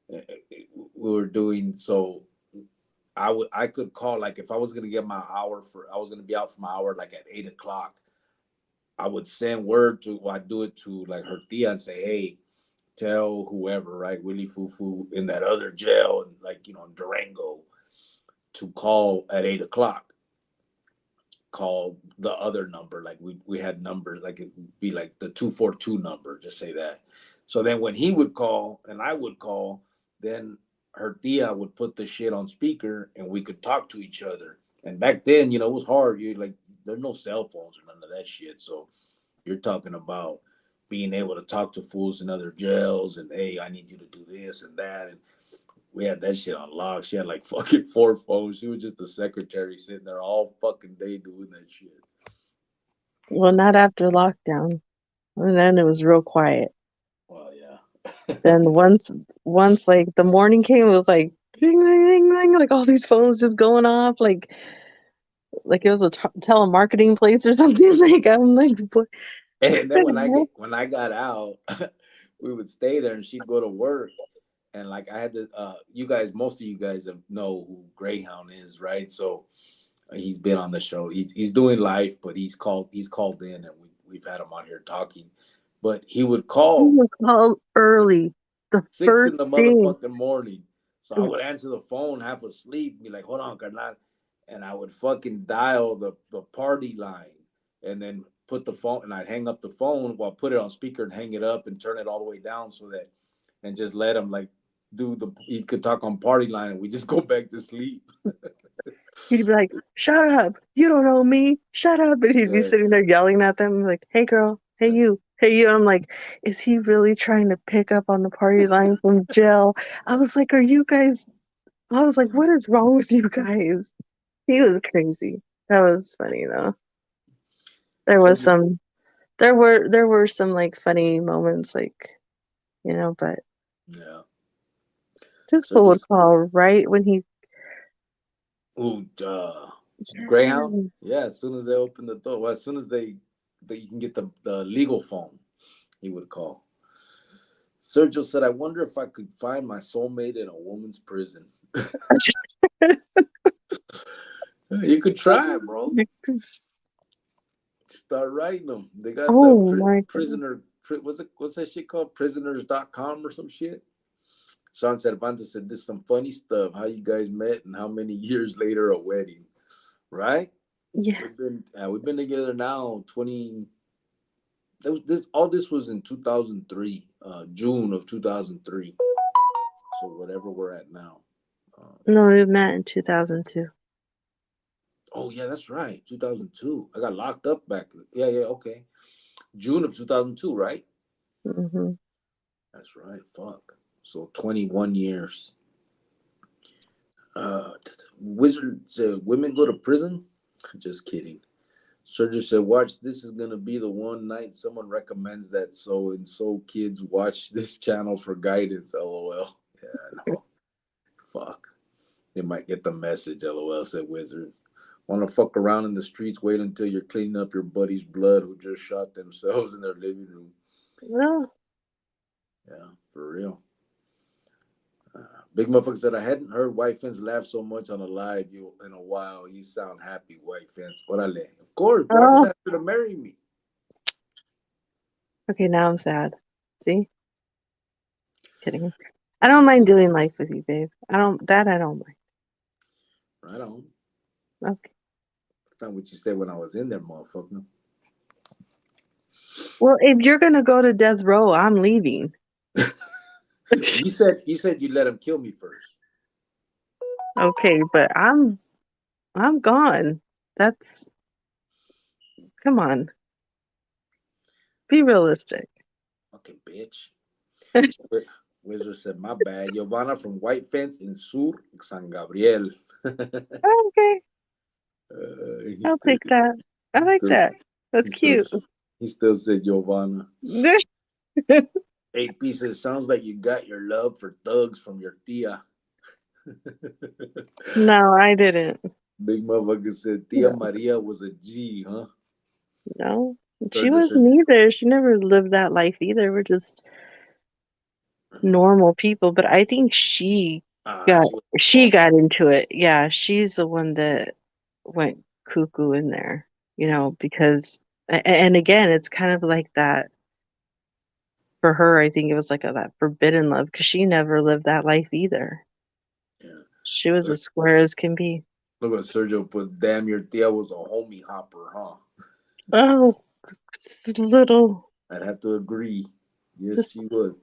we were doing so. I could call, like, if I was gonna get my hour I was gonna be out for my hour like at 8 o'clock. I would send word to, well, I do it to like her tia and say, hey, tell whoever, right, Willie Fufu in that other jail, and like, in Durango, to call at 8 o'clock. Call the other number. Like we had numbers, like it would be like the 242 number, just say that. So then when he would call and I would call, then her tia would put the shit on speaker and we could talk to each other. And back then, it was hard. You like, there's no cell phones or none of that shit. So you're talking about being able to talk to fools in other jails and, hey, I need you to do this and that. And we had that shit on lock. She had like fucking 4 phones. She was just a secretary sitting there all fucking day doing that shit. Well, not after lockdown. And then it was real quiet. Well, yeah. Then once like the morning came, it was like ding, ding, ding, ding, like all these phones just going off, like it was a telemarketing place or something. Like I'm like, what And then when the when I got out, we would stay there and she'd go to work. And like I had to, you guys, most of you guys know who Greyhound is, right? So he's been on the show. He's doing live, but he's called in, and we've had him on here talking. But he would call heck? Call early. The 6 first in the thing. motherfucking morning. So I would answer the phone half asleep, be like, hold on, carnal. And I would fucking dial the party line and then put the phone, and I'd hang up the phone while put it on speaker and hang it up and turn it all the way down so that, and just let him like he could talk on party line and we just go back to sleep. He'd be like, "Shut up! You don't know me. Shut up!" And he'd be Yeah. sitting there yelling at them, like, "Hey, girl. Hey, you. Hey, you." And I'm like, "Is he really trying to pick up on the party line from jail?" I was like, "Are you guys?" I was like, "What is wrong with you guys?" He was crazy. That was funny though. There So was just, some. There were some like funny moments, like but yeah. this So fool would just, call right when he. ooh, Greyhound. Yes. Yeah. As soon as they open the door, well, as soon as you can get the legal phone, he would call. Sergio said, I wonder if I could find my soulmate in a woman's prison. You could try, bro. Start writing them. They got the Oh my God. prisoner. What's that shit called? Prisoners.com or some shit. Sean Cervantes said, this is some funny stuff. How you guys met and how many years later a wedding, right? Yeah. We've been together now 20. This was in 2003, June of 2003. So whatever we're at now. Uh, No, we met in 2002. oh yeah, that's right, 2002. I got locked up back. Yeah, yeah, okay. June of 2002, right? Hmm. That's right. Fuck. So 21 years. Wizards, women go to prison? Just kidding. Sergio said, watch, this is going to be the one night someone recommends that so and so kids watch this channel for guidance. LOL. Yeah, no. Fuck. They might get the message. LOL, said Wizard. Want to fuck around in the streets? Wait until you're cleaning up your buddy's blood who just shot themselves in their living room. Well, Yeah, for real. Big motherfucker said, I hadn't heard White Fence laugh so much on a live you in a while. You sound happy, White Fence. Orale. Of course, bro. I just Oh, asked her to marry me. okay, now I'm sad. See? Kidding. I don't mind doing life with you, babe. I don't mind. Right on. Okay. That's not what you said when I was in there, motherfucker. Well, if you're gonna go to death row, I'm leaving. You said you let him kill me first. Okay, but I'm gone. That's come on. Be realistic. Fucking bitch. Wizard said, my bad. Giovanna from White Fence in Sur, San Gabriel. Okay, he I'll still, take that. I he like still, that. That's he still, cute. he still said Giovanna. AP says, sounds like you got your love for thugs from your tia. No, I didn't. Big motherfucker said, Tia No, Maria was a G, huh? no. She Sergio wasn't said, either. She never lived that life either. We're just normal people. But I think got she was she involved. got into it. Yeah, she's the one that went cuckoo in there, because and again, it's kind of like that for her. I think it was like that forbidden love because she never lived that life either. Yeah. She was as square as can be. Look what Sergio put. Damn, your tia was a homie hopper, huh? Oh, little. I'd have to agree. Yes, Just, she would.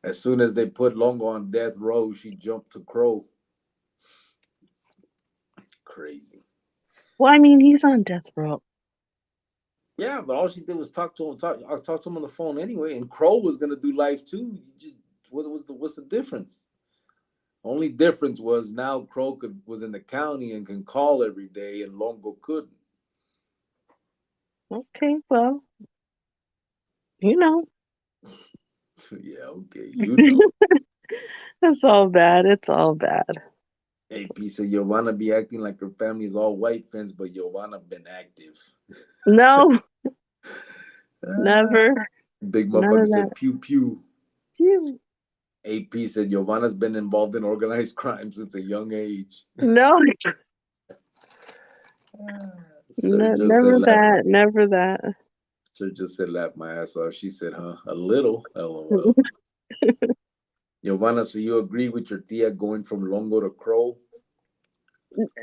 As soon as they put Longo on death row, she jumped to Crow. Crazy. well, I mean, he's on death row. Yeah, but all she did was talk to him. I talked to him on the phone anyway, and Crow was gonna do life too. You just what's the difference? Only difference was now Crow was in the county and can call every day, and Longo couldn't. Okay, well, you know, Yeah, okay, you know. it's all bad. It's all bad. AP said Giovanna be acting like her family is all white fence, but Giovanna been active. No, Ah, never. big None motherfucker of that. said pew pew. Phew. AP said Giovanna's been involved in organized crime since a young age. No, Sergio said never laugh. that. Never that. Sergio said laugh my ass off. She said, huh? A little. LOL. Giovanna, so you agree with your tia going from Longo to Crow?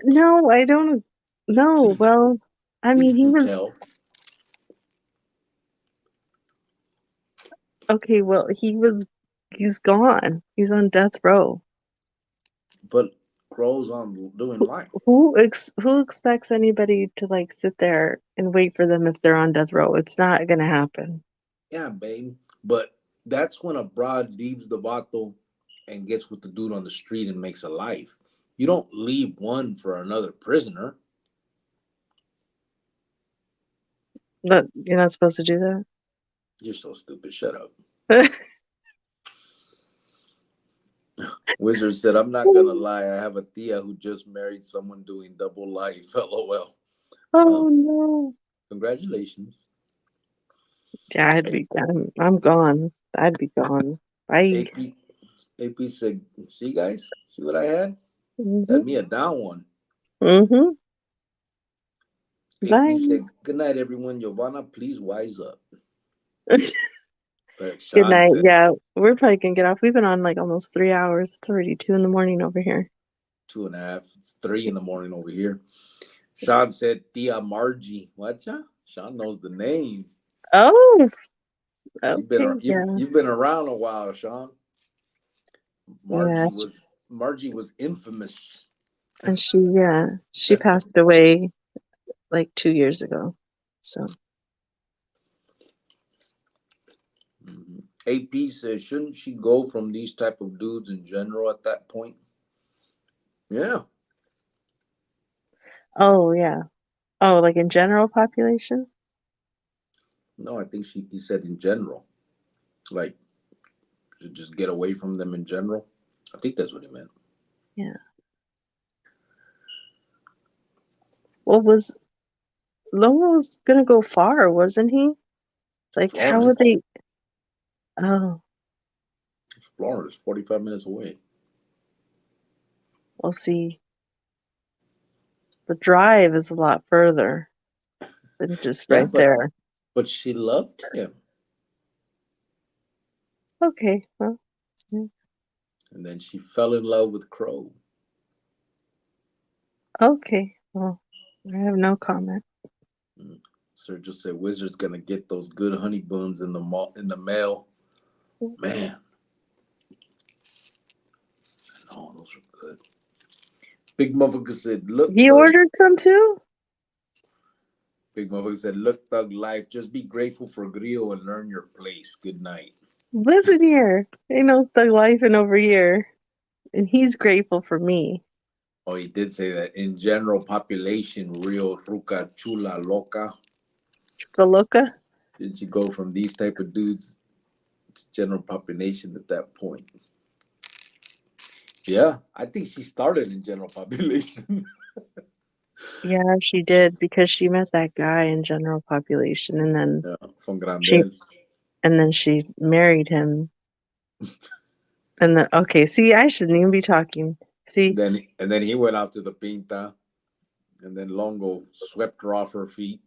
No, I don't. No, well, I You mean, he can was tell. okay. Well, he's gone. He's on death row. But Crow's on doing life. Who expects anybody to like sit there and wait for them if they're on death row? It's not gonna happen. Yeah, babe. But that's when a broad leaves the vato and gets with the dude on the street and makes a life. You don't leave one for another prisoner. But you're not supposed to do You're so stupid. Shut up. that. Wizard said, I'm not gonna lie, I have a tia who just married someone doing double life. LOL. Well, Oh no. congratulations. Yeah, I'm gone. I'd be gone. Bye. AP AP said, see guys, see what I had? Mhm. Had me a down one. Mhm. AP Bye. said, good night everyone. Giovanna, please wise up. Like Good Sean night. said, Yeah, we're probably gonna get off. We've been on like almost 3 hours. It's already 2 in the morning over here. 2.5. It's 3 in the morning over here. Sean said, Tia Margie. Whatcha? Sean knows the name. Oh, You've been okay. Yeah. you've been around a while, Sean. Yeah. Margie was infamous. And she passed away like 2 years ago. So AP says, shouldn't she go from these type of dudes in general at that point? Yeah. oh yeah. Oh, like in general population? No, I think he said in general. Like just get away from them in general. I think that's what he meant. Yeah. Well, Lowell was gonna go far, wasn't he? Like how would Florence. they? Oh, Florence, 45 minutes away. We'll see. The drive is a lot further than just Yeah, right there. but she loved him. Okay, well, yeah. And then she fell in love with Crow. Okay, well, I have no comment. Mm. Sergio said Wizard's gonna get those good honey buns in the mail. Man, no, those are good. Big motherfucker said, "Look, He thug." ordered some too? Big motherfucker said, "Look, thug life. Just be grateful for Grio and learn your place. Good night." Listen here. Ain't no thug life in over here. And he's grateful for me. Oh, he did say that in general population, Rio Ruca Chula Loca. Chukaloka? Did you go from these type of dudes to general population at that point? Yeah, I think she started in general population. Yeah, she did because she met that guy in general population Yeah, from she Grandel. she married him. And then okay, see, I shouldn't even be talking. See, And then he went out to the Pinta, and then Longo swept her off her feet.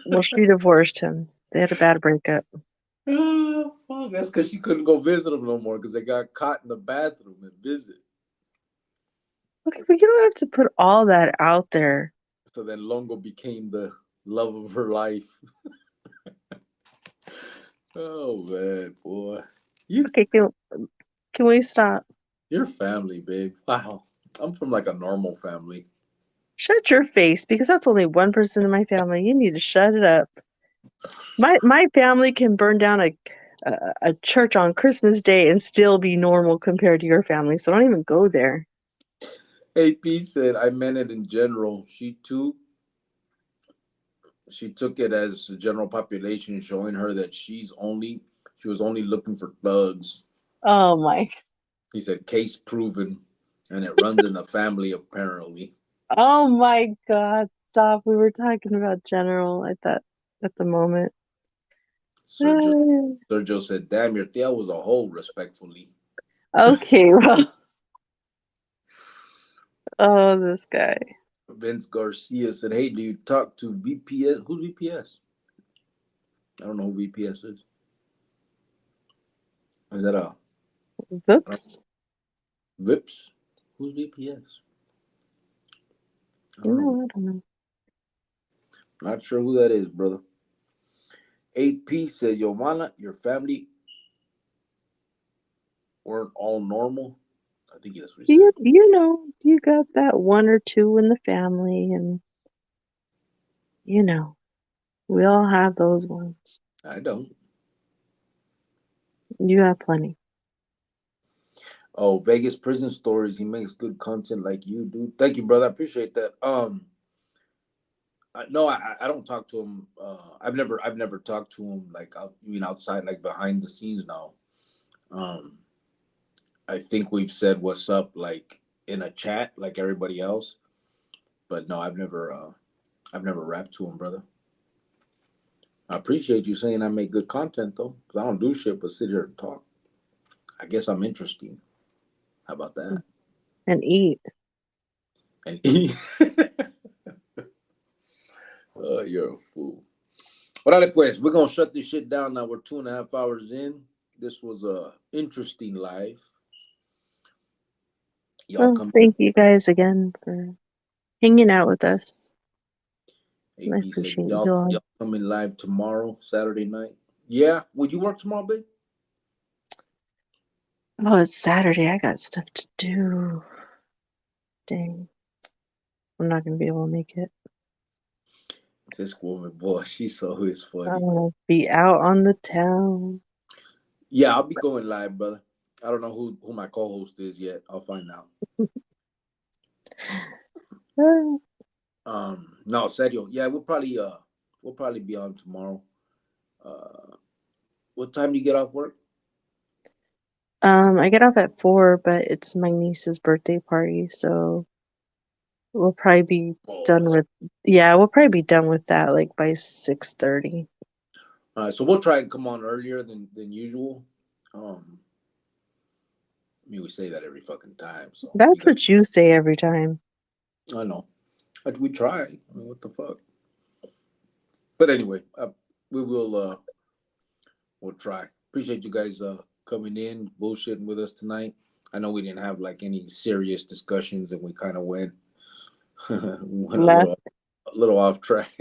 well, she divorced him. They had a bad breakup. Oh, fuck. That's because she couldn't go visit him no more because they got caught in the bathroom and visit. Okay, but you don't have to put all that out there. So then Longo became the love of her life. Oh man, boy, you Okay, can we stop? your family, babe. Wow, I'm from like a normal family. Shut your face, because that's only one person in my family. You need to shut it up. My family can burn down a church on Christmas Day and still be normal compared to your family. So don't even go there. AP said I meant it in general. She took it as the general population, showing her that she was only looking for thugs. Oh my. He said case proven, and it runs in the family apparently. Oh my God. Stop. We were talking about general at the moment. Sergio Sergio said, "Damn, your tia was a hoe." Respectfully, Okay, well. Oh, this guy. Vince Garcia said, "Hey, do you talk to VPS? Who's VPS? I don't know who VPS is. Is that a Whoops. Vips? Who's VPS? I don't know. No, I don't know. Not sure who that is, brother." 8P said, "Yomana, your family weren't all normal." I think that's what he said. You got that one or two in the family, and you know, we all have those ones. I don't. You have plenty. Oh, Vegas prison stories. He makes good content like you do. Thank you, brother. I appreciate that. No, I don't talk to him. I've never talked to him like you mean outside, like behind the scenes now. Um, I think we've said what's up like in a chat like everybody else, but no, I've never rapped to him, brother. I appreciate you saying I make good content though, because I don't do shit but sit here and talk. I guess I'm interesting. How about that? And eat. And eat. Oh, you're a fool. Alright, pues, we're gonna shut this shit down now. We're 2.5 hours in. This was a interesting live. Y'all Well, come. thank you guys again for hanging out with us. I AP said appreciate you y'all all. y'all coming live tomorrow, Saturday night. Yeah, would you work tomorrow, babe? Oh, it's Saturday. I got stuff to do. Dang. I'm not gonna be able to make it. This woman, boy, she's always I'm funny. gonna be out on the town. Yeah, I'll be going live, brother. I don't know who my co-host is yet. I'll find out. No, serio. Yeah, we'll probably be on tomorrow. Uh, what time do you get off work? I get off at 4, but it's my niece's birthday party, so we'll probably be Oh, done with yeah, we'll probably be done with that like by 6:30. all right. So we'll try and come on earlier than usual. Um, I mean, we say that every fucking time, so you That's got. what you say every time. I know, but we try. I mean, what the fuck? But anyway, we will. We'll try. Appreciate you guys coming in, bullshitting with us tonight. I know we didn't have like any serious discussions, and we kind of went went Left. a little off track.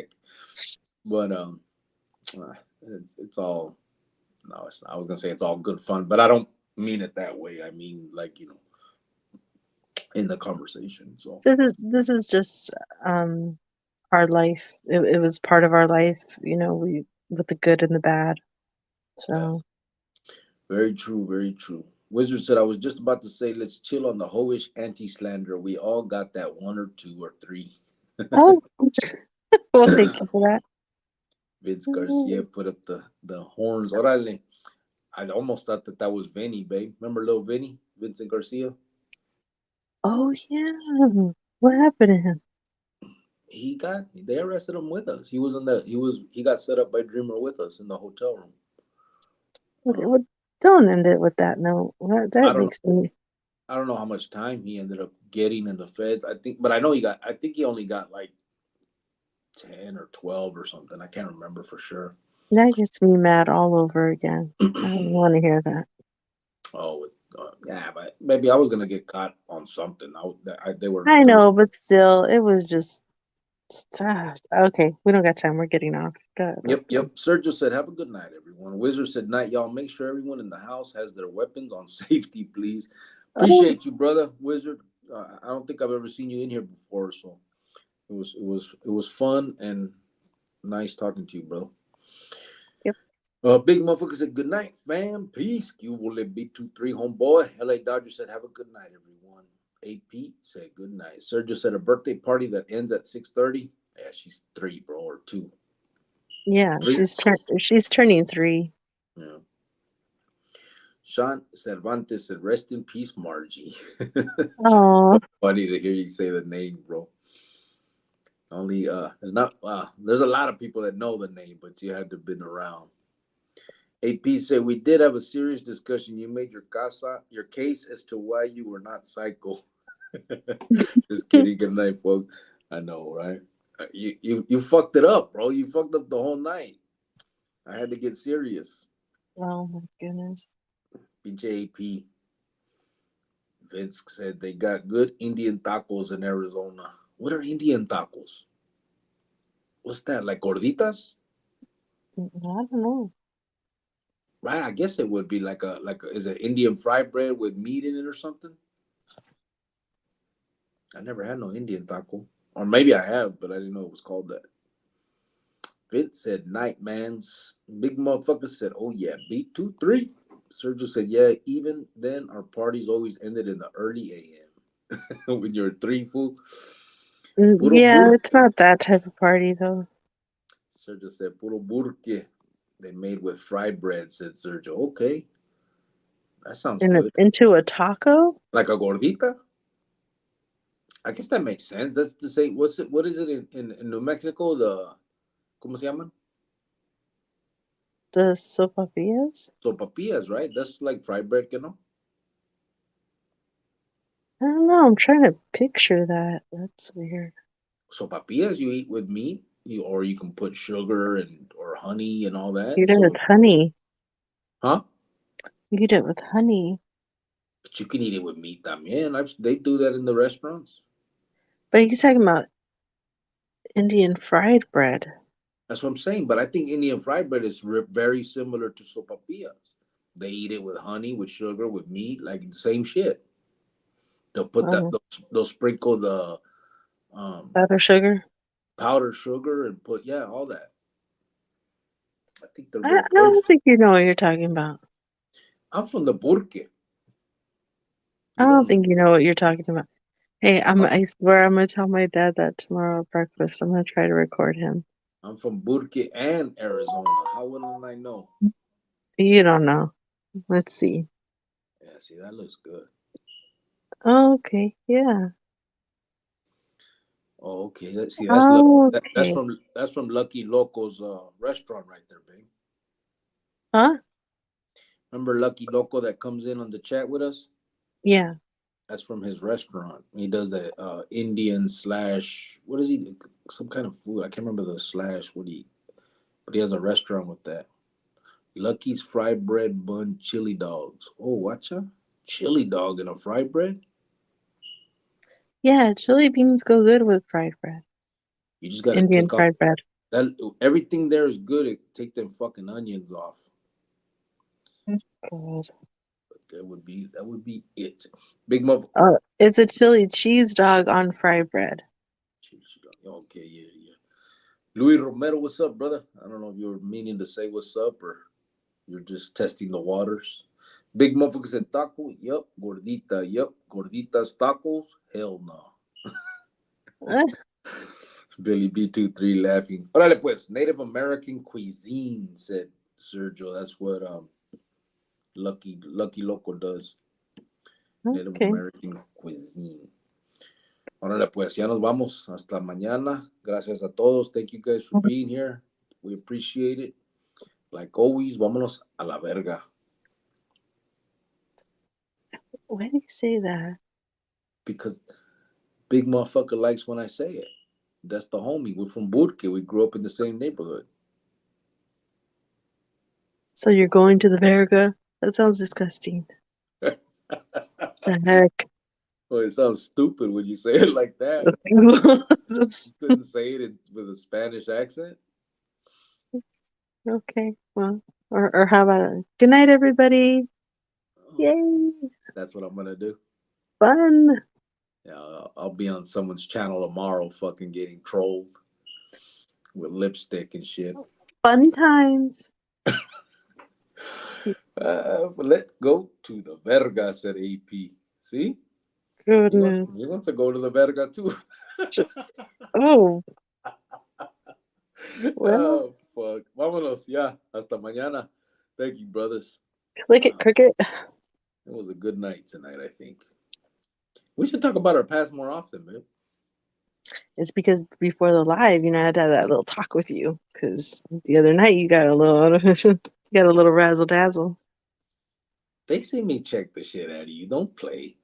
But it's all no. It's not, I was gonna say it's all good fun, but I don't mean it that way. I mean like in the conversation. So This is just our life. It was part of our life, we with the good and the bad. yes, So, very true, very true. Wizard said, I was just about to say, let's chill on the hoish anti slander. We all got that one or two or three. oh, well, thank you for that. Vince Garcia put up the horns. Orale. I almost thought that was Vinny, babe. Remember little Vinny? Vincent Garcia? Oh yeah, what happened to him? They arrested him with us. He got set up by Dreamer with us in the hotel room. Okay, well, don't end it with that note. I That don't makes me. I don't know how much time he ended up getting in the feds. But I think he only got like 10 or 12 or something. I can't remember for sure. That gets me mad all over again. I don't want to hear that. Oh, yeah, but maybe I was gonna get caught on something. They were. I know, but still, it was just. Okay. We don't got time. We're getting off. Good. Let's Yep, go. yep. Sergio said, "Have a good night, everyone." Wizard said, "Night, y'all. Make sure everyone in the house has their weapons on safety, please." Oh, Appreciate you, brother. Wizard. I don't think I've ever seen you in here before, so it was fun and nice talking to you, bro. yep. Big motherfucker said, "Good night, fam. Peace. You will live B23, homeboy." LA Dodger said, "Have a good night, everyone." AP said, "Good night." Sergio said, "A birthday party that ends at 6:30." Yeah, she's 3, bro, or 2. Yeah, 3. she's turning 3. Yeah. Sean Cervantes said, "Rest in peace, Margie." Oh, Funny to hear you say the name, bro. Only there's a lot of people that know the name, but you had to have been around. AP said, "We did have a serious discussion. You made your case as to why you were not psycho." Just kidding. Good night, folks. I know, right? You fucked it up, bro. You fucked up the whole night. I had to get serious. oh my goodness. BJP. Vince said they got good Indian tacos in Arizona. What are Indian tacos? What's that? Like gorditas? I don't know. Right? I guess it would be is it Indian fried bread with meat in it or something? I never had no Indian taco. Or maybe I have, but I didn't know it was called that. Vince said night man's big motherfucker said, "Oh yeah, beat 2-3." Sergio said, "Yeah, even then our parties always ended in the early AM." When you're 3 fool. Puro Yeah, it's burke. not that type of party though. Sergio said, "Puro burke." They made with fried bread, said Sergio. Okay, that sounds good. Into a taco? Like a gordita? I guess that makes sense. That's the same. What is it in New Mexico? ¿Cómo se llaman? The sopapillas? Sopapillas, right? That's like fried bread, you know? I don't know. I'm trying to picture that. That's weird. Sopapillas you eat with meat, or you can put sugar and or honey and all that. Eat it with So, honey. huh? Eat it with honey. But you can eat it with meat también. They do that in the restaurants. But he's talking about Indian fried bread. That's what I'm saying. But I think Indian fried bread is very similar to sopapillas. They eat it with honey, with sugar, with meat, like the same shit. They'll put that. Oh, They'll sprinkle the powder sugar. powdered sugar and put all that. I think they're I very close. don't think you know what you're talking about. I'm from the Burke. I You don't don't know. think you know what you're talking about. Hey, I'm, I swear I'm gonna tell my dad that tomorrow at breakfast. I'm gonna try to record him. I'm from Burke and Arizona. How wouldn't I know? You don't know. Let's see. Yeah, see, that looks good. Okay, yeah. Oh, okay. Let's see. Okay. That's from Lucky Loco's restaurant right there, babe. Huh? Remember Lucky Loco that comes in on the chat with us? Yeah. That's from his restaurant. He does that Indian slash, what is he? Some kind of food. I can't remember the slash. But he has a restaurant with that. Lucky's fried bread bun chili dogs. Oh, watcha? Chili dog and a fried bread? Yeah, chili beans go good with fried bread. You just gotta Indian take off fried bread. that. Everything there is good. Take them fucking onions off. God. But that would be it. Big mother. Oh, it's a chili cheese dog on fried bread. Okay, yeah, yeah. Luis Romero, what's up, brother? I don't know if you're meaning to say what's up or you're just testing the waters. Big motherfucker said taco. Yup. Gordita. Yup. Gorditas tacos. Hell no. Billy B23 laughing. Órale pues. Native American cuisine, said Sergio. That's what Lucky Loco does. Native Okay. American cuisine. Órale pues. Ya nos vamos. Hasta mañana. Gracias a todos. Thank you guys for being here. We appreciate it. Like always, vámonos a la verga. Why do you say that? Because big motherfucker likes when I say it. That's the homie. We're from Burke. We grew up in the same neighborhood. So you're going to the Verga? That sounds disgusting. The heck? Well, it sounds stupid when you say it like that. You couldn't say it with a Spanish accent? Okay, well, or how about it? Good night, everybody. Yay! That's what I'm going to do. Fun. Yeah, I'll be on someone's channel tomorrow fucking getting trolled with lipstick and shit. Fun times. Let's go to the verga, said AP. See? Goodness. You want to go to the verga too. Oh. Well. Oh, fuck. Vámonos, ya. Hasta mañana. Thank you, brothers. Look at Cricket. It was a good night tonight, I think. We should talk about our past more often, man. It's because before the live, I had to have that little talk with you. Because the other night you got a little artificial, you got a little razzle dazzle. They see me check the shit out of you. Don't play.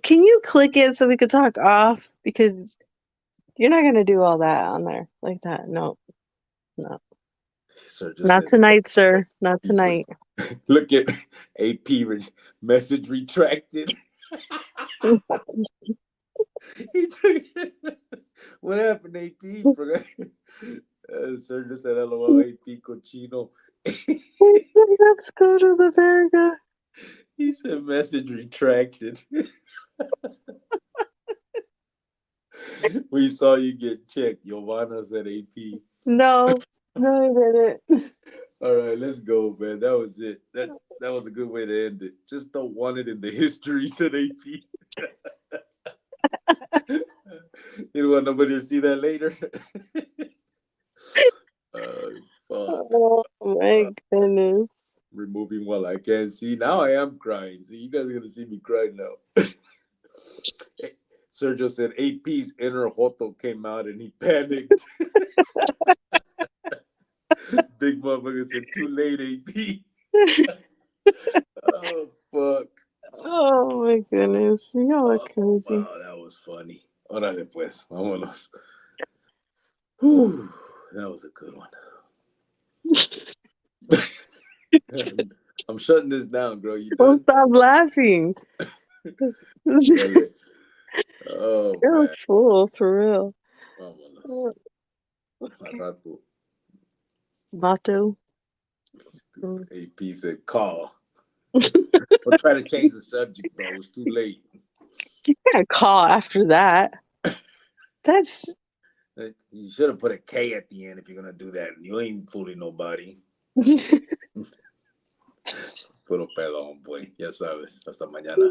Can you click it so we could talk off? Because you're not gonna do all that on there like that. No. Sir just Not said, tonight, sir. Not tonight. Look at AP message retracted. He took what happened, AP? Forgot. Sir just said, "LOL, AP cochino." Let's go to the Verga. He said, "Message retracted." We saw you get checked. Giovanna said, "AP." No, I didn't. All right, let's go, man. That was it. That was a good way to end it. Just don't want it in the history, said AP. You don't want nobody to see that later. Fuck. Oh my goodness. Removing while I can't see. Now I am crying. So you guys are gonna see me cry now. Sergio said AP's inner Joto came out and he panicked. Big motherfucker said too late, AP. Oh fuck. Oh my goodness. Y'all are crazy. Wow, that was funny. Órale pues, vámonos. Whew, that was a good one. I'm shutting this down, girl. You Don't done? stop laughing. Oh, You're man. a fool, for real. Vámonos. Okay. Rato. Vato. AP said, call. We'll try to change the subject, bro. It's too late. You can't call after that. That's... You should have put a K at the end if you're going to do that. You ain't fooling nobody. Puro pelón, boy. Ya sabes. Hasta mañana.